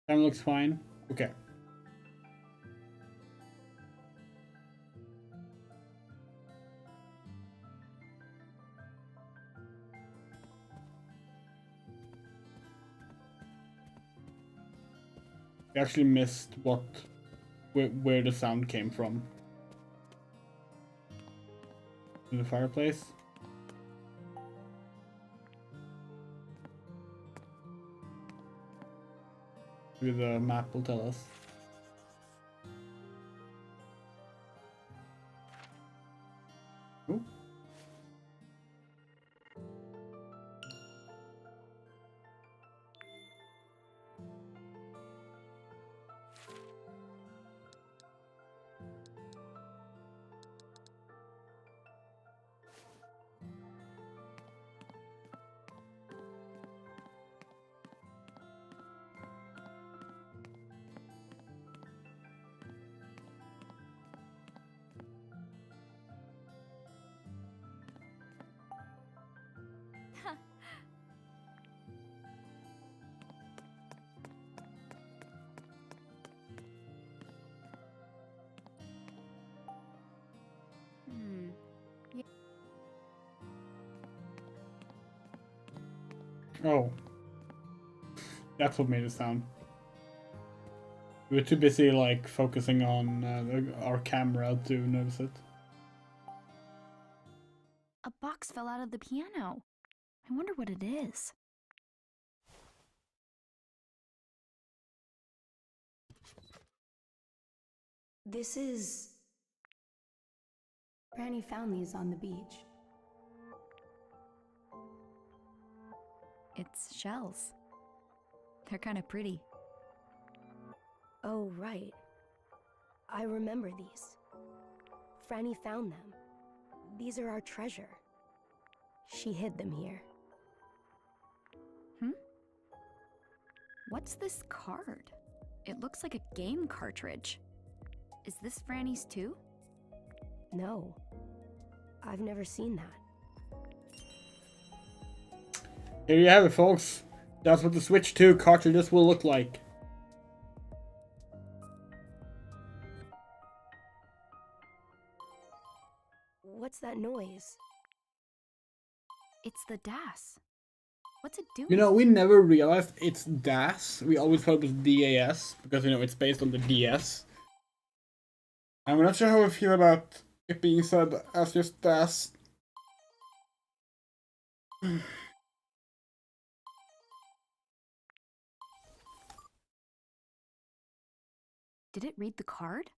That looks fine. Okay. We actually missed where the sound came from. In the fireplace. Maybe the map will tell us. Ooh. Yeah. Oh. That's what made it sound. We were too busy like focusing on our camera to notice it. A box fell out of the piano. I wonder what it is. This is... Granny found these on the beach. It's shells. They're kind of pretty. Oh, right. I remember these. Franny found them. These are our treasure. She hid them here. What's this card? It looks like a game cartridge. Is this Franny's too? No. I've never seen that. Here you have it, folks. That's what the Switch 2 cartridges will look like. What's that noise? It's the DAS. What's it doing? You know, we never realized it's DAS. We always thought it was DAS because, you know, it's based on the DS. And we're not sure how we feel about it being said as just DAS. Did it read the card?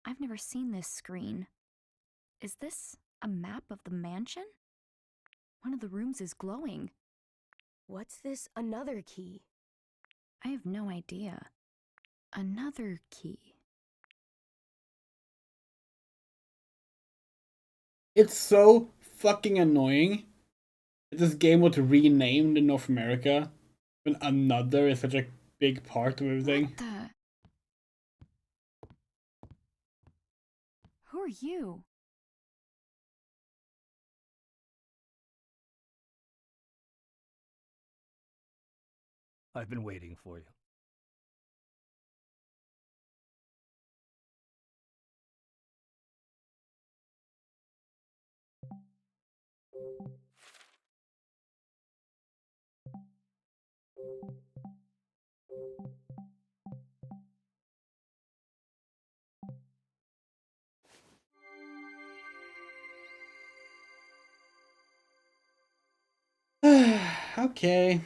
I've never seen this screen. Is this a map of the mansion? One of the rooms is glowing. What's this another key? I have no idea. Another key. It's so fucking annoying that this game was renamed in North America when another is such a big part of everything. What the? Who are you? I've been waiting for you. Okay.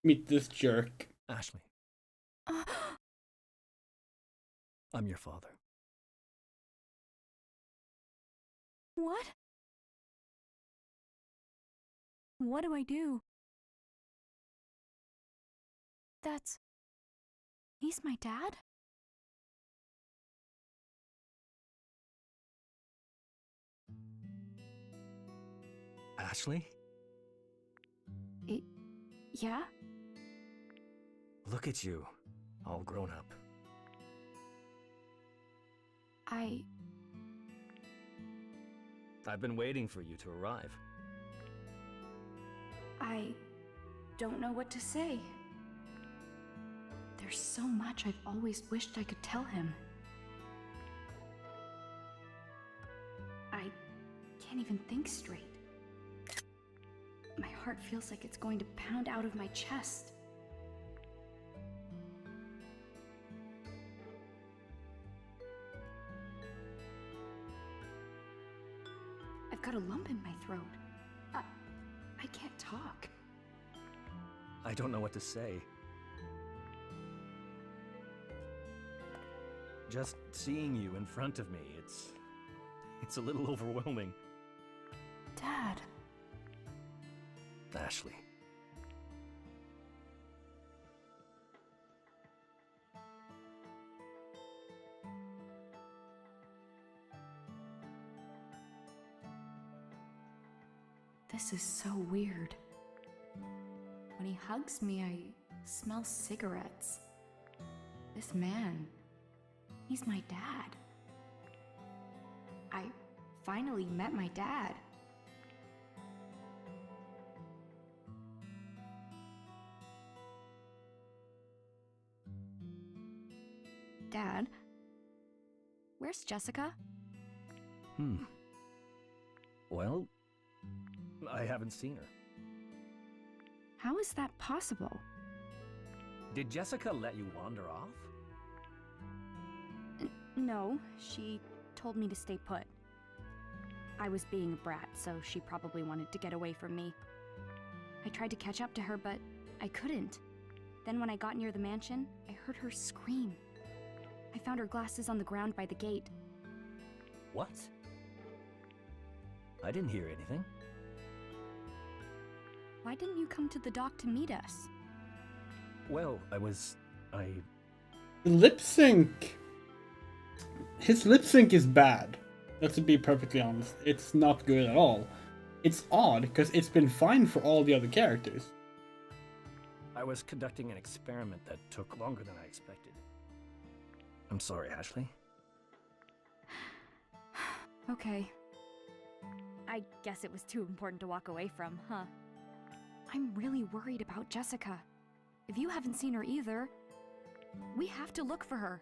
Meet this jerk. Ashley. I'm your father. What? What do I do? He's my dad? Ashley? Yeah? Look at you, all grown up. I've been waiting for you to arrive. I don't know what to say. There's so much I've always wished I could tell him. I can't even think straight. My heart feels like it's going to pound out of my chest. I've got a lump in my throat. I can't talk. I don't know what to say. Just seeing you in front of me, it's a little overwhelming. Dad. Ashley. This is so weird. When he hugs me, I smell cigarettes. This man, he's my dad. I finally met my dad. Dad, where's Jessica? Well, I haven't seen her. How is that possible? Did Jessica let you wander off? No, she told me to stay put. I was being a brat, so she probably wanted to get away from me. I tried to catch up to her, but I couldn't. Then when I got near the mansion, I heard her scream. I found her glasses on the ground by the gate. What? I didn't hear anything. Why didn't you come to the dock to meet us? Well, Lip sync. His lip sync is bad. Let's be perfectly honest. It's not good at all. It's odd because it's been fine for all the other characters. I was conducting an experiment that took longer than I expected. I'm sorry, Ashley. Okay. I guess it was too important to walk away from, huh? I'm really worried about Jessica. If you haven't seen her either, we have to look for her.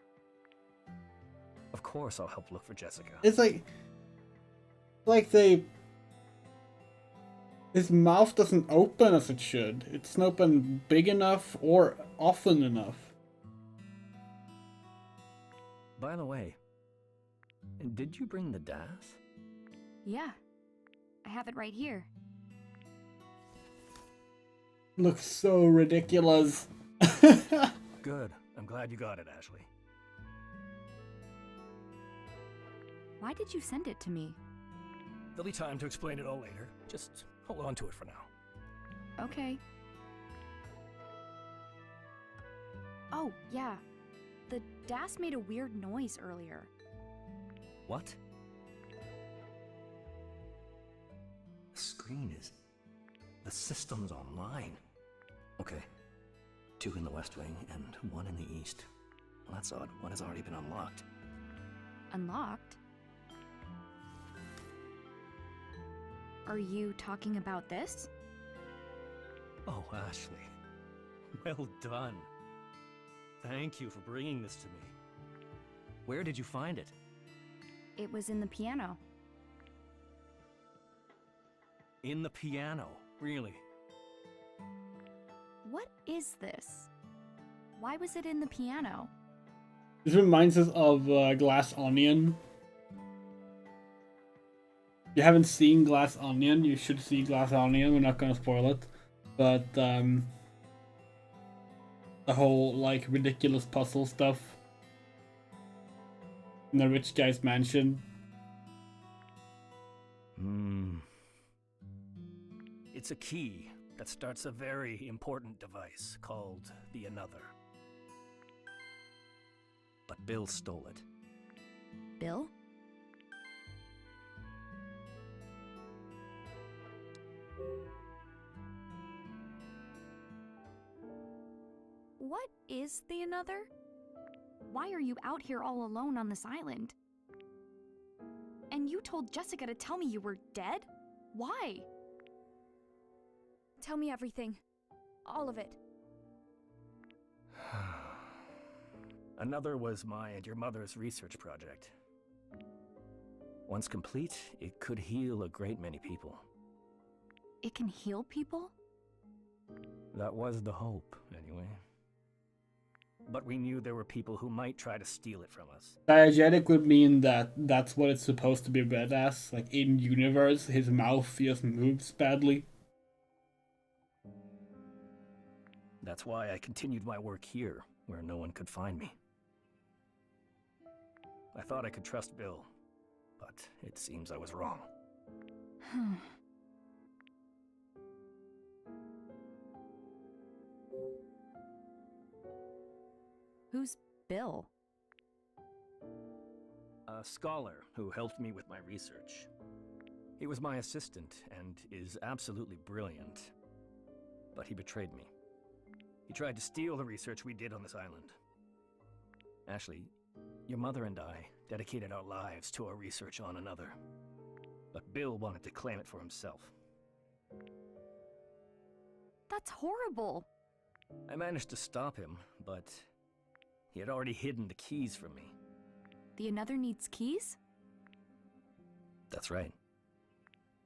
Of course I'll help look for Jessica. It's like his mouth doesn't open as it should. It doesn't open big enough or often enough. By the way, did you bring the DAS? Yeah. I have it right here. Looks so ridiculous. Good. I'm glad you got it, Ashley. Why did you send it to me? There'll be time to explain it all later. Just hold on to it for now. Okay. Oh, yeah. The DAS made a weird noise earlier. What? The screen is... The system's online. Okay. 2 in the West Wing and 1 in the East. Well, that's odd. One has already been unlocked. Unlocked? Are you talking about this? Oh, Ashley. Well done. Thank you for bringing this to me. Where did you find it? It was in the piano. In the piano? Really? What is this? Why was it in the piano? This reminds us of Glass Onion. If you haven't seen Glass Onion, you should see Glass Onion. We're not gonna spoil it. But the whole like ridiculous puzzle stuff in the rich guy's mansion. It's a key that starts a very important device called the Another. But Bill stole it. Bill? What is the Another? Why are you out here all alone on this island? And you told Jessica to tell me you were dead? Why? Tell me everything. All of it. Another was my and your mother's research project. Once complete, it could heal a great many people. It can heal people? That was the hope, anyway. But we knew there were people who might try to steal it from us. Diegetic would mean that that's what it's supposed to be read as. Like in universe, his mouth just moves badly. That's why I continued my work here, where no one could find me. I thought I could trust Bill, but it seems I was wrong. Who's Bill? A scholar who helped me with my research. He was my assistant and is absolutely brilliant. But he betrayed me. He tried to steal the research we did on this island. Ashley, your mother and I dedicated our lives to our research on Another. But Bill wanted to claim it for himself. That's horrible. I managed to stop him, but he had already hidden the keys from me. The Another needs keys? That's right.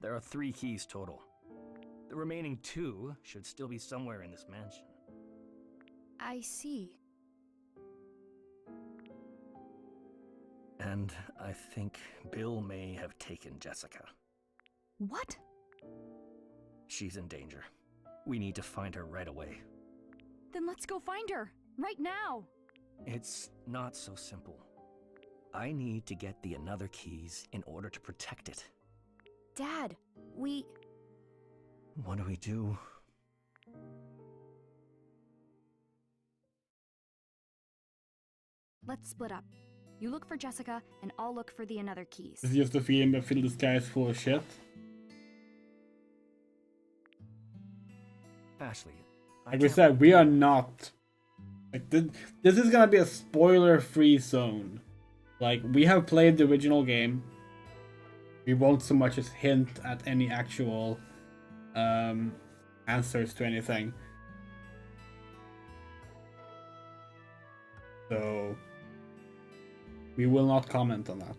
There are 3 keys total. The remaining 2 should still be somewhere in this mansion. I see. And I think Bill may have taken Jessica. What? She's in danger. We need to find her right away. Then let's go find her, right now. It's not so simple. I need to get the another keys in order to protect it. Dad, What do we do? let's split up. You look for Jessica, and I'll look for the another keys. It's just the feeling that Phil, this guy is full of shit. Ashley, Like we said, we are not. Like, this is gonna be a spoiler-free zone. Like, we have played the original game. We won't so much as hint at any actual answers to anything. So, we will not comment on that.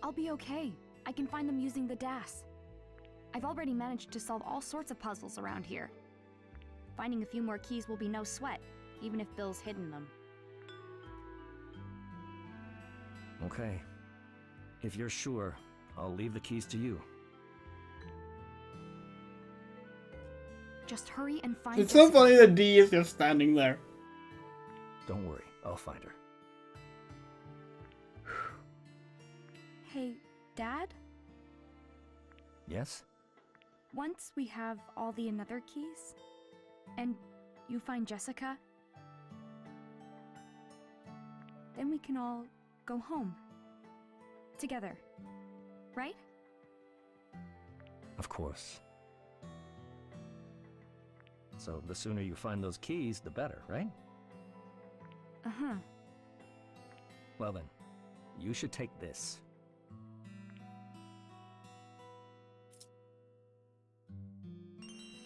I'll be okay. I can find them using the DAS. I've already managed to solve all sorts of puzzles around here. Finding a few more keys will be no sweat, even if Bill's hidden them. Okay. If you're sure, I'll leave the keys to you. Just hurry and find It's so Jessica. funny that Dee is just standing there. Don't worry, I'll find her. Hey, Dad? Yes? Once we have all the another keys, and you find Jessica, then we can all go home. Together. Right? Of course. So the sooner you find those keys, the better, right? Uh-huh. Well then, you should take this.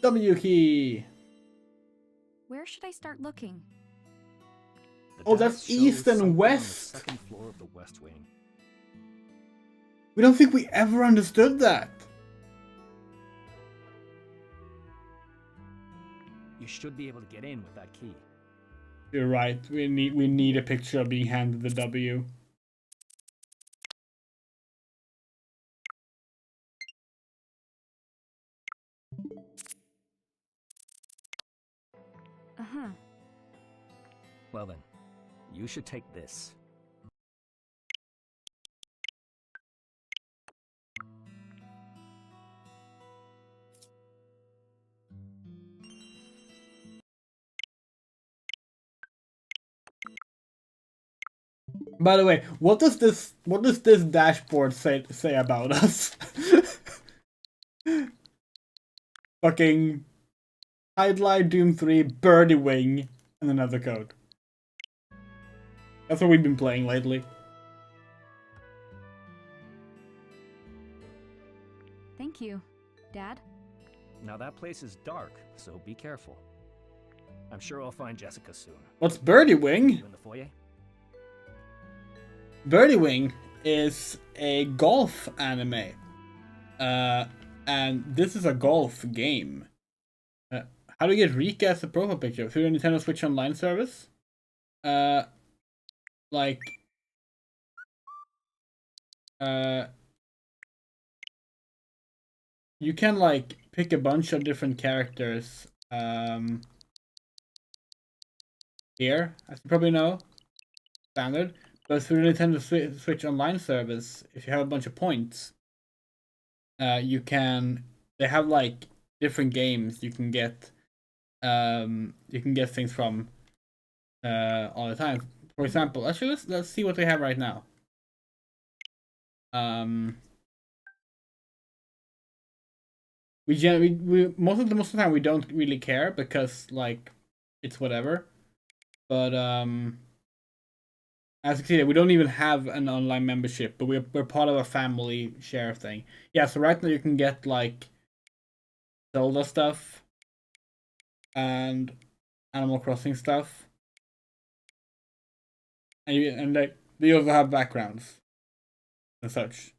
W key. Where should I start looking? The Oh, DAS that's shows east and something on the west. second floor of the West Wing. We don't think we ever understood that. You should be able to get in with that key. You're right. We need a picture of being handed the W. Uh-huh. Well then, you should take this. By the way, what does this dashboard say about us? Fucking Tidelight, Doom 3, Birdie Wing, and another code. That's what we've been playing lately. Thank you, Dad. Now that place is dark, so be careful. I'm sure I'll find Jessica soon. What's Birdie Wing? You in the foyer? Birdie Wing is a golf anime. And this is a golf game. How do you get Rika as a profile picture? Through the Nintendo Switch Online service? You can, like, pick a bunch of different characters, here, as you probably know. Standard. But through the Nintendo Switch Online service, if you have a bunch of points, you can... They have, like, different games you can get things from all the time. For example, actually, let's see what they have right now. We most of the time we don't really care because, like, it's whatever. But as you can see, we don't even have an online membership, but we're part of a family share thing. Yeah, so right now you can get, like, Zelda stuff and Animal Crossing stuff, and like they also have backgrounds and such.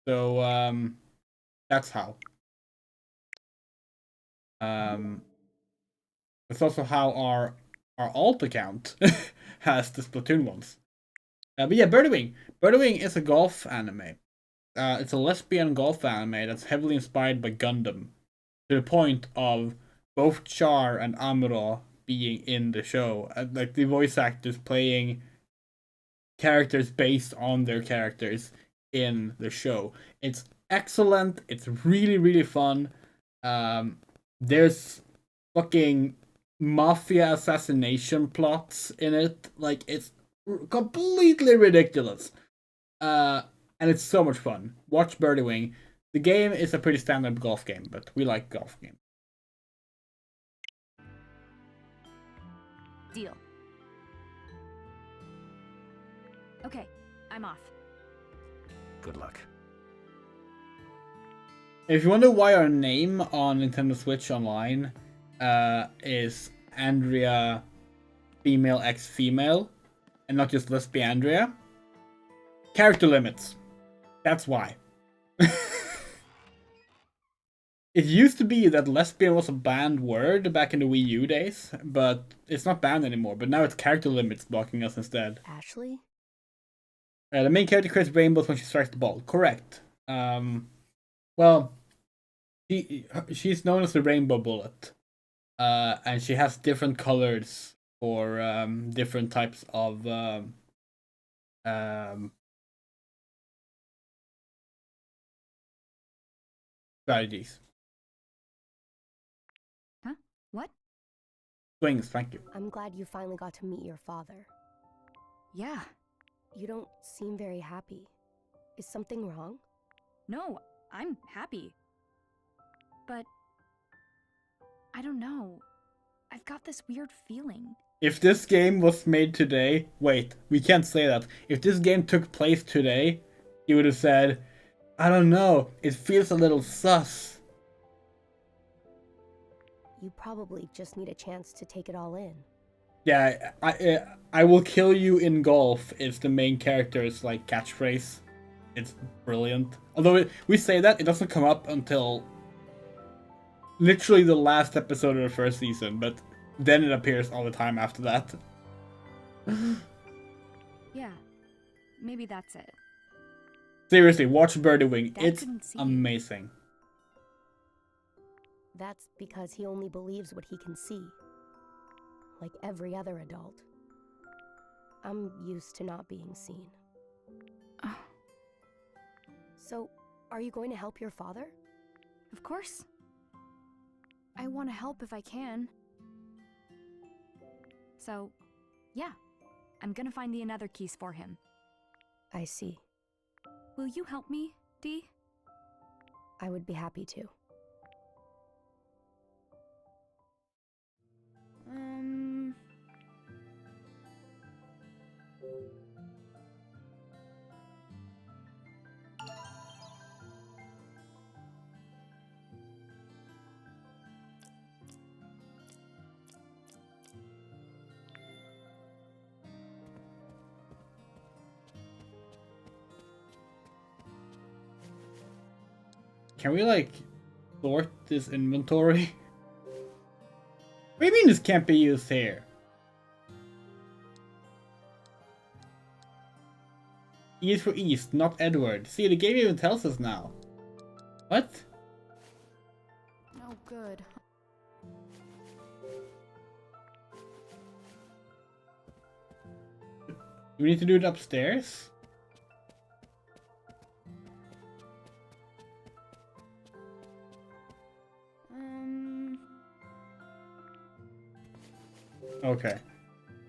So that's how. That's also how our alt account has the Splatoon ones. But yeah, Birdie Wing. Birdie Wing is a golf anime. It's a lesbian golf anime that's heavily inspired by Gundam, to the point of both Char and Amuro being in the show. Like the voice actors playing characters based on their characters in the show. It's excellent. It's really, really fun. There's fucking mafia assassination plots in it. Like, it's completely ridiculous. And it's so much fun. Watch Birdie Wing. The game is a pretty standard golf game, but we like golf games. Deal. Okay, I'm off. Good luck. If you wonder why our name on Nintendo Switch Online is Andrea female x female and not just Lesbiandrea, character limits. That's why. It used to be that lesbian was a banned word back in the Wii U days, but it's not banned anymore. But now it's character limits blocking us instead. Ashley? The main character creates rainbows when she strikes the ball. Correct. Well, she's known as the Rainbow Bullet. And she has different colors for different types of strategies. Huh? What? Swings, thank you. I'm glad you finally got to meet your father. Yeah. You don't seem very happy. Is something wrong? No, I'm happy. But I don't know. I've got this weird feeling. If this game was made today, wait, we can't say that. If this game took place today, you would have said, I don't know, it feels a little sus. You probably just need a chance to take it all in. Yeah, I will kill you in golf is the main character's like catchphrase. It's brilliant. Although we say that, it doesn't come up until literally the last episode of the first season, but then it appears all the time after that. Yeah, maybe that's it. Seriously, watch Birdie Wing. Dad It's couldn't see. amazing. That's because he only believes what he can see. Like every other adult. I'm used to not being seen. Oh. So, are you going to help your father? Of course. I want to help if I can. So, yeah. I'm gonna find the another keys for him. I see. Will you help me, Dee? I would be happy to. Can we like sort this inventory? What do you mean this can't be used here? E is for East, not Edward. See, the game even tells us now. What? Oh, good. Do we need to do it upstairs? Okay.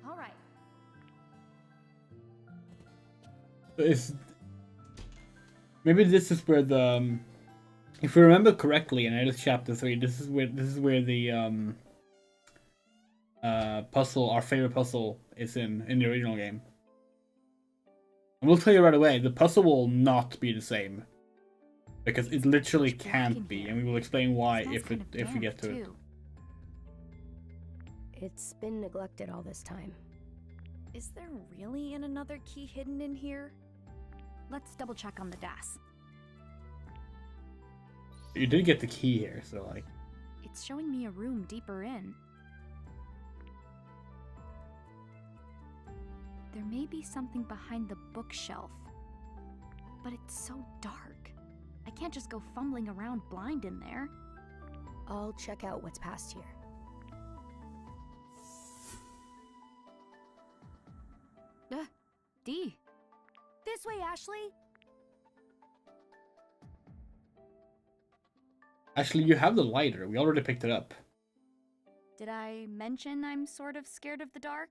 All right. Maybe this is where the if we remember correctly, and it is chapter 3. This is where the puzzle, our favorite puzzle, is in the original game. And we'll tell you right away, the puzzle will not be the same because it literally can't be, and we will explain why if we get to it. It's been neglected all this time. Is there really another key hidden in here? Let's double check on the DAS. You did get the key here, so like. It's showing me a room deeper in. There may be something behind the bookshelf, but it's so dark. I can't just go fumbling around blind in there. I'll check out what's past here. Dee. This way, Ashley. Ashley, you have the lighter. We already picked it up. Did I mention I'm sort of scared of the dark?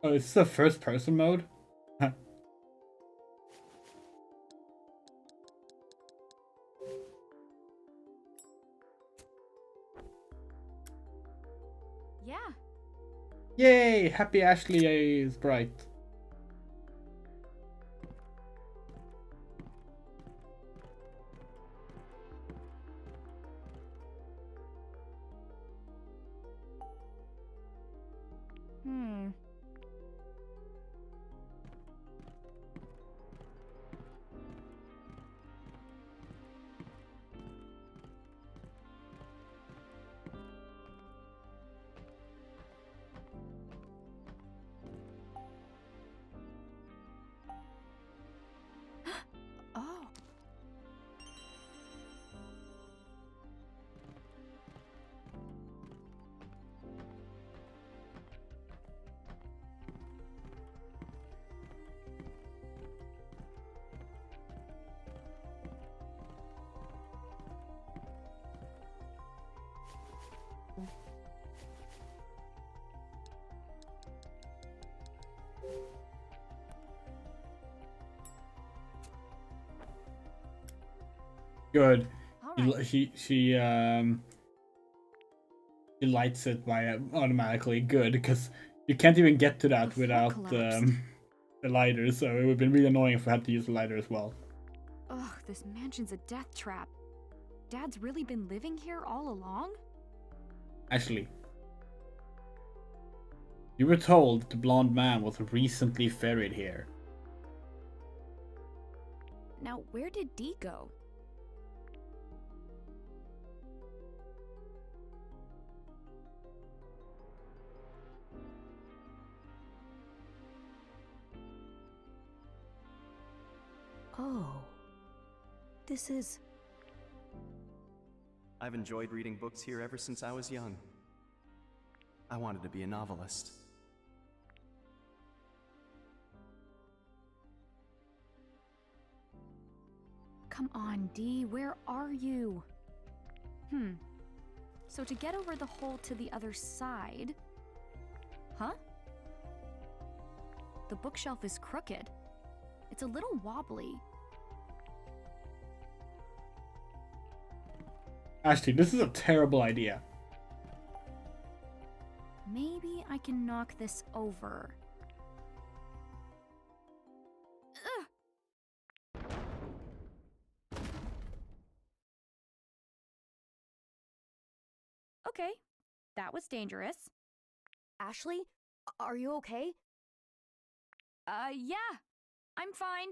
Oh, it's the first person mode? Yeah. Yay! Happy Ashley is bright. Oh. Good. Right. She lights it by automatically. Good, because you can't even get to that without the lighter, so it would have been really annoying if we had to use the lighter as well. Ugh, this mansion's a death trap. Dad's really been living here all along? Ashley, you were told that the blonde man was recently ferried here. Now, where did Dee go? Oh. This is... I've enjoyed reading books here ever since I was young. I wanted to be a novelist. Come on, Dee, where are you? So to get over the hole to the other side... Huh? The bookshelf is crooked. It's a little wobbly. Ashley, this is a terrible idea. Maybe I can knock this over. Ugh. Okay, that was dangerous. Ashley, are you okay? Yeah, I'm fine.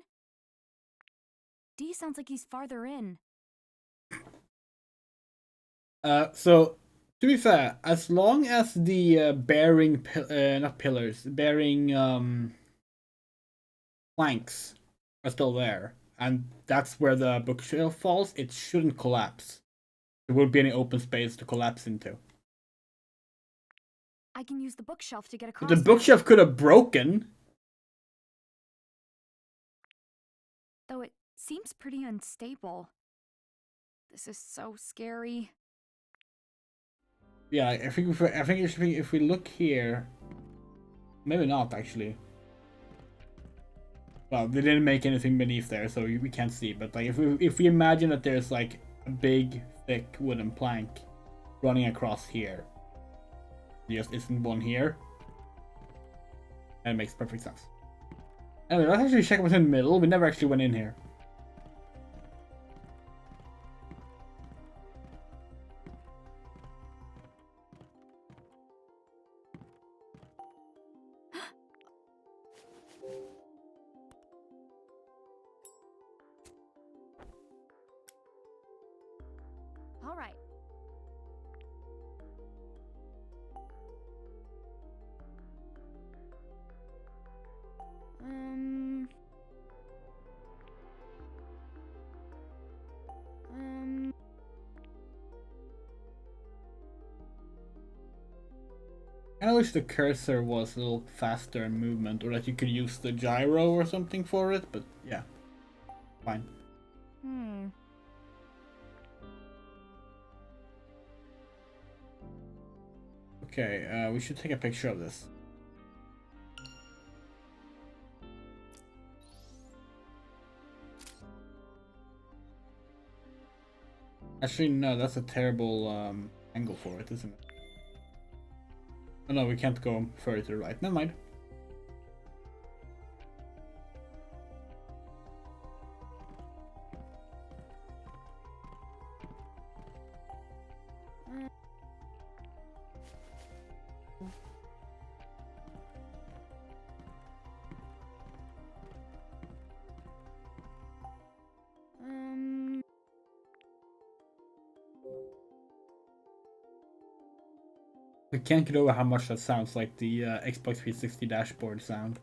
Dee sounds like he's farther in. So to be fair, as long as the bearing, not pillars, bearing planks are still there, and that's where the bookshelf falls, it shouldn't collapse. There won't be any open space to collapse into. I can use the bookshelf to get across. The bookshelf could have broken. Though it seems pretty unstable. This is so scary. Yeah, I think if we look here, maybe not actually. Well, they didn't make anything beneath there, so we can't see. But like, if we imagine that there's like a big, thick wooden plank running across here, just isn't one here, and it makes perfect sense. Anyway, let's actually check what's in the middle. We never actually went in here. All right. I wish the cursor was a little faster in movement, or that you could use the gyro or something for it, but yeah, fine. Okay, we should take a picture of this. Actually, no, that's a terrible angle for it, isn't it? Oh no, we can't go further to the right. Never mind. I can't get over how much that sounds like the Xbox 360 dashboard sound.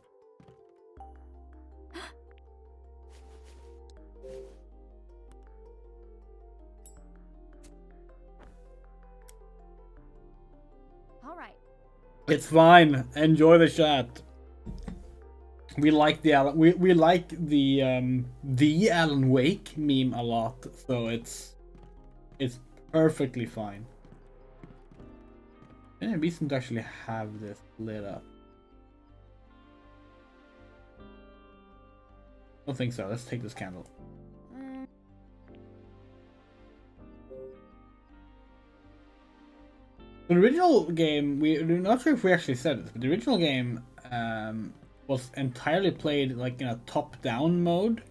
All right. It's fine. Enjoy the chat. We like the Alan. We like the Alan Wake meme a lot, so it's perfectly fine. Any reason to actually have this lit up? Don't think so. Let's take this candle. The original game, we're not sure if we actually said this, but the original game was entirely played like in a top-down mode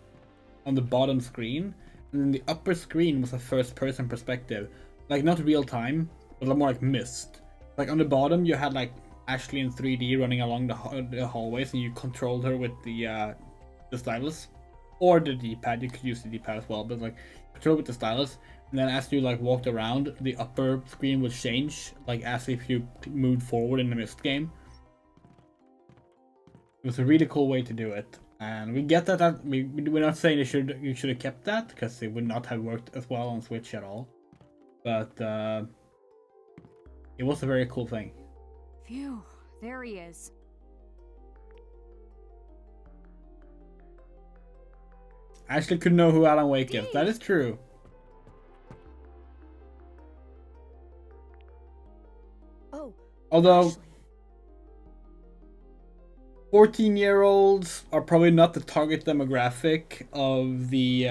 on the bottom screen, and then the upper screen was a first-person perspective, like not real time, but more like Myst. Like on the bottom, you had like Ashley in 3D running along the hallways, and you controlled her with the stylus or the D-pad. You could use the D-pad as well, but like control with the stylus. And then as you like walked around, the upper screen would change, like as if you moved forward in the Myst game. It was a really cool way to do it, and we get that we're not saying you should have kept that, because it would not have worked as well on Switch at all. But it was a very cool thing. Phew, there he is. Ashley could know who Alan Wake is. That is true. Oh. Although Ashley. 14-year-olds are probably not the target demographic of the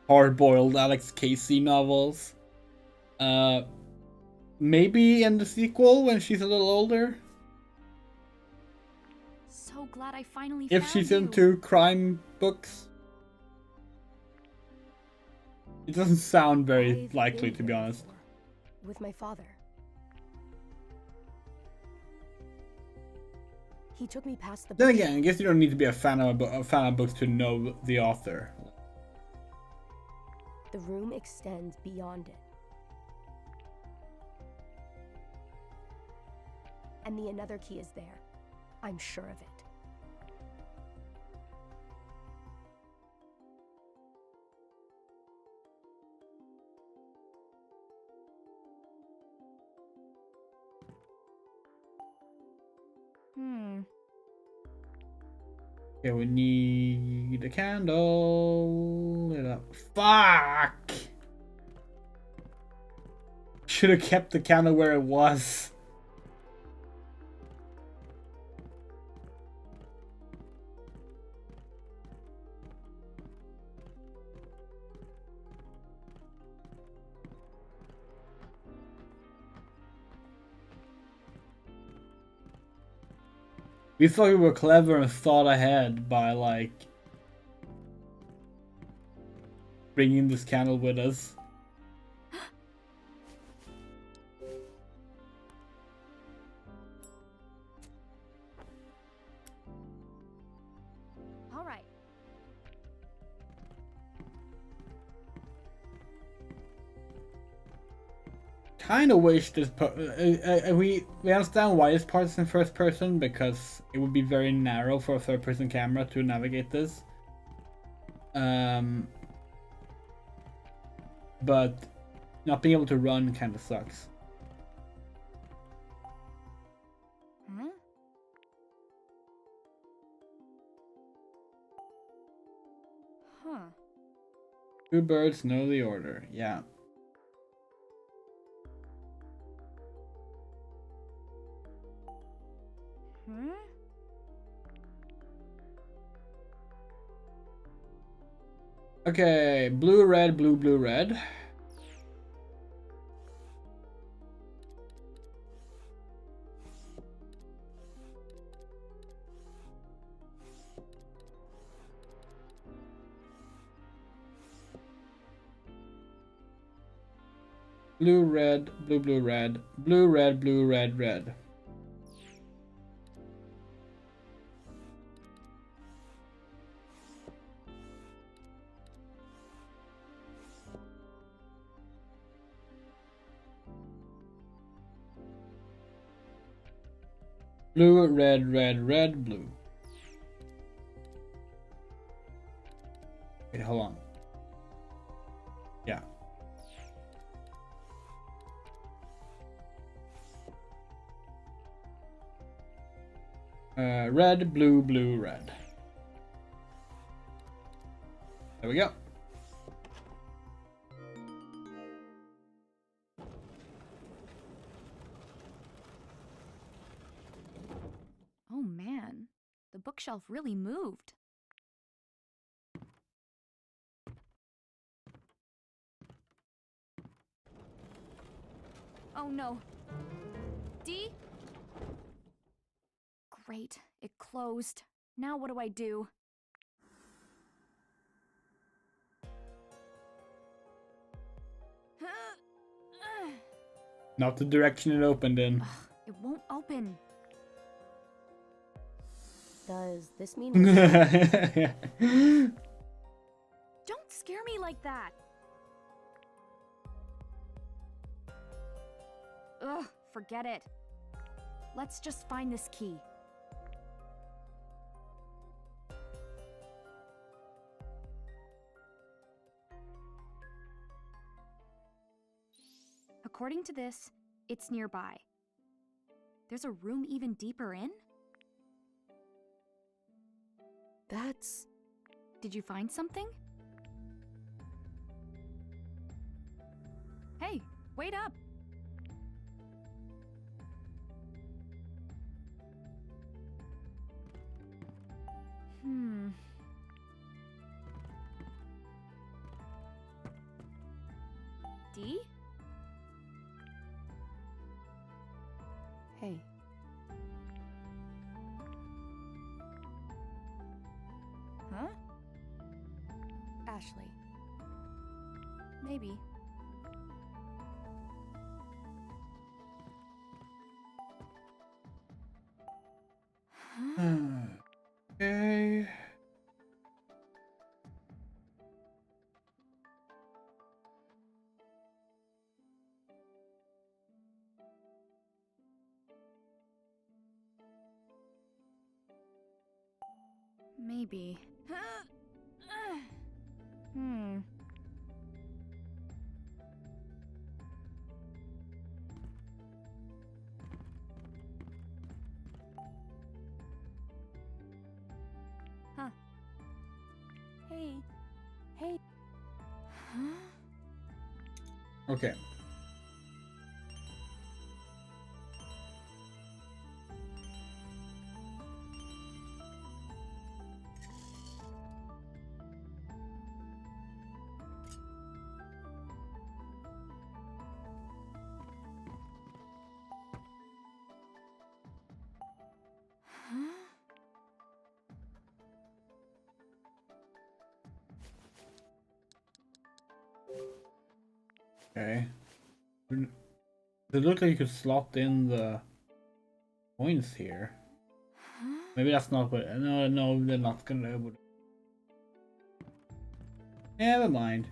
hard-boiled Alex Casey novels. Maybe in the sequel when she's a little older. So glad I finally If found she's you. into crime books. It doesn't sound very I've likely, been to be here honest. before, with my father. He took me past the Then bookshop. again, I guess you don't need to be a fan of books to know the author. The room extends beyond it. And the another key is there. I'm sure of it. Okay, we need a candle. Lit up. Fuck! Should have kept the candle where it was. We thought we were clever and thought ahead by, like, bringing this candle with us. All right. Kind of wish this we understand why this part is in first person, because it would be very narrow for a third person camera to navigate this. But Not being able to run kind of sucks. Huh? Huh. Two birds know the order. Yeah. Hmm? Okay, blue, red, blue, blue, red. Blue, red, blue, blue, red. Blue, red, blue, red, red. Blue, red, red, red, blue. Wait, hold on. Yeah. Red, blue, blue, red. There we go. Oh man, the bookshelf really moved. Oh no. D? Great, it closed. Now what do I do? Not the direction it opened in. Ugh, it won't open. Does this mean Don't scare me like that. Ugh, forget it. Let's just find this key. According to this, it's nearby. There's a room even deeper in? That's... Did you find something? Hey, wait up! D? Hey. Huh? Ashley. Maybe. Okay. Maybe. Huh. Hey. Hey. Huh? Okay. Okay. It looks like you could slot in the points here. Maybe that's not what. No, they're not gonna be able to. Never mind.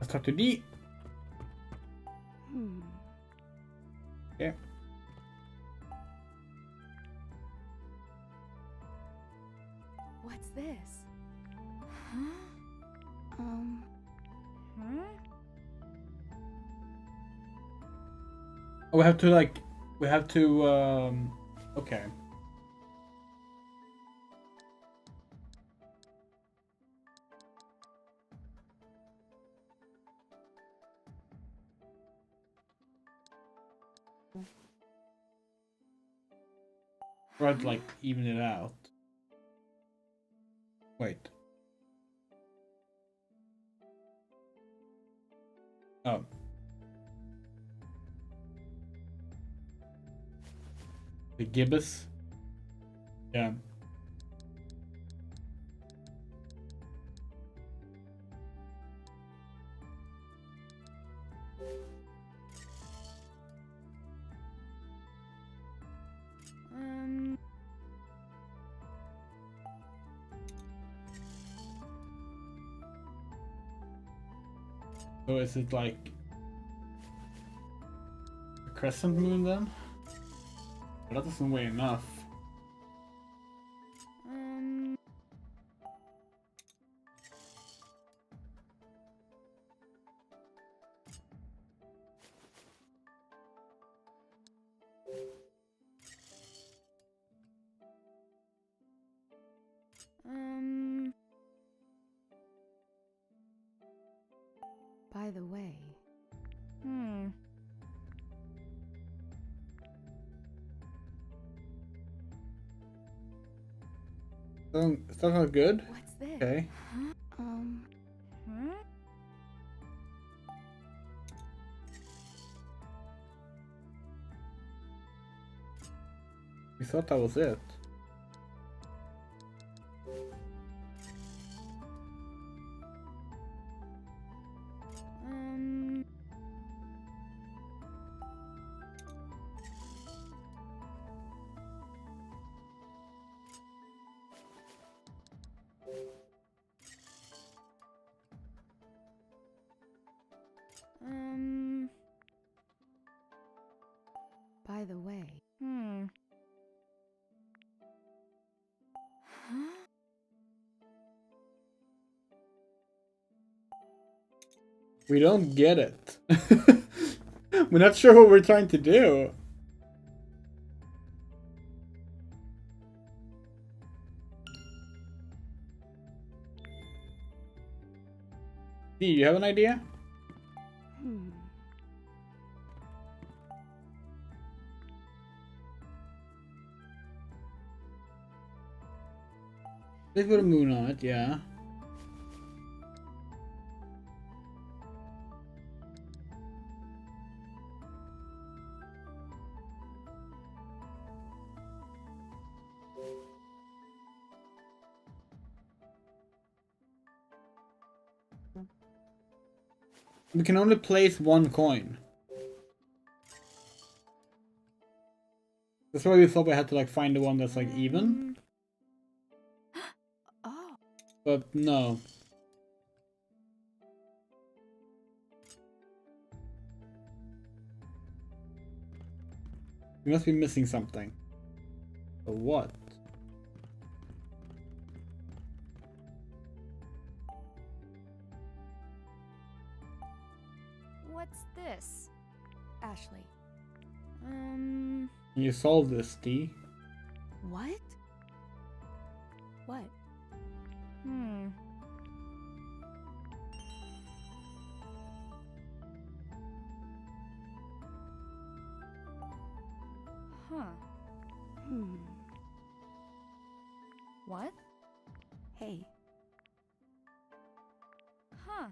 Let's talk to D. Okay. What's this? Oh, we have to like, okay. Try to like even it out. Wait. Oh. The gibbous? Yeah. So is it like a crescent moon then? But that doesn't weigh enough. By the way. Is that not good? What's this? Okay. We thought that was it. By the way. We don't get it. We're not sure what we're trying to do. Do you have an idea? They put a moon on it, yeah. We can only place one coin. That's why we thought we had to like find the one that's like even. Oh. But no. We must be missing something. But what? What's this? Ashley. Can you solve this, D? What? What? What? Hey. Huh.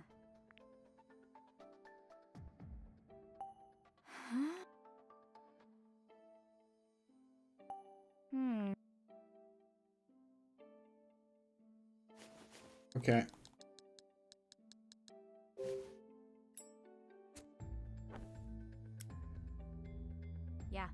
Okay. Yeah.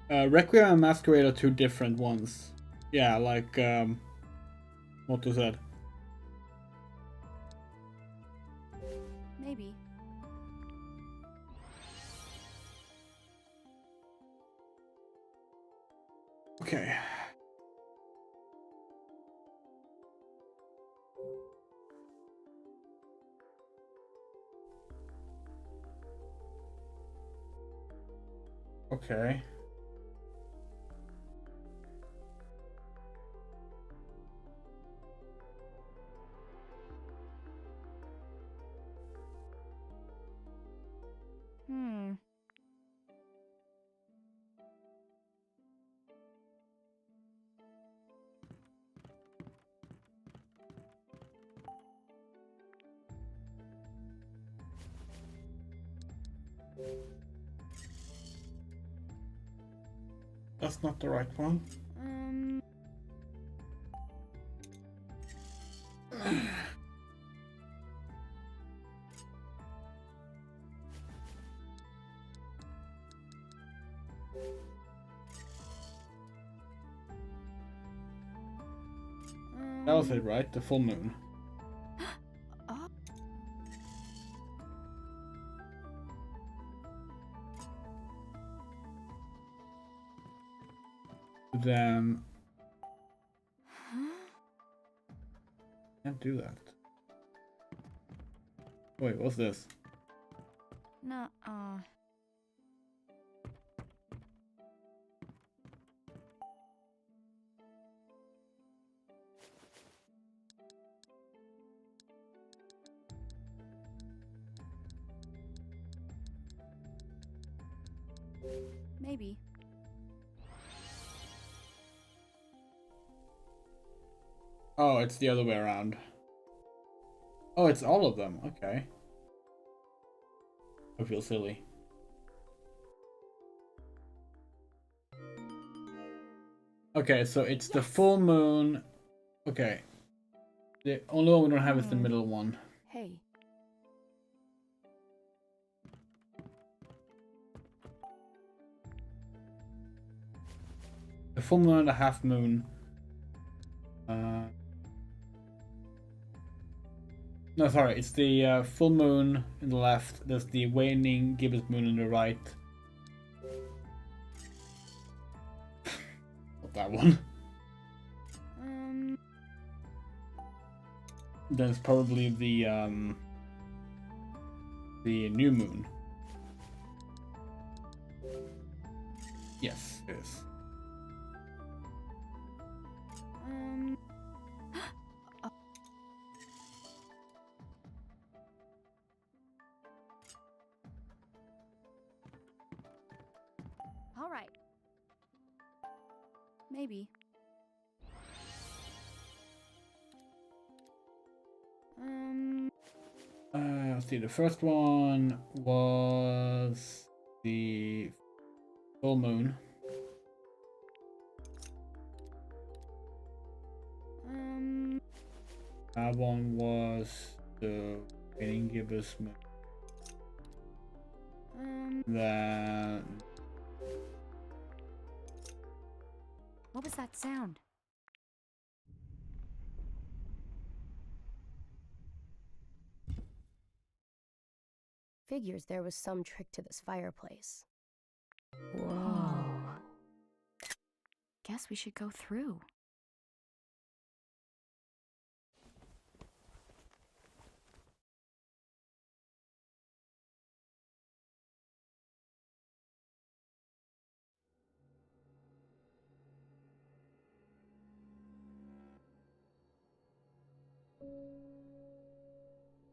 Requiem and Masquerade are two different ones. Yeah, like what was that? Maybe. Okay. Okay. That's not the right one. That was it, right? The full moon. Then can't do that. Wait, what's this? Nuh-uh. Maybe. Oh, it's the other way around. Oh, it's all of them. Okay. I feel silly. Okay, so it's the full moon. Okay. The only one we don't have is the middle one. Hey. The full moon and the half moon. No, sorry, it's the full moon in the left. There's the waning gibbous moon on the right. Not that one. Then it's probably the new moon. Yes, it is. All right. Maybe. Let's see. The first one was the full moon. That one was the waning gibbous moon. Then What was that sound? Figures there was some trick to this fireplace. Whoa. Guess we should go through.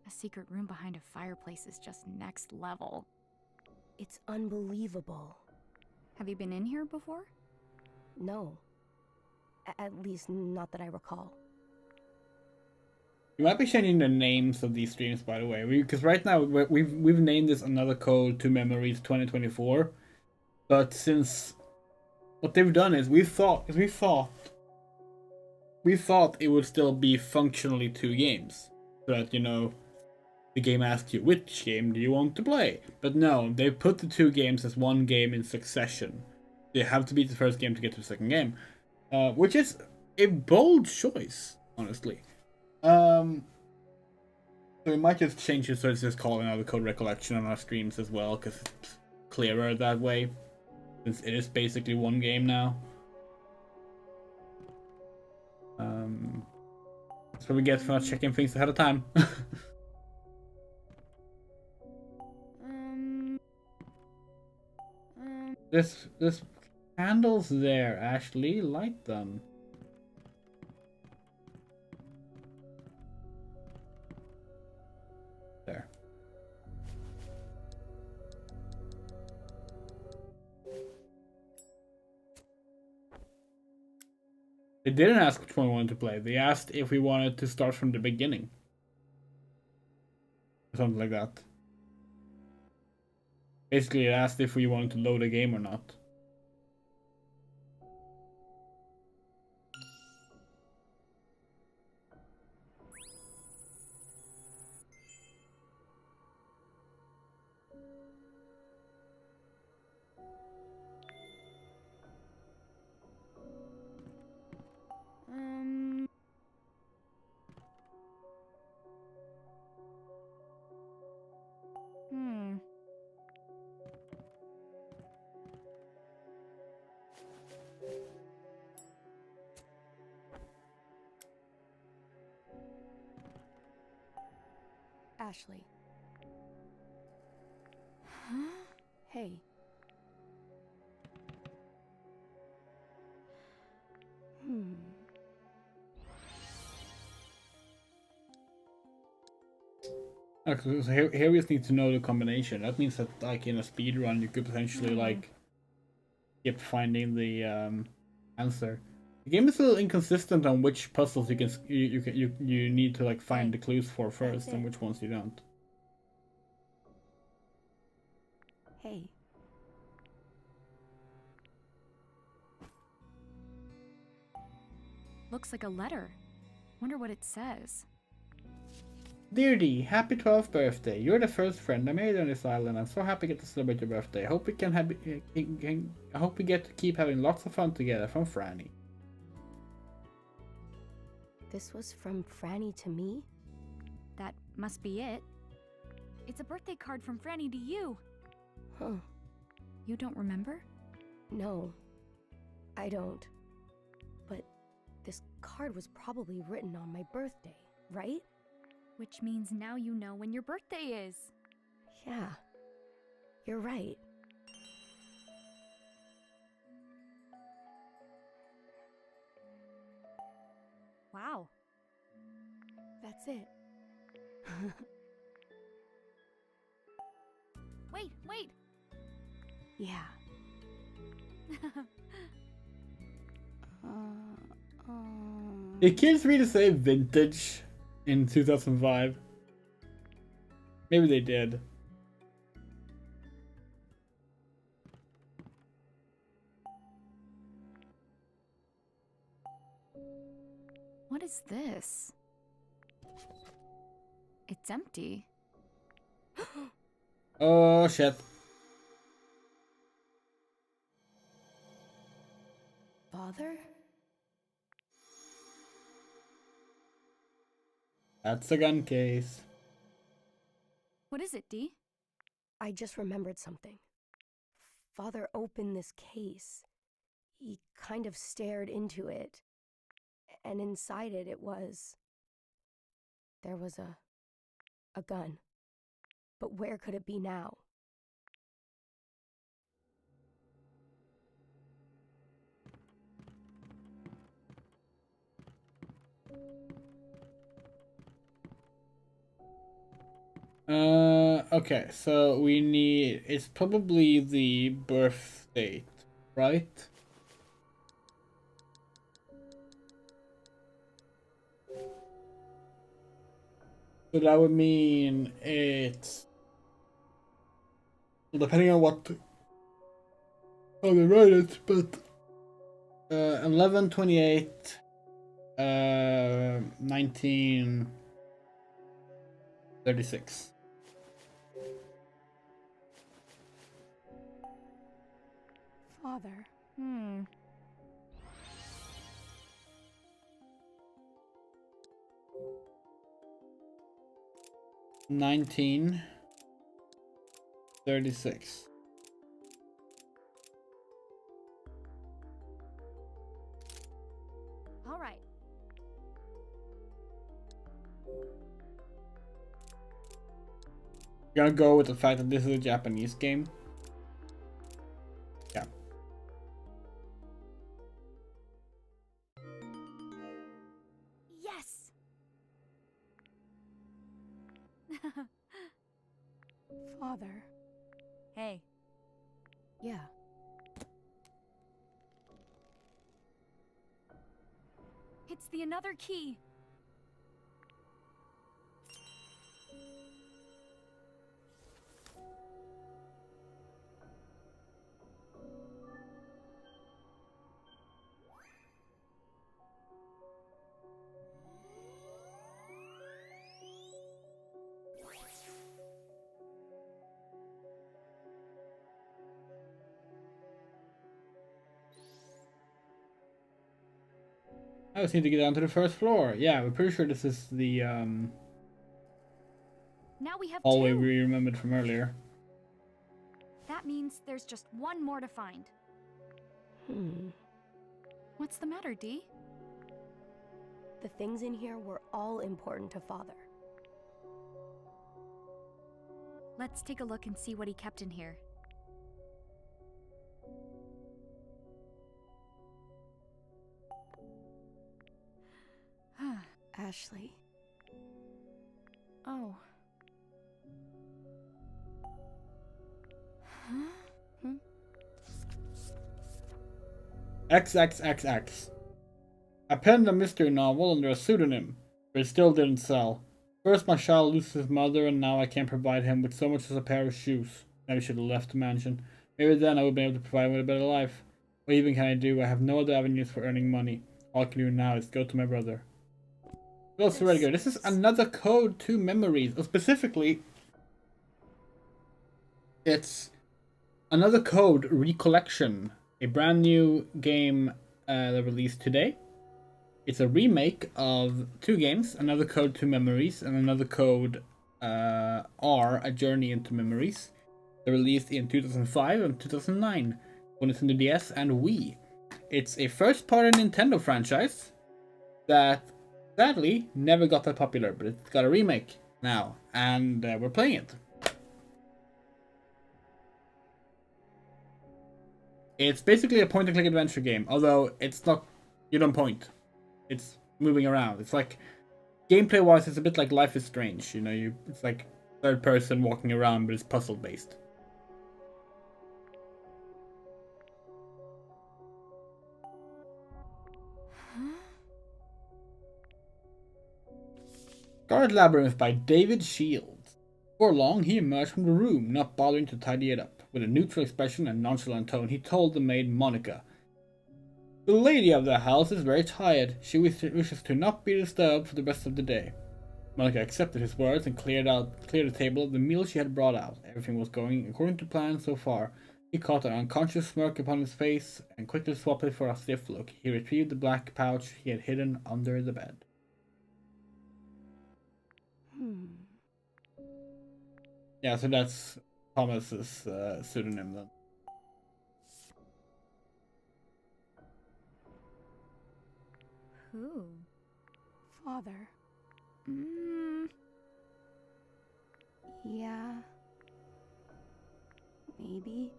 A secret room behind a fireplace is just next level. It's unbelievable. Have you been in here before? No. At least not that I recall. we might be changing the names of these streams, by the way, because right now we've named this Another Code to Memories 2024, but since what they've done is we thought it would still be functionally 2 games, so that the game asks you which game do you want to play, but no, they put the 2 games as 1 game in succession. You have to beat the first game to get to the second game, which is a bold choice, honestly. So we might just change it so it's just calling out the code Recollection on our streams as well, because it's clearer that way. Since it is basically one game now. That's what we get for not checking things ahead of time. This candles there, Ashley. Light them. There. They didn't ask which one we wanted to play. They asked if we wanted to start from the beginning. Or something like that. Basically, it asked if we wanted to load a game or not. Ashley. Huh? Hey. Okay, so here we just need to know the combination. That means that, like, in a speed run, you could potentially like keep finding the answer. The game is a little inconsistent on which puzzles you need to like find the clues for first, and which ones you don't. Hey. Looks like a letter. Wonder what it says. Dear Dee, happy 12th birthday. You're the first friend I made on this island. I'm so happy to get to celebrate your birthday. I hope we can have I hope we get to keep having lots of fun together. From Franny. This was from Franny to me? That must be it. It's a birthday card from Franny to you. Huh. You don't remember? No, I don't. But this card was probably written on my birthday, right? Which means now you know when your birthday is. Yeah, you're right. Wow. That's it. Wait! Yeah. Did kids really say vintage in 2005? Maybe they did. What is this? It's empty. Oh shit. Father? That's a gun case. What is it, Dee? I just remembered something. Father opened this case. He kind of stared into it. And inside it, there was a gun. But where could it be now? Okay, so we need, it's probably the birth date, right? So that would mean it's, depending on how they write it, but 11/28, 1936. Father. 1936. All right. Gonna go with the fact that this is a Japanese game. Yeah. Yes. Father. Hey. Yeah. It's the another key. I just need to get down to the first floor. Yeah, we're pretty sure this is the Now we have hallway two. we remembered from earlier. That means there's just one more to find. What's the matter, Dee? The things in here were all important to Father. Let's take a look and see what he kept in here. Ashley. Oh. XXXX. I penned a mystery novel under a pseudonym, but it still didn't sell. First my child loses his mother, and now I can't provide him with so much as a pair of shoes. Maybe I should have left the mansion. Maybe then I would be able to provide him with a better life. What even can I do? I have no other avenues for earning money. All I can do now is go to my brother. Well, so really good. This is another code to memories. Or specifically, it's another code, Recollection. A brand new game that released today. It's a remake of two games, Another Code to Memories and Another Code R, A Journey into Memories. They released in 2005 and 2009 on Nintendo DS and Wii. It's a first-party Nintendo franchise that sadly never got that popular, but it's got a remake now, and we're playing it. It's basically a point-and-click adventure game, although it's not. You don't point. It's moving around. It's like gameplay-wise, it's a bit like Life is Strange. You know, it's like third person walking around, but it's puzzle-based. Scarlet Labyrinth by David Shields. Before long, he emerged from the room, not bothering to tidy it up. With a neutral expression and nonchalant tone, he told the maid Monica, "The lady of the house is very tired. She wishes to not be disturbed for the rest of the day." Monica accepted his words and cleared the table of the meal she had brought out. Everything was going according to plan so far. He caught an unconscious smirk upon his face and quickly swapped it for a stiff look. He retrieved the black pouch he had hidden under the bed. Yeah, so that's Thomas's pseudonym then. Who? Father. Yeah. Maybe.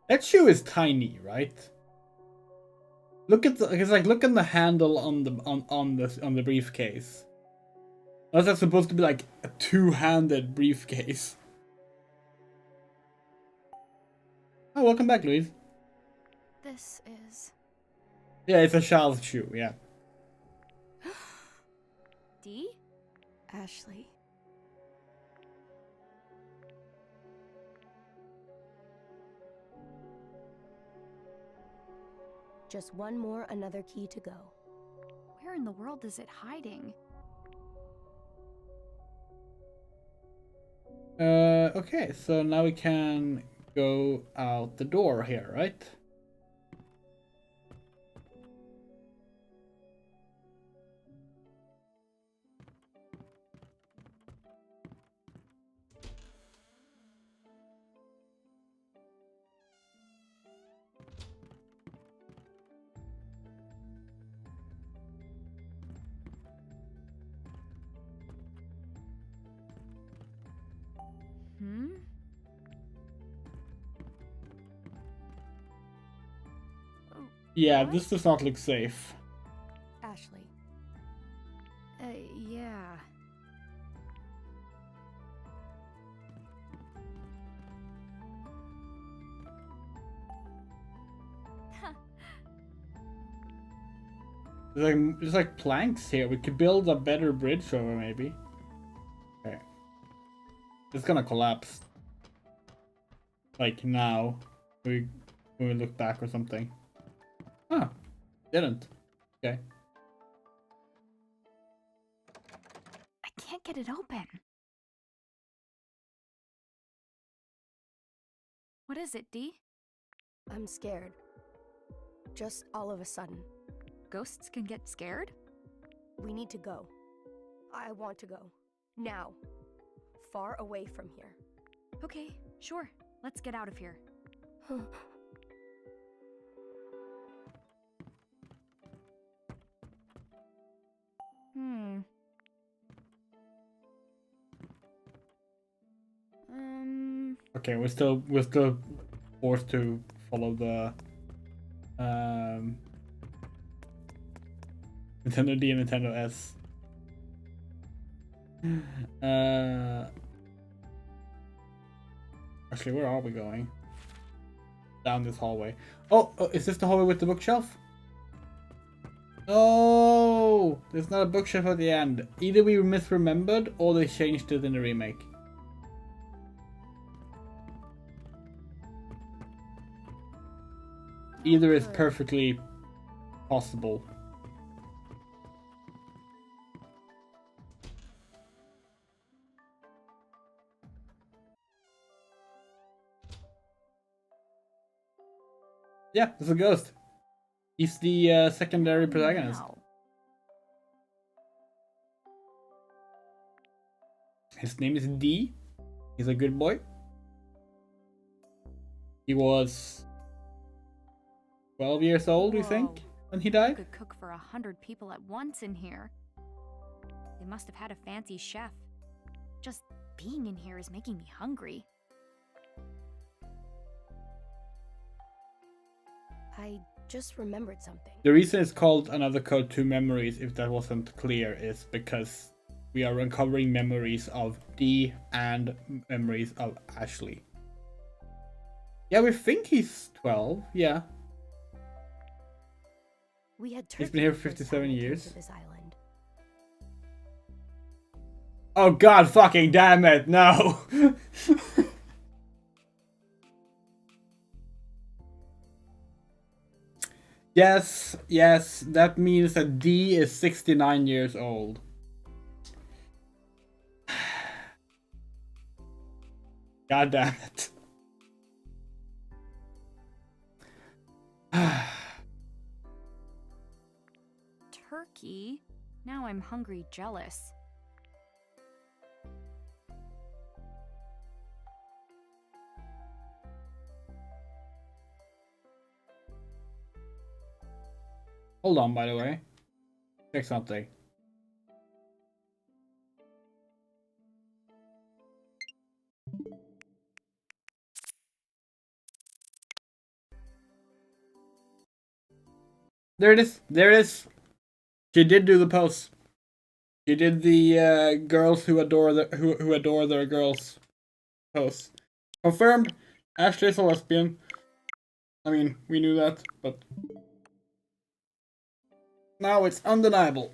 That shoe is tiny, right? Look at look at the handle on the briefcase. Unless that's supposed to be like a two-handed briefcase. Oh, welcome back, Louise. This is... Yeah, it's a child's shoe, yeah. Dee? Ashley. Just one more, another key to go. Where in the world is it hiding? Okay, so now we can go out the door here, right? Hmm? Yeah, What? this does not look safe. Ashley. Yeah. There's like planks here. We could build a better bridge over maybe. Okay. It's gonna collapse. Like now. When we look back or something. Huh. Didn't. Okay. I can't get it open. What is it, Dee? I'm scared. Just all of a sudden. Ghosts can get scared? We need to go. I want to go. Now. Far away from here. Okay, sure. Let's get out of here. Hmm. Okay, we're still forced to follow the Nintendo D and Nintendo S. Actually, where are we going? Down this hallway. Oh, is this the hallway with the bookshelf? Oh, there's not a bookshelf at the end. Either we misremembered or they changed it in the remake. Either is perfectly possible. Yeah, there's a ghost. He's the secondary protagonist. Wow. His name is D. He's a good boy. He was 12 years old, we think, when he died. Could cook for 100 people at once in here. They must have had a fancy chef. Just being in here is making me hungry. I just remembered something. The reason it's called Another Code to Memories, if that wasn't clear, is because we are uncovering memories of Dee and memories of Ashley. Yeah, we think he's 12, yeah. We had He's been here for turkey the first time 57 we came years. to this island. Oh god fucking damn it, no! Yes, that means that D is 69 years old. God damn it. Turkey? Now I'm hungry jealous. Hold on, by the way. Check something. There it is. There it is. She did do the pose. She did the girls who adore who adore their girls pose. Confirmed. Ashley is a lesbian. I mean, we knew that, but now it's undeniable.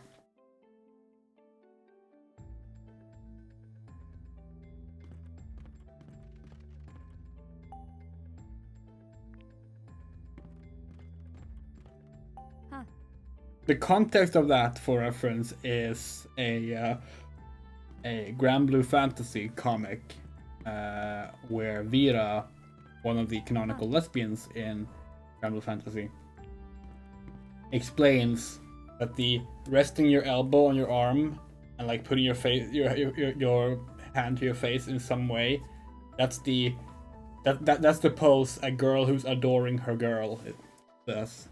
Huh. The context of that, for reference, is a Grand Blue Fantasy comic where Vera, one of the canonical lesbians in Grand Blue Fantasy, explains that the resting your elbow on your arm and like putting your face, your hand to your face in some way, that's the pose a girl who's adoring her girl does.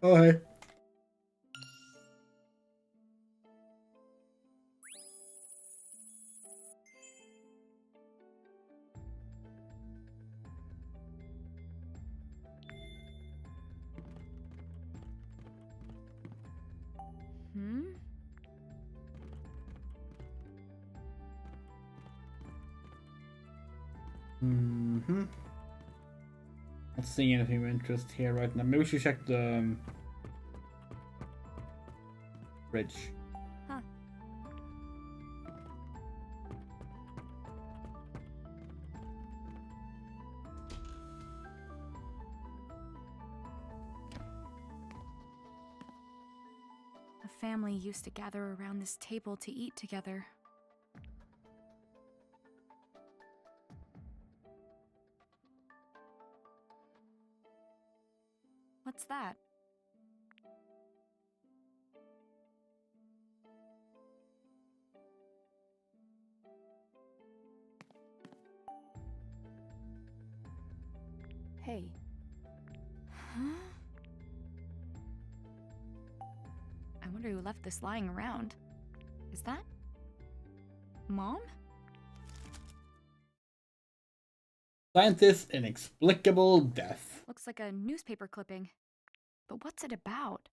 Oh, hey. Hmm? Mm-hmm. Not seeing anything of interest here right now. Maybe we should check the bridge. Huh. A family used to gather around this table to eat together. What's that? Hey. Huh? I wonder who left this lying around. Is that Mom? Scientist's inexplicable death. Looks like a newspaper clipping. But what's it about?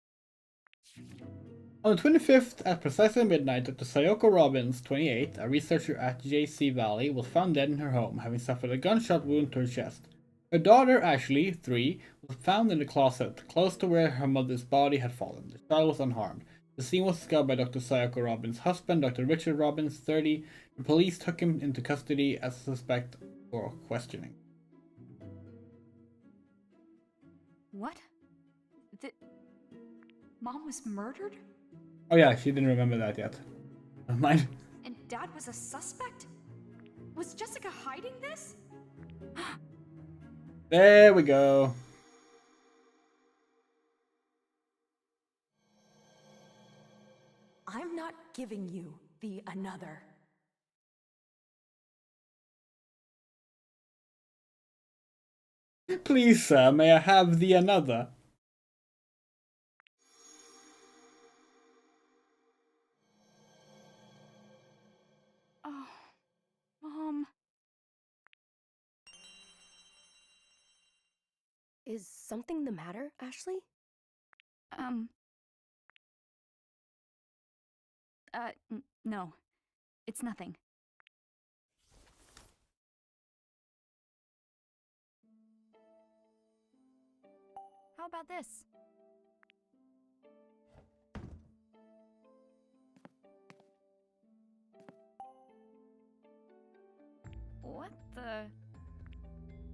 On the 25th, at precisely midnight, Dr. Sayoko Robbins, 28, a researcher at JC Valley, was found dead in her home, having suffered a gunshot wound to her chest. Her daughter, Ashley, 3, was found in the closet, close to where her mother's body had fallen. The child was unharmed. The scene was discovered by Dr. Sayoko Robbins' husband, Dr. Richard Robbins, 30. The police took him into custody as a suspect for questioning. What? Mom was murdered? Oh yeah, she didn't remember that yet. Never mind. And Dad was a suspect? Was Jessica hiding this? There we go. I'm not giving you the another. Please, sir, may I have the another? Oh, Mom. Is something the matter, Ashley? No. It's nothing. How about this? What the?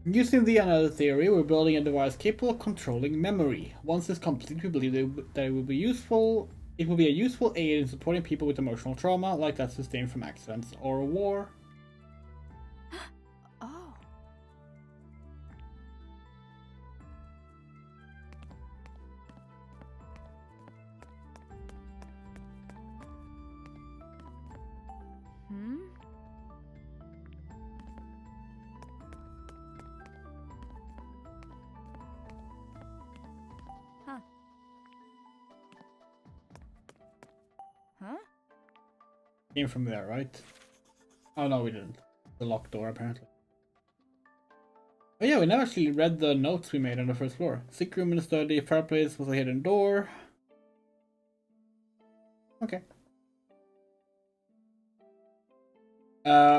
Using the another theory, we're building a device capable of controlling memory. Once it's complete, we believe that it will be useful. It will be a useful aid in supporting people with emotional trauma, like that sustained from accidents or war. Oh. Hmm? Huh. Huh? Came from there, right? Oh no, we didn't. The locked door, apparently. Oh yeah, we never actually read the notes we made on the first floor. Sick room in the study, fireplace was a hidden door. Okay.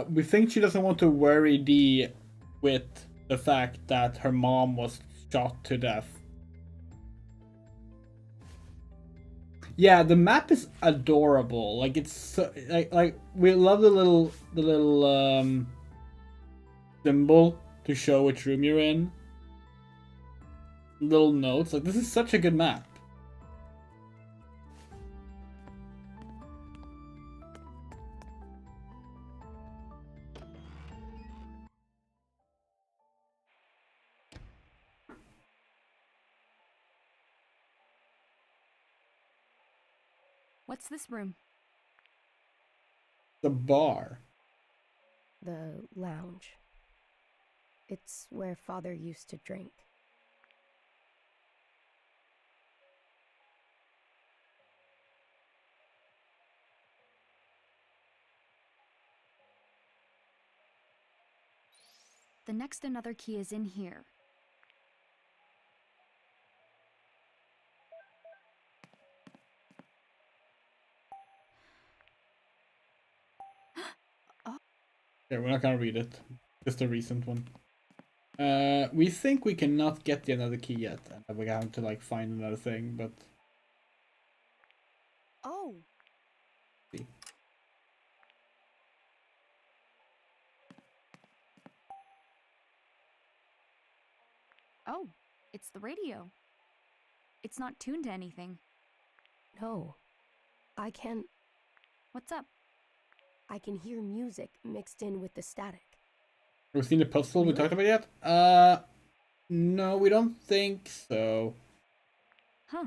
We think she doesn't want to worry Dee with the fact that her mom was shot to death. Yeah, the map is adorable. Like it's so, like we love the little symbol to show which room you're in. Little notes. Like this is such a good map. What's this room? The bar. The lounge. It's where Father used to drink. the next another key is in here. Yeah, we're not gonna read it. Just a recent one. We think we cannot get the another key yet, and we're going to like find another thing, but. Oh. See. Oh, it's the radio. It's not tuned to anything. No, I can. What's up? I can hear music mixed in with the static. Have we seen the puzzle we talked about yet? No, we don't think so. Huh.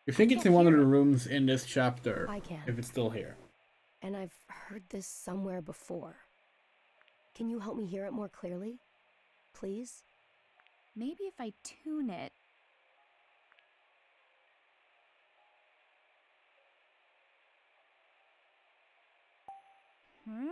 We think it's in one of the rooms in this chapter. I can. If it's still here. And I've heard this somewhere before. Can you help me hear it more clearly? Please? Maybe if I tune it. Hmm?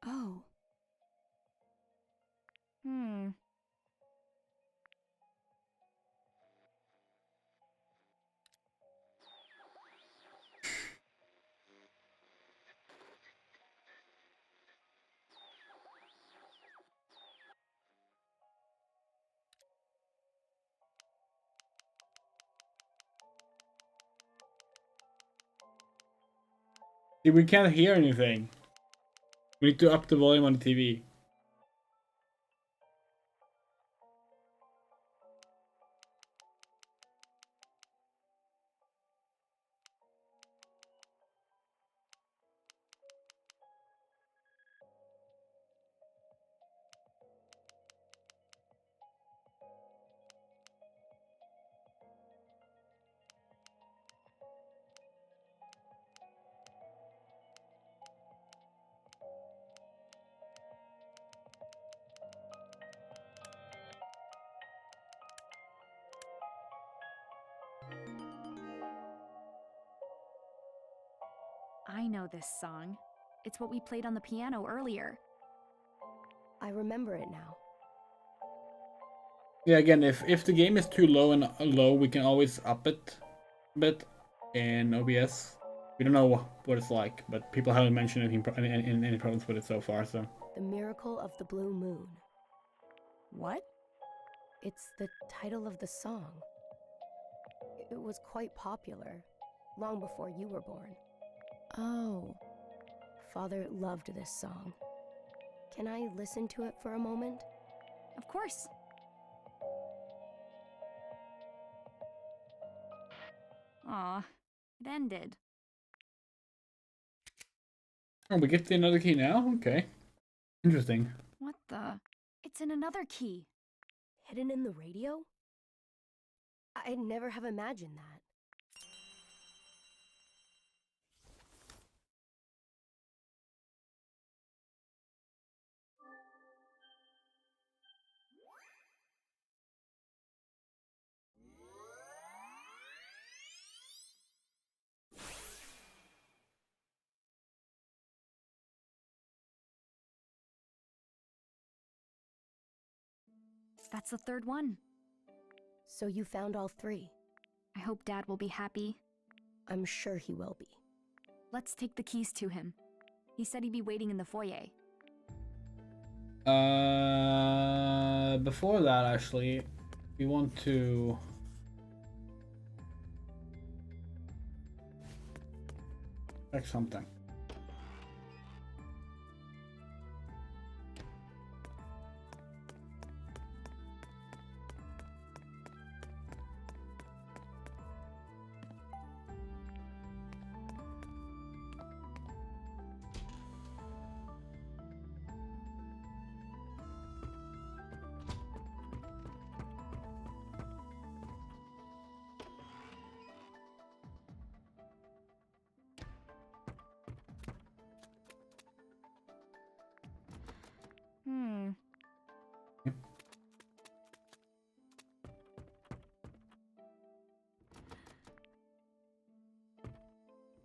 Oh. Hmm. See, we can't hear anything. We need to up the volume on the TV. I know this song. It's what we played on the piano earlier. I remember it now. Yeah, again, if the game is too low and low, we can always up it a bit in OBS. We don't know what it's like, but people haven't mentioned any problems with it so far, so. The Miracle of the Blue Moon. What? It's the title of the song. It was quite popular, long before you were born. Oh. Father loved this song. Can I listen to it for a moment? Of course. Aw, it ended. Oh, we get the another key now? Okay. Interesting. What the? It's in another key. Hidden in the radio? I'd never have imagined that. That's the third one. So you found all three? I hope Dad will be happy. I'm sure he will be. Let's take the keys to him. He said he'd be waiting in the foyer. Before that, actually, we want to... check something.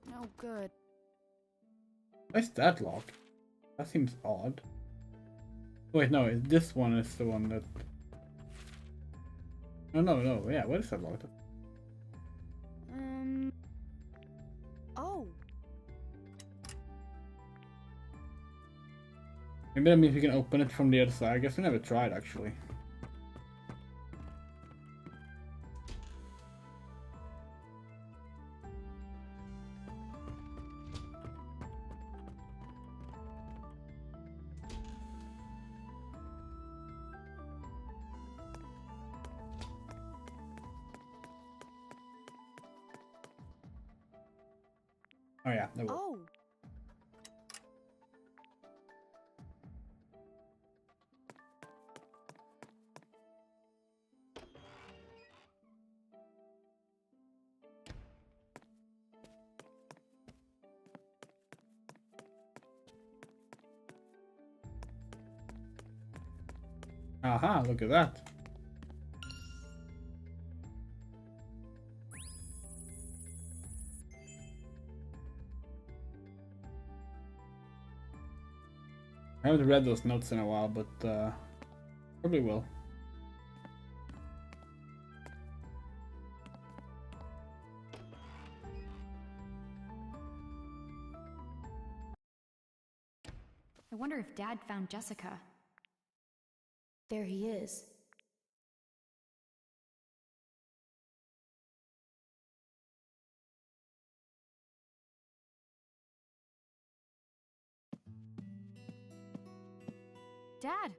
No good. Why's that locked? That seems odd. Wait, no, this one is the one that... No, yeah, what is that locked? Oh. Maybe that means we can open it from the other side. I guess we never tried, actually. Oh yeah, there was. Oh. Aha, look at that. I haven't read those notes in a while, but probably will. I wonder if Dad found Jessica. There he is. Dad!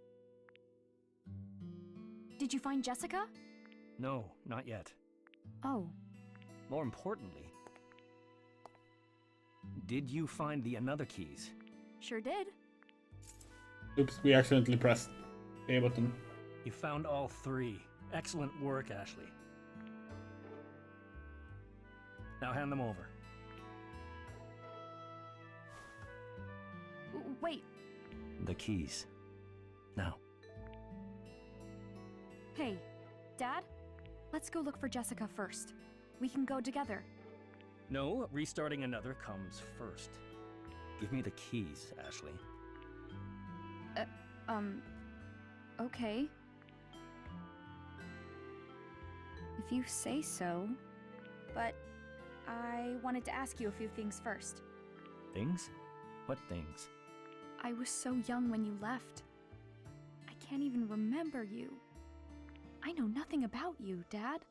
Did you find Jessica? No, not yet. Oh. More importantly, did you find the another keys? Sure did. Oops, we accidentally pressed A button. You found all 3. Excellent work, Ashley. Now hand them over. Wait. The keys. Now. Hey, Dad? Let's go look for Jessica first. We can go together. No, restarting another comes first. Give me the keys, Ashley. Okay. If you say so. But I wanted to ask you a few things first. Things? What things? I was so young when you left. I can't even remember you. I know nothing about you, Dad.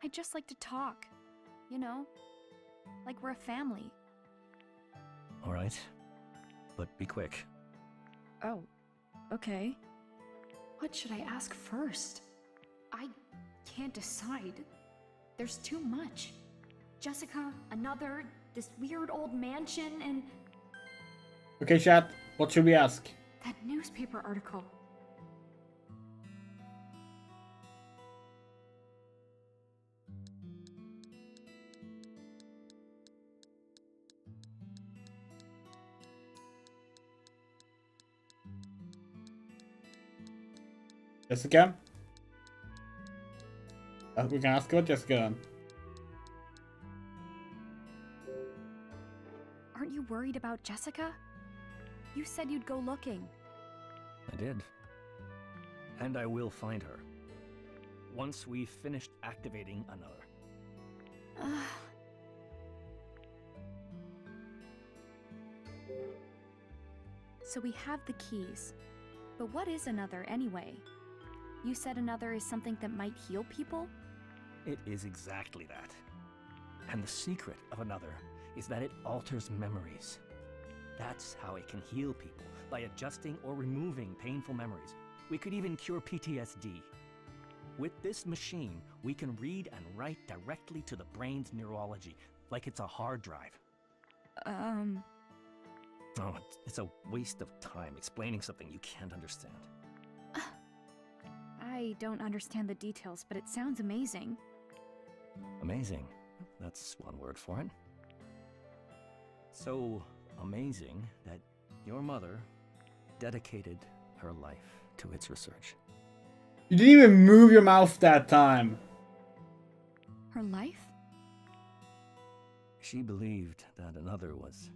I just like to talk. You know? Like we're a family. All right. But be quick. Oh, okay. What should I ask first? I can't decide. There's too much. Jessica, another, this weird old mansion, and Okay, chat, what should we ask? that newspaper article. Jessica? We can ask about Jessica then. Aren't you worried about Jessica? You said you'd go looking. I did. And I will find her. Once we've finished activating another. So we have the keys. But what is another anyway? You said another is something that might heal people? It is exactly that. And the secret of another is that it alters memories. That's how it can heal people, by adjusting or removing painful memories. We could even cure PTSD. With this machine, we can read and write directly to the brain's neurology, like it's a hard drive. Oh, it's a waste of time explaining something you can't understand. I don't understand the details, but it sounds amazing. Amazing. That's one word for it. So amazing that your mother dedicated her life to its research. You didn't even move your mouth that time. Her life? She believed that another was...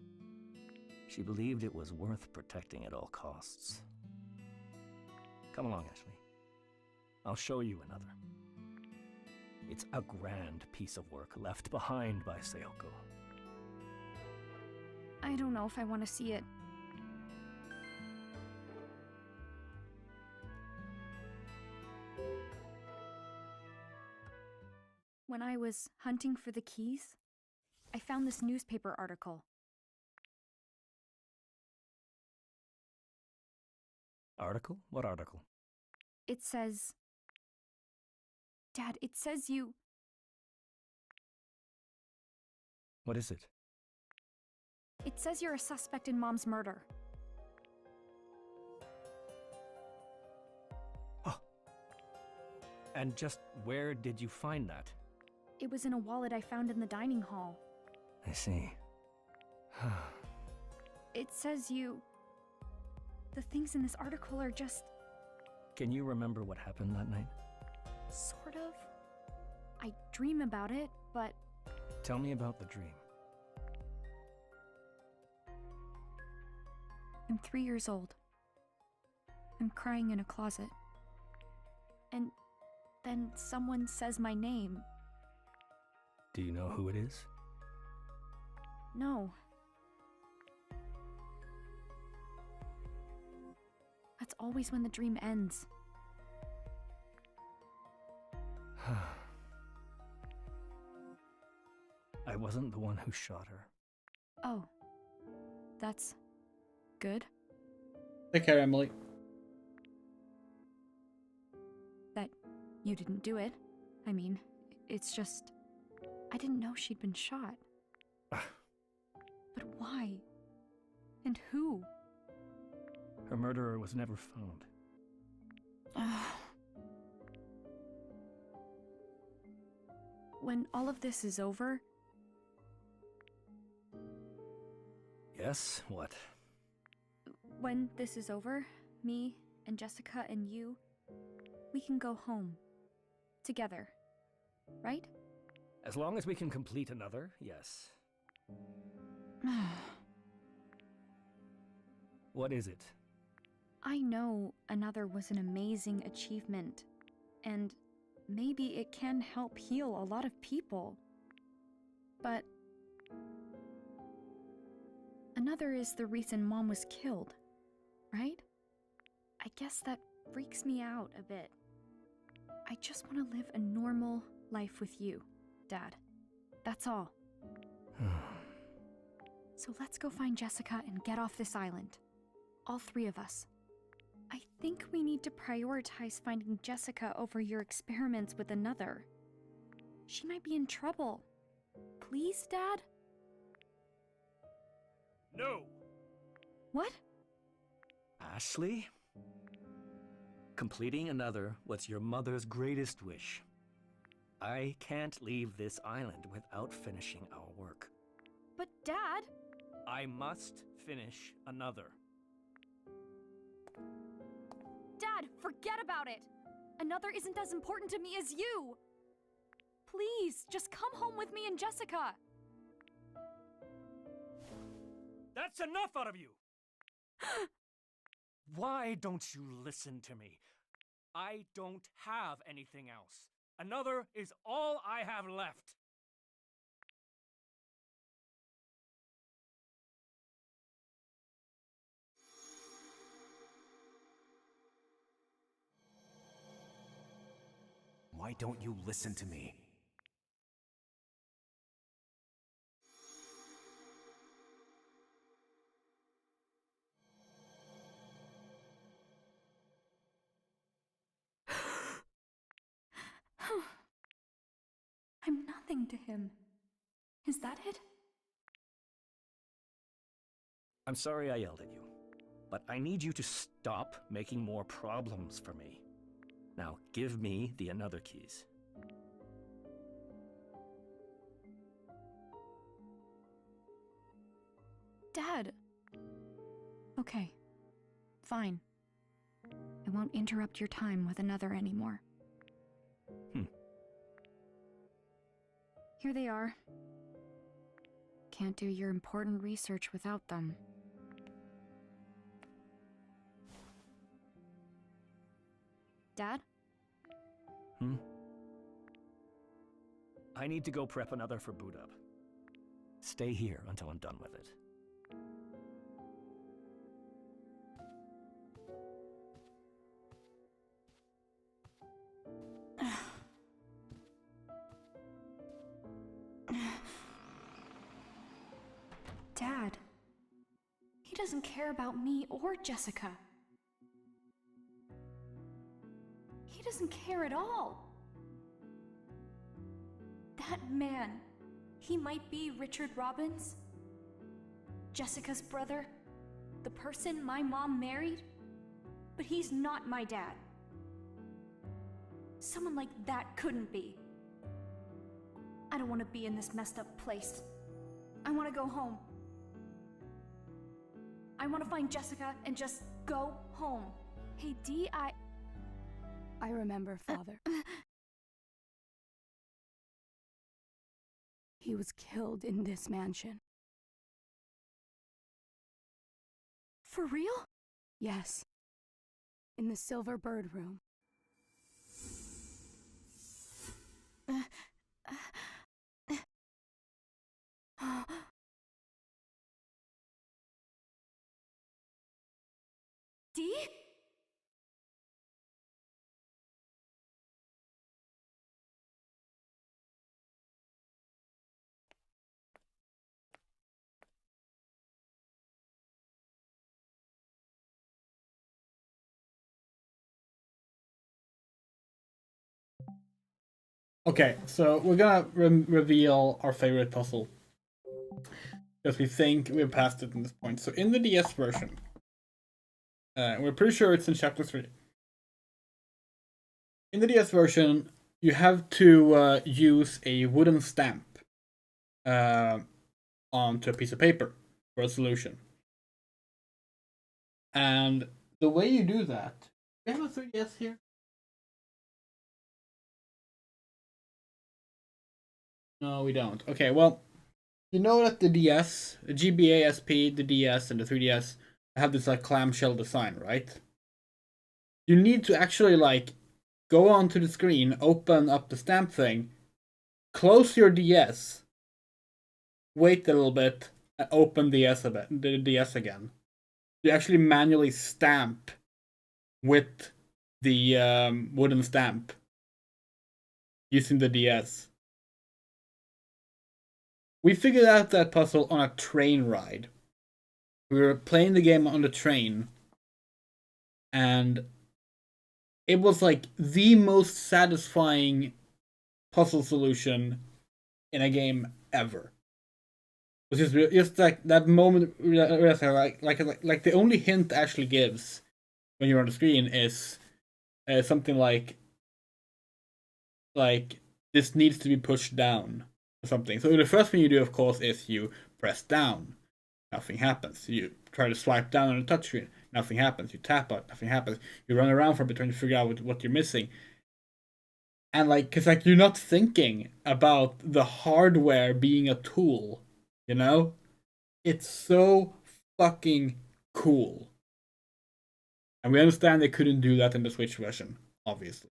She believed it was worth protecting at all costs. Come along, Ashley. I'll show you another. It's a grand piece of work left behind by Sayoko. I don't know if I want to see it. When I was hunting for the keys, I found this newspaper article. Article? What article? It says... Dad, it says you... What is it? It says you're a suspect in Mom's murder. Oh. And just where did you find that? It was in a wallet I found in the dining hall. I see. It says you... The things in this article are just... Can you remember what happened that night? Sort of. I dream about it, but... Tell me about the dream. I'm 3 years old. I'm crying in a closet. And then someone says my name. Do you know who it is? No. That's always when the dream ends. I wasn't the one who shot her. Oh. That's... good? Take care, Emily. That you didn't do it. I mean, it's just... I didn't know she'd been shot. But why? And who? Her murderer was never found. When all of this is over... Yes? What? When this is over, me and Jessica and you, we can go home. Together. Right? As long as we can complete another, yes. What is it? I know another was an amazing achievement, and maybe it can help heal a lot of people. But another is the reason Mom was killed, right? I guess that freaks me out a bit. I just want to live a normal life with you, Dad. That's all. So let's go find Jessica and get off this island. All 3 of us. I think we need to prioritize finding Jessica over your experiments with another. She might be in trouble. Please, Dad? No! What? Ashley? Completing another was your mother's greatest wish. I can't leave this island without finishing our work. But, Dad... I must finish another. Dad, forget about it! Another isn't as important to me as you! Please, just come home with me and Jessica! That's enough out of you! Why don't you listen to me? I don't have anything else. Another is all I have left. Why don't you listen to me? I'm nothing to him. Is that it? I'm sorry I yelled at you, but I need you to stop making more problems for me. Now, give me the another keys. Dad! Okay. Fine. won't interrupt your time with another anymore. Here they are. Can't do your important research without them. Dad? I need to go prep another for boot up. Stay here until I'm done with it. Dad, he doesn't care about me or Jessica. He doesn't care at all. That man, he might be Richard Robbins, Jessica's brother, the person my mom married, but he's not my dad. Someone like that couldn't be. I don't want to be in this messed up place. I want to go home. I want to find Jessica and just go home. Hey, Dee, I remember, Father. He was killed in this mansion. For real? Yes. In the Silver Bird room. Dee? Okay, so we're gonna reveal our favorite puzzle. Because we think we're past it at this point. So in the DS version, we're pretty sure it's in chapter 3. In the DS version, you have to use a wooden stamp onto a piece of paper for a solution. And the way you do that, do we have a 3DS here? No, we don't. Okay, well, you know that the DS, the GBA, SP, the DS, and the 3DS have this like clamshell design, right? You need to actually like go onto the screen, open up the stamp thing, close your DS, wait a little bit, and open the DS again. You actually manually stamp with the wooden stamp using the DS. We figured out that puzzle on a train ride. We were playing the game on the train, and it was like the most satisfying puzzle solution in a game ever. Which is just like that moment, like the only hint actually gives when you're on the screen is something like this needs to be pushed down or something. So the first thing you do, of course, is you press down. Nothing happens. You try to swipe down on the touchscreen. Nothing happens. You tap out. Nothing happens. You run around for a bit trying to figure out what you're missing. And cause you're not thinking about the hardware being a tool, you know? It's so fucking cool. And we understand they couldn't do that in the Switch version, obviously.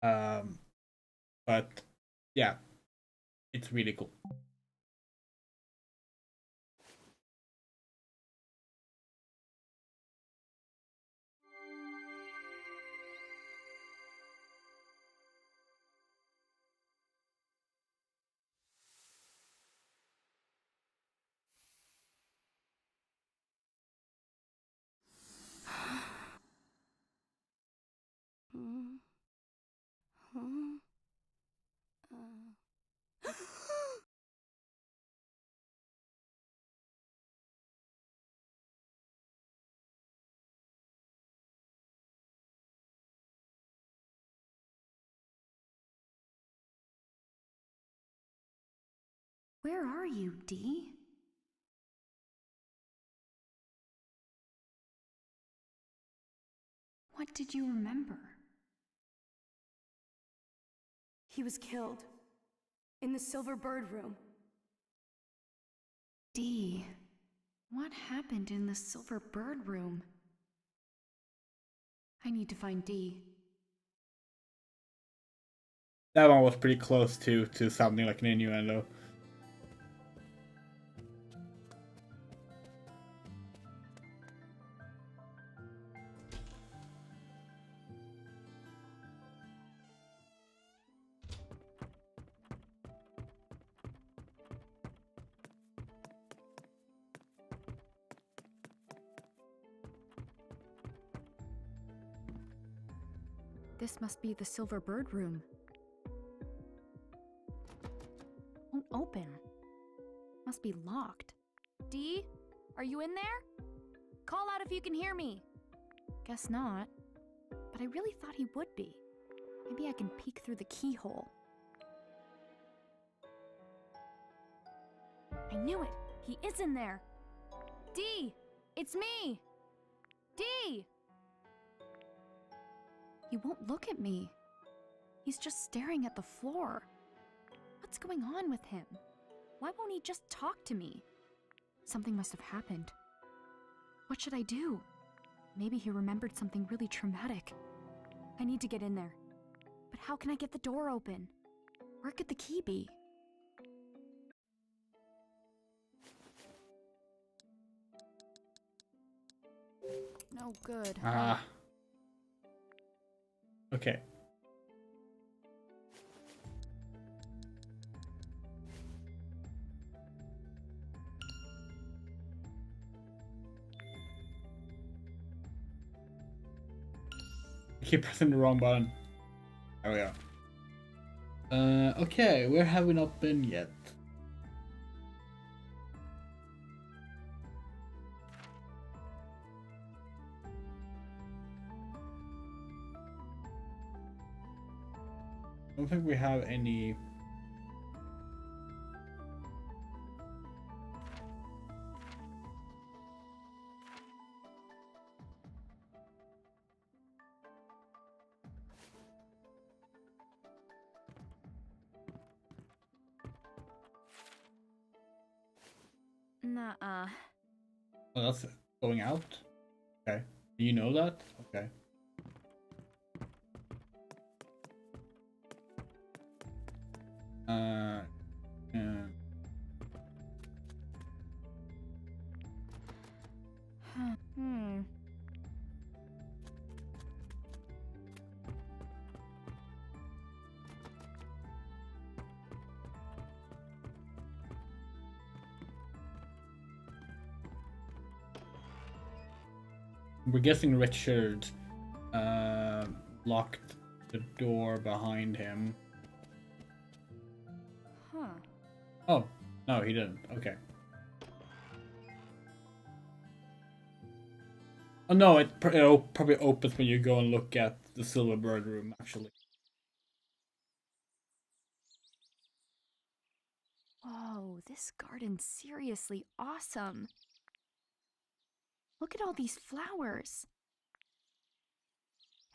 But yeah, it's really cool. Where are you, Dee? What did you remember? He was killed. In the Silver Bird room. Dee, what happened in the Silver Bird room? I need to find Dee. That one was pretty close to something like an innuendo. This must be the Silver Bird room. Won't open. Must be locked. Dee, are you in there? Call out if you can hear me. Guess not. But I really thought he would be. Maybe I can peek through the keyhole. I knew it! He is in there! Dee! It's me! Dee! He won't look at me. He's just staring at the floor. What's going on with him? Why won't he just talk to me? Something must have happened. What should I do? Maybe he remembered something really traumatic. I need to get in there. But how can I get the door open? Where could the key be? No good. Ah. Okay. I keep pressing the wrong button. There we are. Okay, where have we not been yet? I don't think we have any. Nuh-uh. Oh, that's going out? Okay. You know that? Okay. Yeah. Hmm. We're guessing Richard locked the door behind him. Huh. Oh, no, he didn't. Okay. Oh no, it probably opens when you go and look at the Silver Bird room, actually. Whoa, this garden's seriously awesome. Look at all these flowers.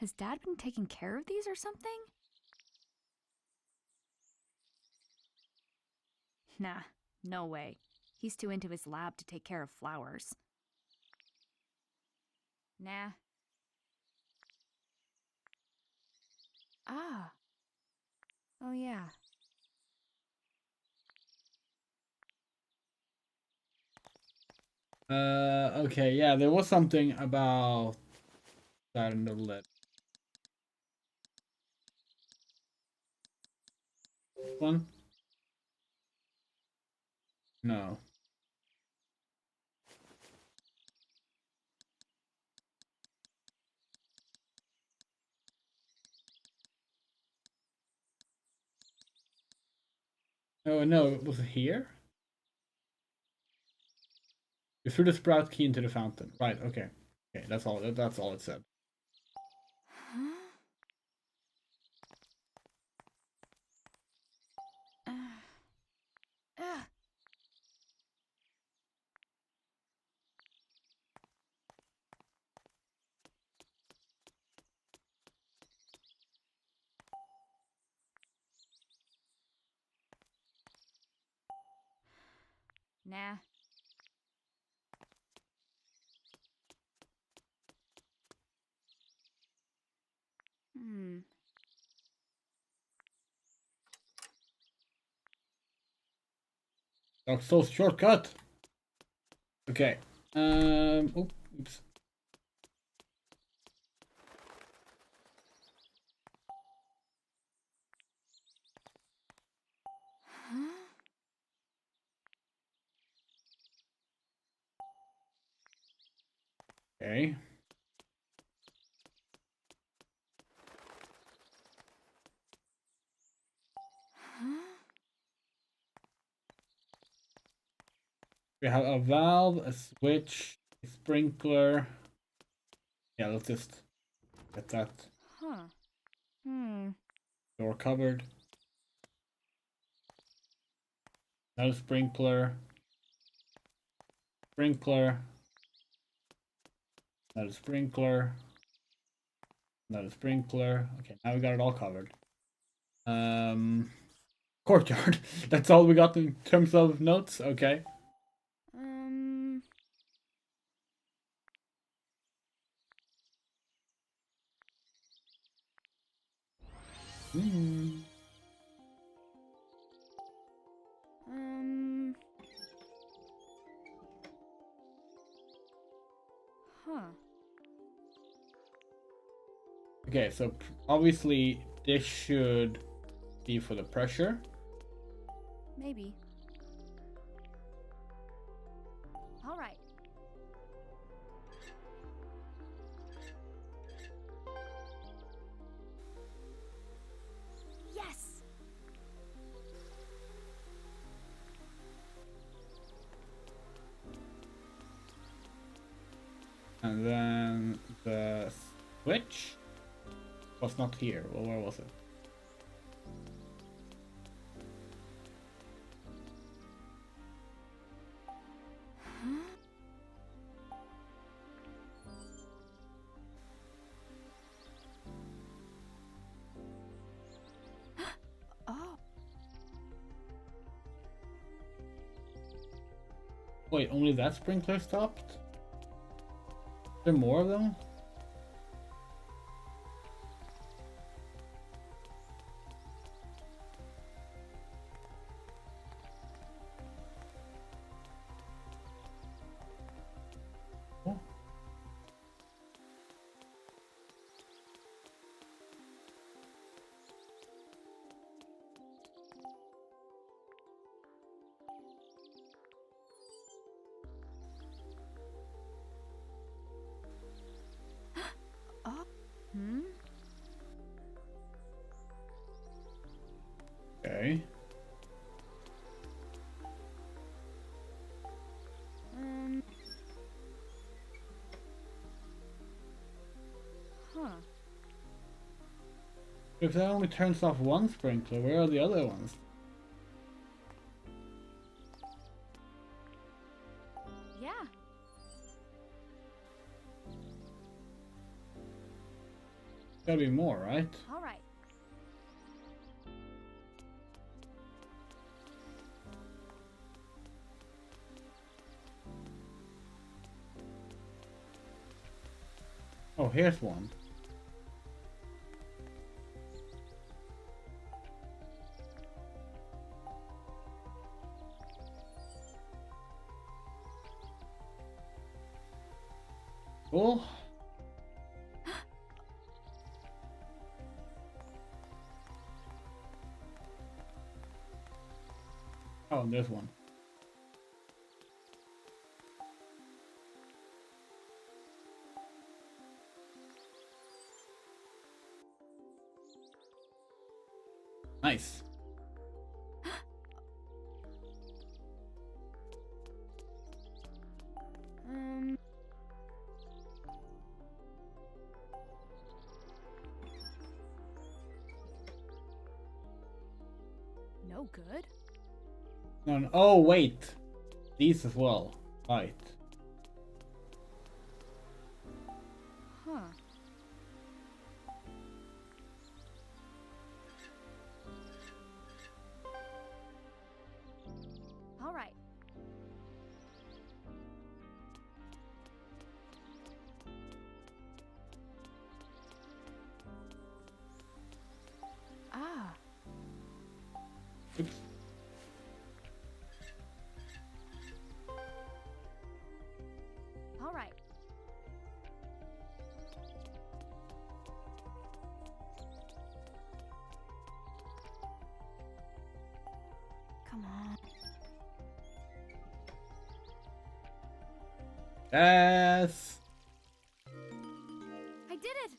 Has Dad been taking care of these or something? Nah, no way. He's too into his lab to take care of flowers. Nah. Ah. Oh yeah. Okay, yeah, there was something about that in the lid. One? No. Oh no, was it here? You threw the sprout key into the fountain. Right, okay. Okay, that's all it said. Huh? Nah. Dark Souls shortcut. Okay. Oops. Okay. We have a valve, a switch, a sprinkler. Yeah, let's just get that door covered. Another sprinkler. Sprinkler. Another sprinkler. Another sprinkler. Okay, now we got it all covered. Courtyard. That's all we got in terms of notes. Okay. Okay, so obviously this should be for the pressure. Maybe. All right. Yes. And then the switch was not here. Well, where was it? Oh. Wait, only that sprinkler stopped? Are there more of them? Oh. Oh. Okay. If that only turns off one sprinkler, where are the other ones? Yeah. Gotta be more, right? All right. Oh, here's one. Cool. Oh, there's one. Nice. No good. No, no. Oh, wait. These as well. Right. Huh. All right. Yes. I did it!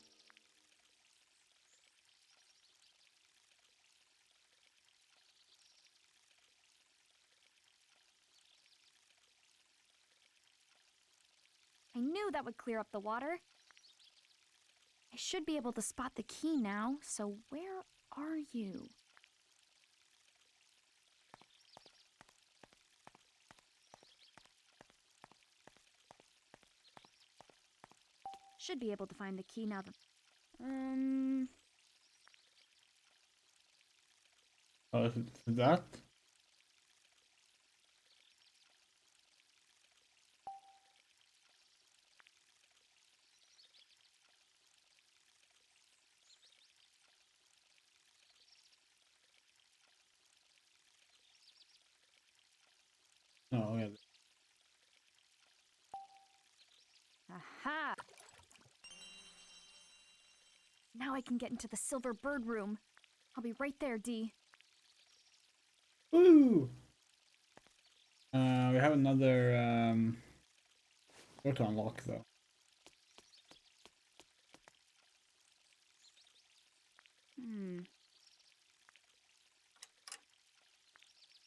I knew that would clear up the water. I should be able to spot the key now, so where are you? Should be able to find the key now that... Oh, is it that? Oh, yeah. Aha! Now I can get into the silver bird room. I'll be right there, Dee. Woo! We have another door to unlock though.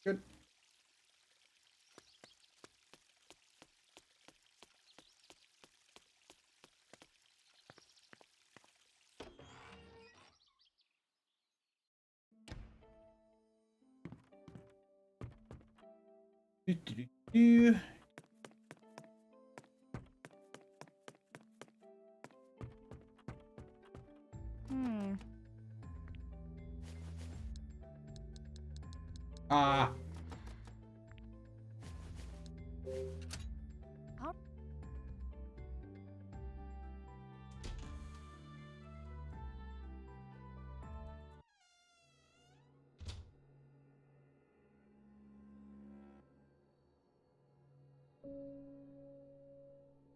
Good. Do. Ah.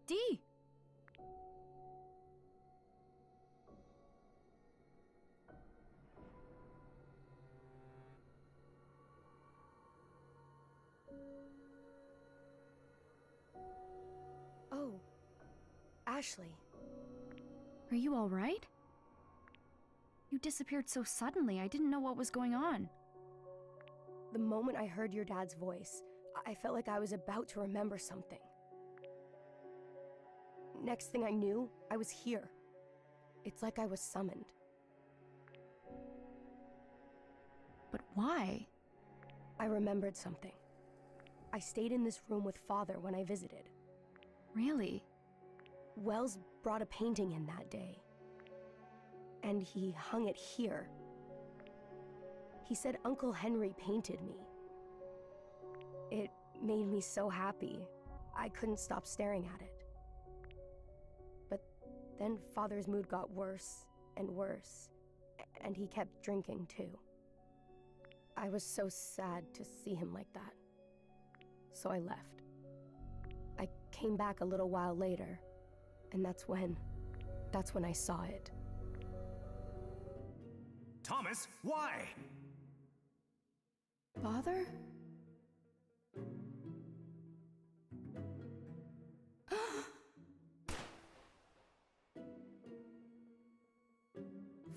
Dee! Oh, Ashley. Are you alright? You disappeared so suddenly, I didn't know what was going on. The moment I heard your dad's voice, I felt like I was about to remember something. Next thing I knew, I was here. It's like I was summoned. But why? I remembered something. I stayed in this room with Father when I visited. Really? Wells brought a painting in that day. And he hung it here. He said Uncle Henry painted me. It made me so happy. I couldn't stop staring at it. But then Father's mood got worse and worse, and he kept drinking too. I was so sad to see him like that. So I left. I came back a little while later, and that's when I saw it. Thomas, why? Father?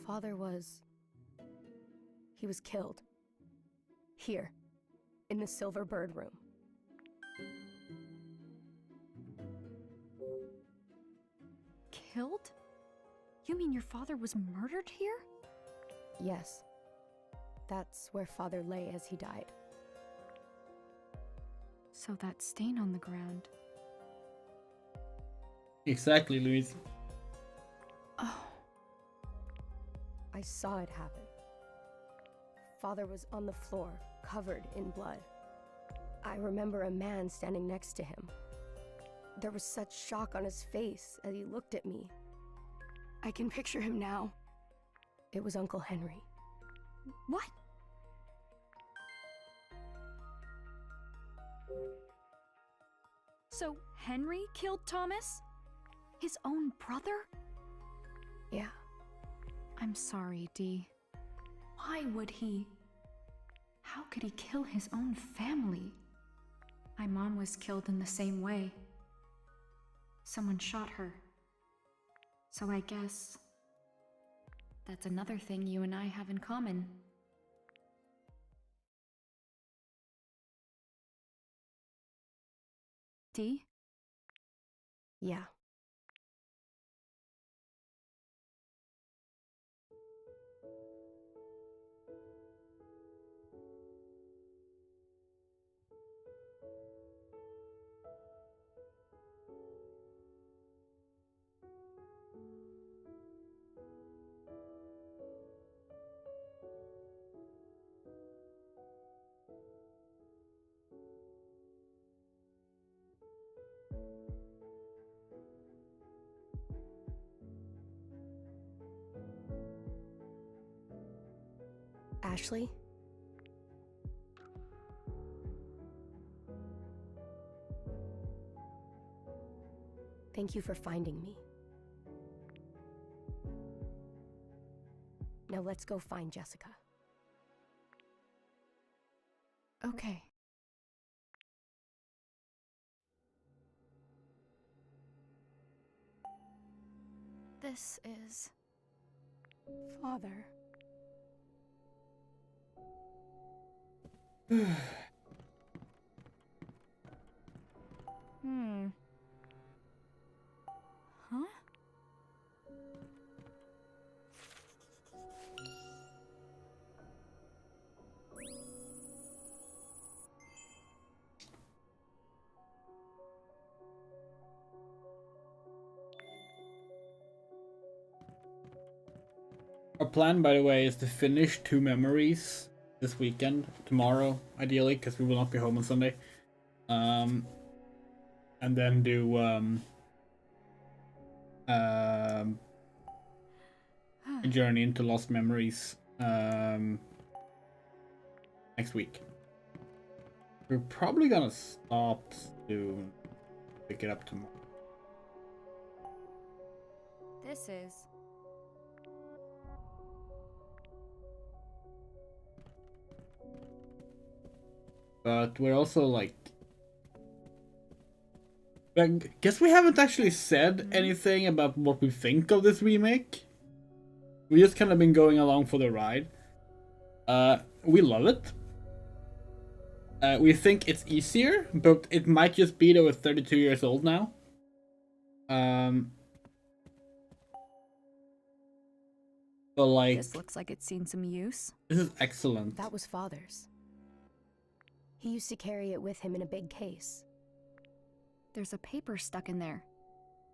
Father was... he was killed. Here, in the Silver Bird room. Killed? You mean your father was murdered here? Yes. That's where Father lay as he died. So that stain on the ground. Exactly, Louise. Oh. I saw it happen. Father was on the floor, covered in blood. I remember a man standing next to him. There was such shock on his face as he looked at me. I can picture him now. It was Uncle Henry. What? So Henry killed Thomas? His own brother? Yeah. I'm sorry, Dee. Why would he? How could he kill his own family? My mom was killed in the same way. Someone shot her. So I guess that's another thing you and I have in common. Dee? Yeah. Ashley? Thank you for finding me. Now let's go find Jessica. Okay. This is... Father. Huh? Our plan, by the way, is to finish 2 memories this weekend, tomorrow, ideally, because we will not be home on Sunday. And then do a journey into Lost Memories next week. We're probably gonna stop soon, pick it up tomorrow. This is... But we're also like... I guess we haven't actually said anything about what we think of this remake. We just kind of been going along for the ride. We love it. We think it's easier, but it might just be that we're 32 years old now. But like... This looks like it's seen some use. This is excellent. That was Father's. He used to carry it with him in a big case. There's a paper stuck in there.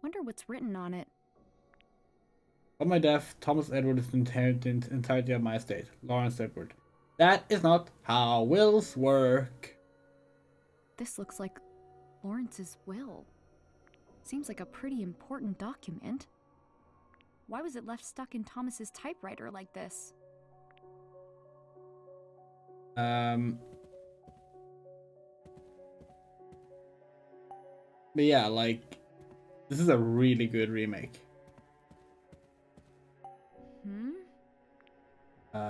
Wonder what's written on it. On my death, Thomas Edward is inherited the entirety of my estate. Lawrence Edward. That is not how wills work. This looks like Lawrence's will. Seems like a pretty important document. Why was it left stuck in Thomas's typewriter like this? But yeah, like, this is a really good remake.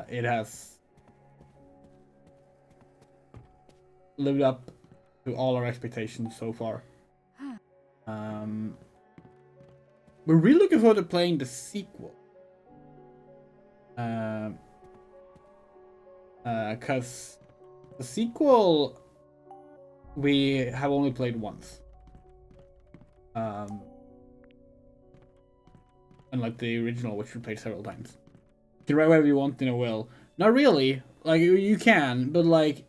It has lived up to all our expectations so far. We're really looking forward to playing the sequel. Because the sequel we have only played once. Unlike the original, which we played several times. You can write whatever you want in a will. Not really. Like, you can, but like,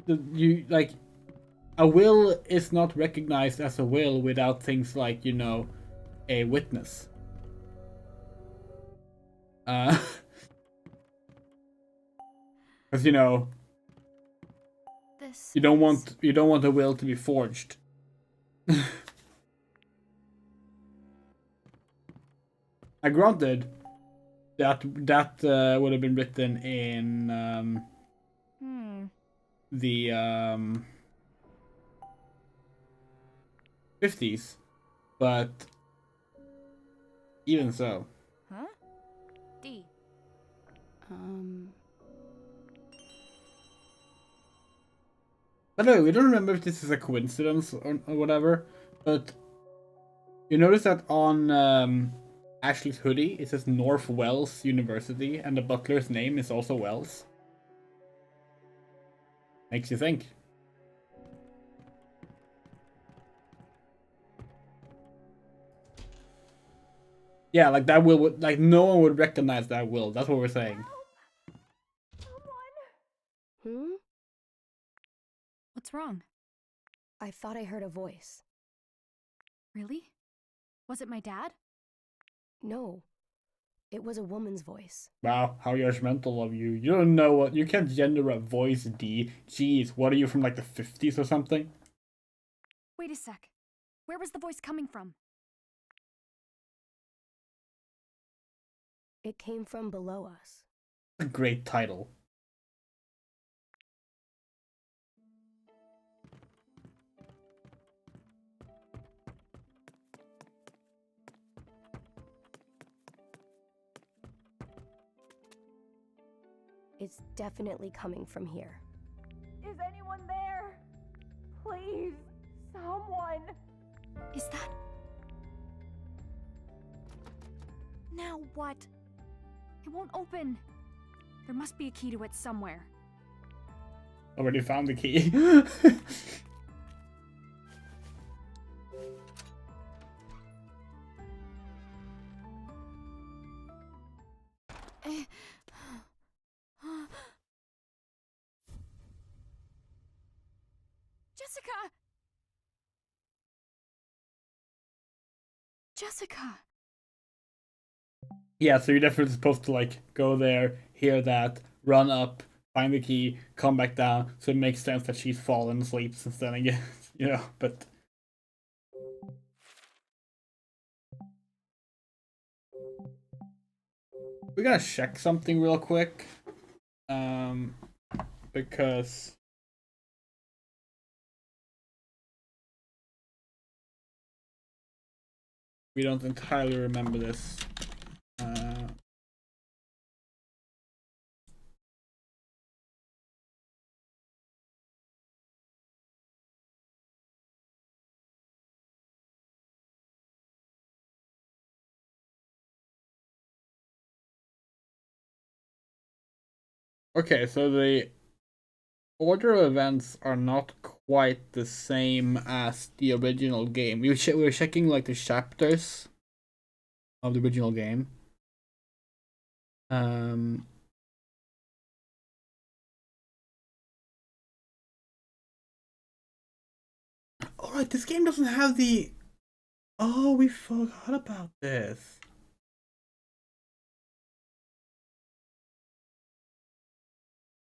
a will is not recognized as a will without things like, you know, a witness. Because, you know, you don't want a will to be forged. I granted that would have been written in the 50s, but even so. Huh? D. By the way, we don't remember if this is a coincidence or whatever, but You notice that on Ashley's hoodie, it says North Wells University, and the butler's name is also Wells. Makes you think. Yeah, like that will, like no one would recognize that will. That's what we're saying. Hmm? What's wrong? I thought I heard a voice. Really? Was it my dad? No. It was a woman's voice. Wow, how judgmental of you. You don't know what, you can't gender a voice, D. Jeez, what are you, from like the 50s or something? Wait a sec. Where was the voice coming from? It came from below us. A great title. It's definitely coming from here. Is anyone there? Please, someone. Is that... Now what? It won't open. There must be a key to it somewhere. Already found the key. Jessica! Jessica! Yeah, so you're definitely supposed to like go there, hear that, run up, find the key, come back down, so it makes sense that she's fallen asleep since then again, you know, but... We gotta check something real quick, because... we don't entirely remember this. Okay, so the order of events are not quite the same as the original game. We were checking like the chapters of the original game. Alright, this game doesn't have the... Oh, we forgot about this.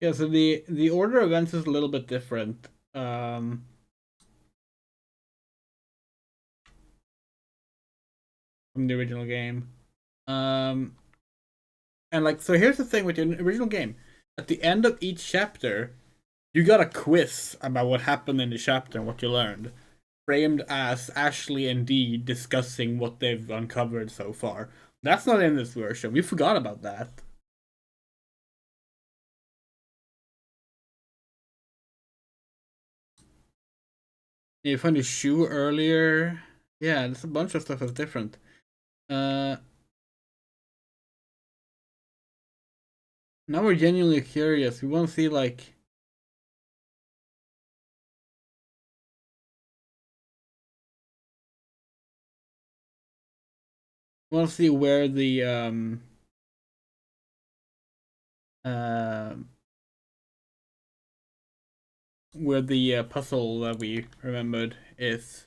Yeah, so the order of events is a little bit different. From the original game. And like, so here's the thing with the original game. At the end of each chapter, you got a quiz about what happened in the chapter and what you learned. Framed as Ashley and Dee discussing what they've uncovered so far. That's not in this version. We forgot about that. You found the shoe earlier. Yeah, there's a bunch of stuff that's different. Now we're genuinely curious. We want to see like... we want to see where the puzzle that we remembered is.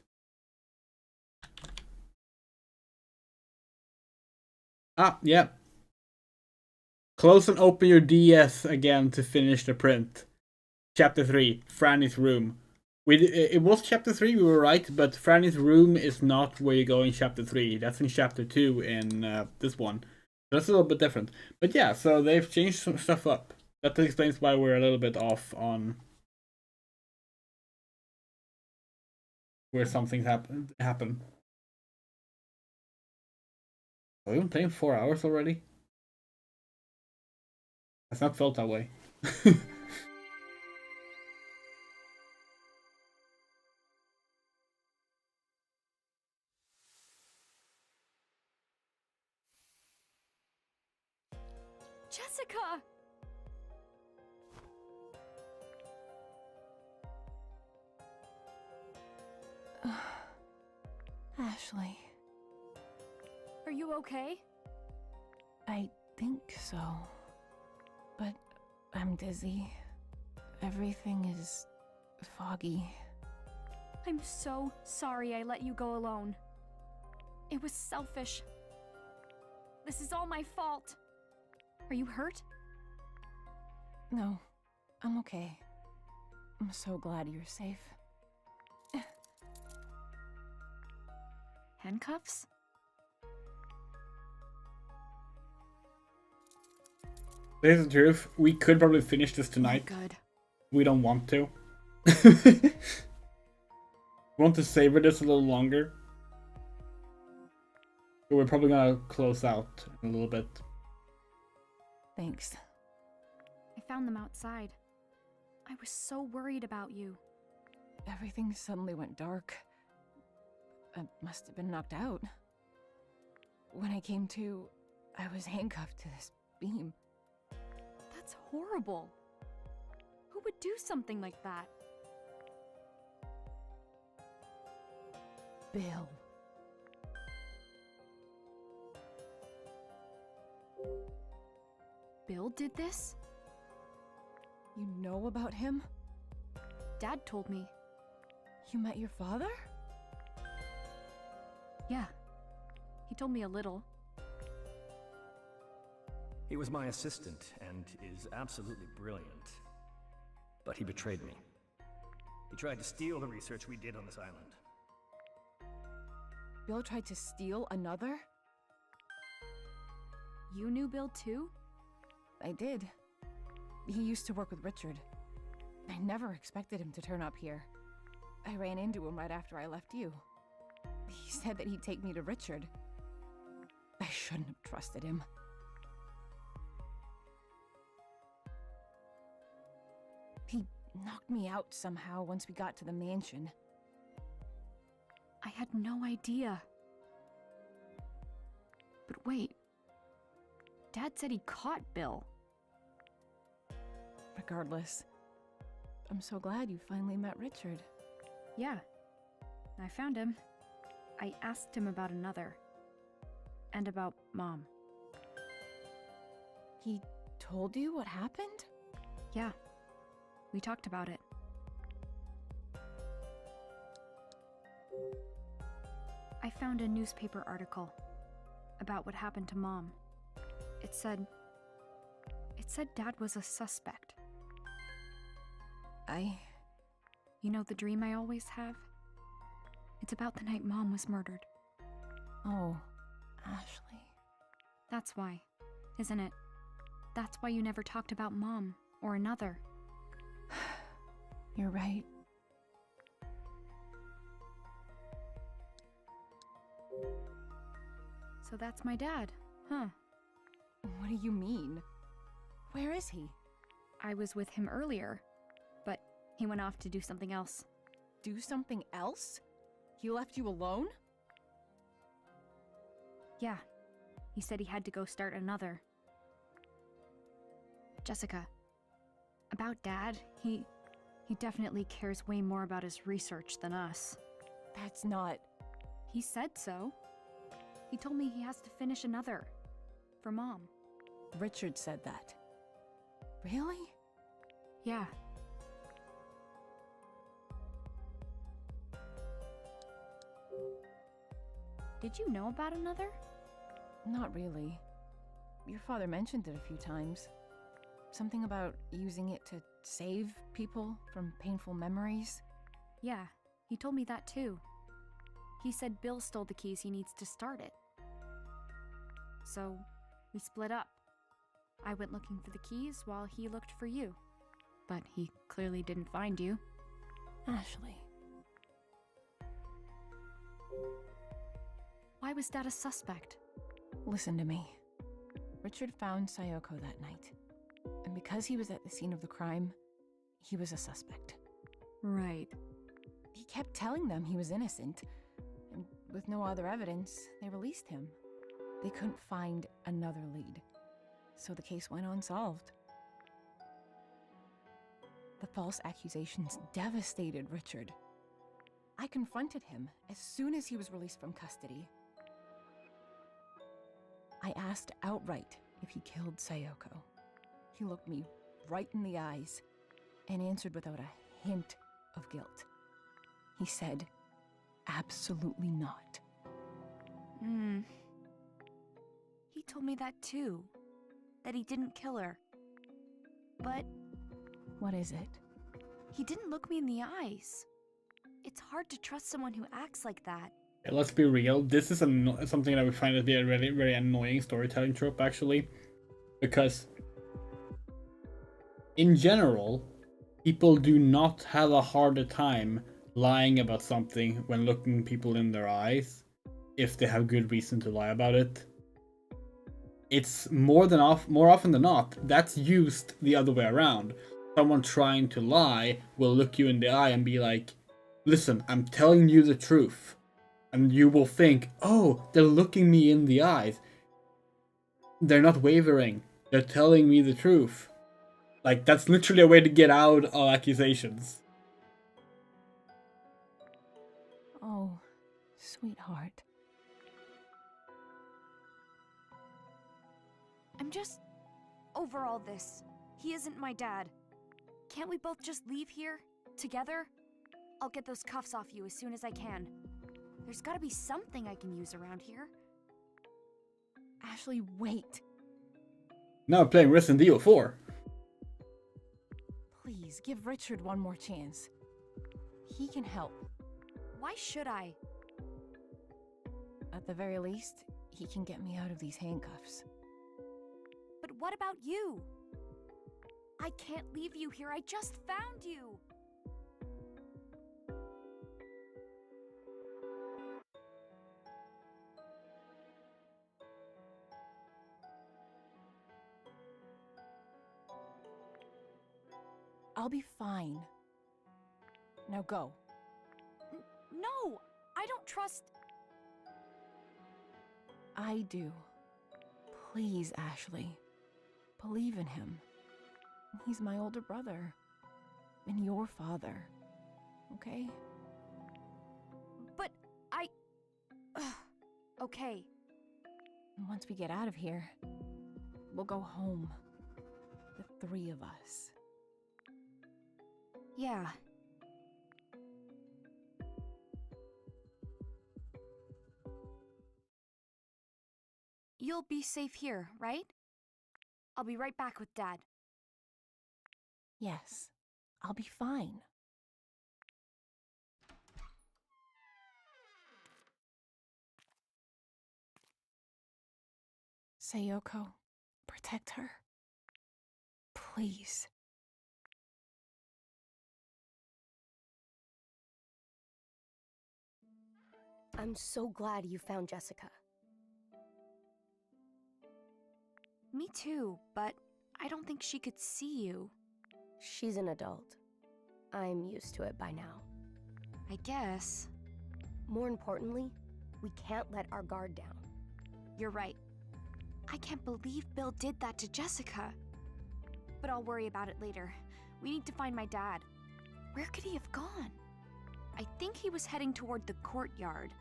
Ah, yeah. Close and open your DS again to finish the print. Chapter 3, Franny's room. It was chapter 3, we were right, but Franny's room is not where you go in chapter 3. That's in chapter 2 in this one. That's a little bit different. But yeah, so they've changed some stuff up. That explains why we're a little bit off on where something's happen. Are we been playing 4 hours already? It's not felt that way. Ashley. Are you okay? I think so. But I'm dizzy. Everything is foggy. I'm so sorry I let you go alone. It was selfish. This is all my fault. Are you hurt? No, I'm okay. I'm so glad you're safe. Handcuffs? Here's the truth. We could probably finish this tonight. Good. We don't want to. We want to savor this a little longer. But we're probably gonna close out in a little bit. Thanks. I found them outside. I was so worried about you. Everything suddenly went dark. I must have been knocked out. When I came to, I was handcuffed to this beam. That's horrible. Who would do something like that? Bill. Bill did this? You know about him? Dad told me. You met your father? Yeah. He told me a little. He was my assistant and is absolutely brilliant. But he betrayed me. He tried to steal the research we did on this island. Bill tried to steal another? You knew Bill too? I did. He used to work with Richard. I never expected him to turn up here. I ran into him right after I left you. He said that he'd take me to Richard. I shouldn't have trusted him. He knocked me out somehow once we got to the mansion. I had no idea. But wait. Dad said he caught Bill. Regardless, I'm so glad you finally met Richard. Yeah. I found him. I asked him about another. And about Mom. He told you what happened? Yeah. We talked about it. I found a newspaper article about what happened to Mom. It said Dad was a suspect. You know the dream I always have? It's about the night Mom was murdered. Oh, Ashley. That's why, isn't it? That's why you never talked about Mom or another. You're right. So that's my dad, huh? What do you mean? Where is he? I was with him earlier, but he went off to do something else. Do something else? He left you alone? Yeah. He said he had to go start another. Jessica, about Dad, he definitely cares way more about his research than us. That's not... He said so. He told me he has to finish another. For Mom. Richard said that. Really? Yeah. Did you know about another? Not really. Your father mentioned it a few times. Something about using it to save people from painful memories. Yeah, he told me that too. He said Bill stole the keys he needs to start it. So, we split up. I went looking for the keys while he looked for you. But he clearly didn't find you. Ashley. Why was Dad a suspect? Listen to me. Richard found Sayoko that night. And because he was at the scene of the crime, he was a suspect. Right. He kept telling them he was innocent. And with no other evidence, they released him. They couldn't find another lead. So the case went unsolved. The false accusations devastated Richard. I confronted him as soon as he was released from custody. I asked outright if he killed Sayoko. He looked me right in the eyes and answered without a hint of guilt. He said, absolutely not. He told me that too. That he didn't kill her. But What is it? he didn't look me in the eyes. It's hard to trust someone who acts like that. Yeah, let's be real. This is something that we find to be a really, very annoying storytelling trope, actually. Because, in general, people do not have a harder time lying about something when looking people in their eyes, if they have good reason to lie about it. It's more often than not, that's used the other way around. Someone trying to lie will look you in the eye and be like, listen, I'm telling you the truth. And you will think, oh, they're looking me in the eyes. They're not wavering. They're telling me the truth. Like, that's literally a way to get out of accusations. Oh, sweetheart. I'm just over all this. He isn't my dad. Can't we both just leave here? Together? I'll get those cuffs off you as soon as I can. There's gotta be something I can use around here. Ashley, wait. Now playing Resident Evil 4. Please, give Richard one more chance. He can help. Why should I? At the very least, he can get me out of these handcuffs. But what about you? I can't leave you here. I just found you. I'll be fine. Now go. No, I don't trust... I do. Please, Ashley. Believe in him. He's my older brother. And your father. Okay? But I... Okay. And once we get out of here, we'll go home. The three of us. Yeah. You'll be safe here, right? I'll be right back with Dad. Yes, I'll be fine. Sayoko, protect her. Please. I'm so glad you found Jessica. Me too, but I don't think she could see you. She's an adult. I'm used to it by now. I guess. More importantly, we can't let our guard down. You're right. I can't believe Bill did that to Jessica. But I'll worry about it later. We need to find my dad. Where could he have gone? I think he was heading toward the courtyard.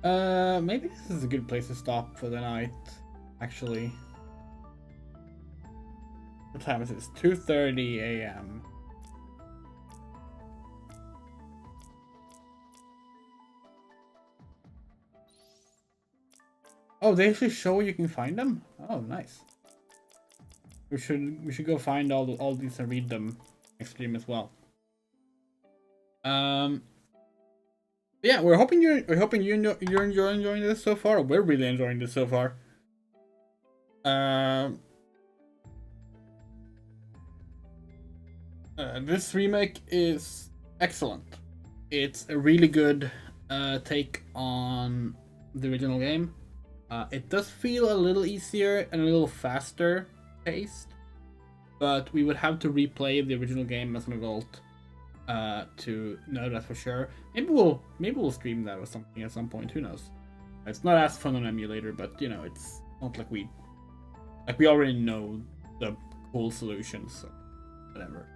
Maybe this is a good place to stop for the night, actually. What time is it? It's 2:30 a.m. Oh, they actually show where you can find them? Oh, nice. We should go find all these and read them next stream as well. Yeah, we're hoping you're enjoying this so far. We're really enjoying this so far. This remake is excellent. It's a really good take on the original game. It does feel a little easier and a little faster paced, but we would have to replay the original game as an adult to know that for sure. Maybe we'll stream that or something at some point. Who knows? It's not as fun on emulator, but you know, it's not like we already know the cool solutions. So. whatever.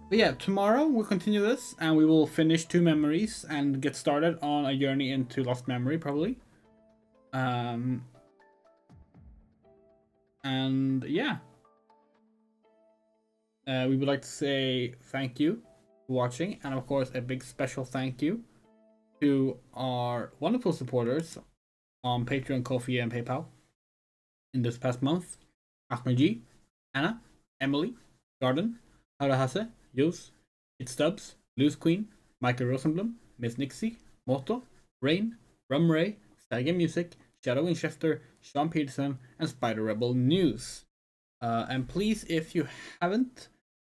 But yeah, tomorrow we'll continue this and we will finish 2 memories and get started on a journey into Lost Memory, probably. And yeah. We would like to say thank you for watching, and of course a big special thank you to our wonderful supporters on Patreon, Ko-fi, and PayPal in this past month. Ahmed G, Anna, Emily, Garden, Harahase, Yus, It's Stubbs, Loose Queen, Michael Rosenblum, Miss Nixie, Moto, Rain, Rum Ray, Stagger Music, Shadow Winchester, Sean Peterson, and Spider Rebel News. And please, if you haven't,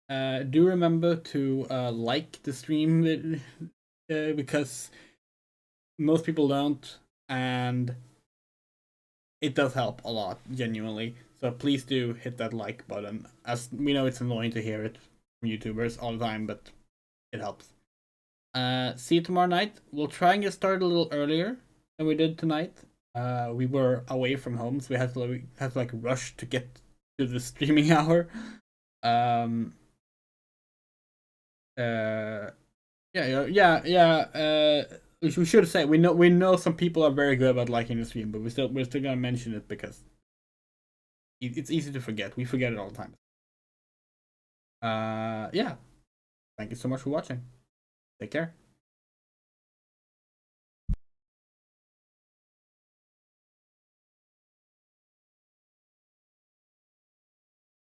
do remember to like the stream because most people don't, and it does help a lot, genuinely. So please do hit that like button. As we know, it's annoying to hear it from YouTubers all the time, but it helps. See you tomorrow night. We'll try and get started a little earlier than we did tonight. We were away from home, so we had to like rush to get to the streaming hour. We should say we know some people are very good about liking the stream, but we're still gonna mention it because it's easy to forget. We forget it all the time. Yeah. Thank you so much for watching. Take care.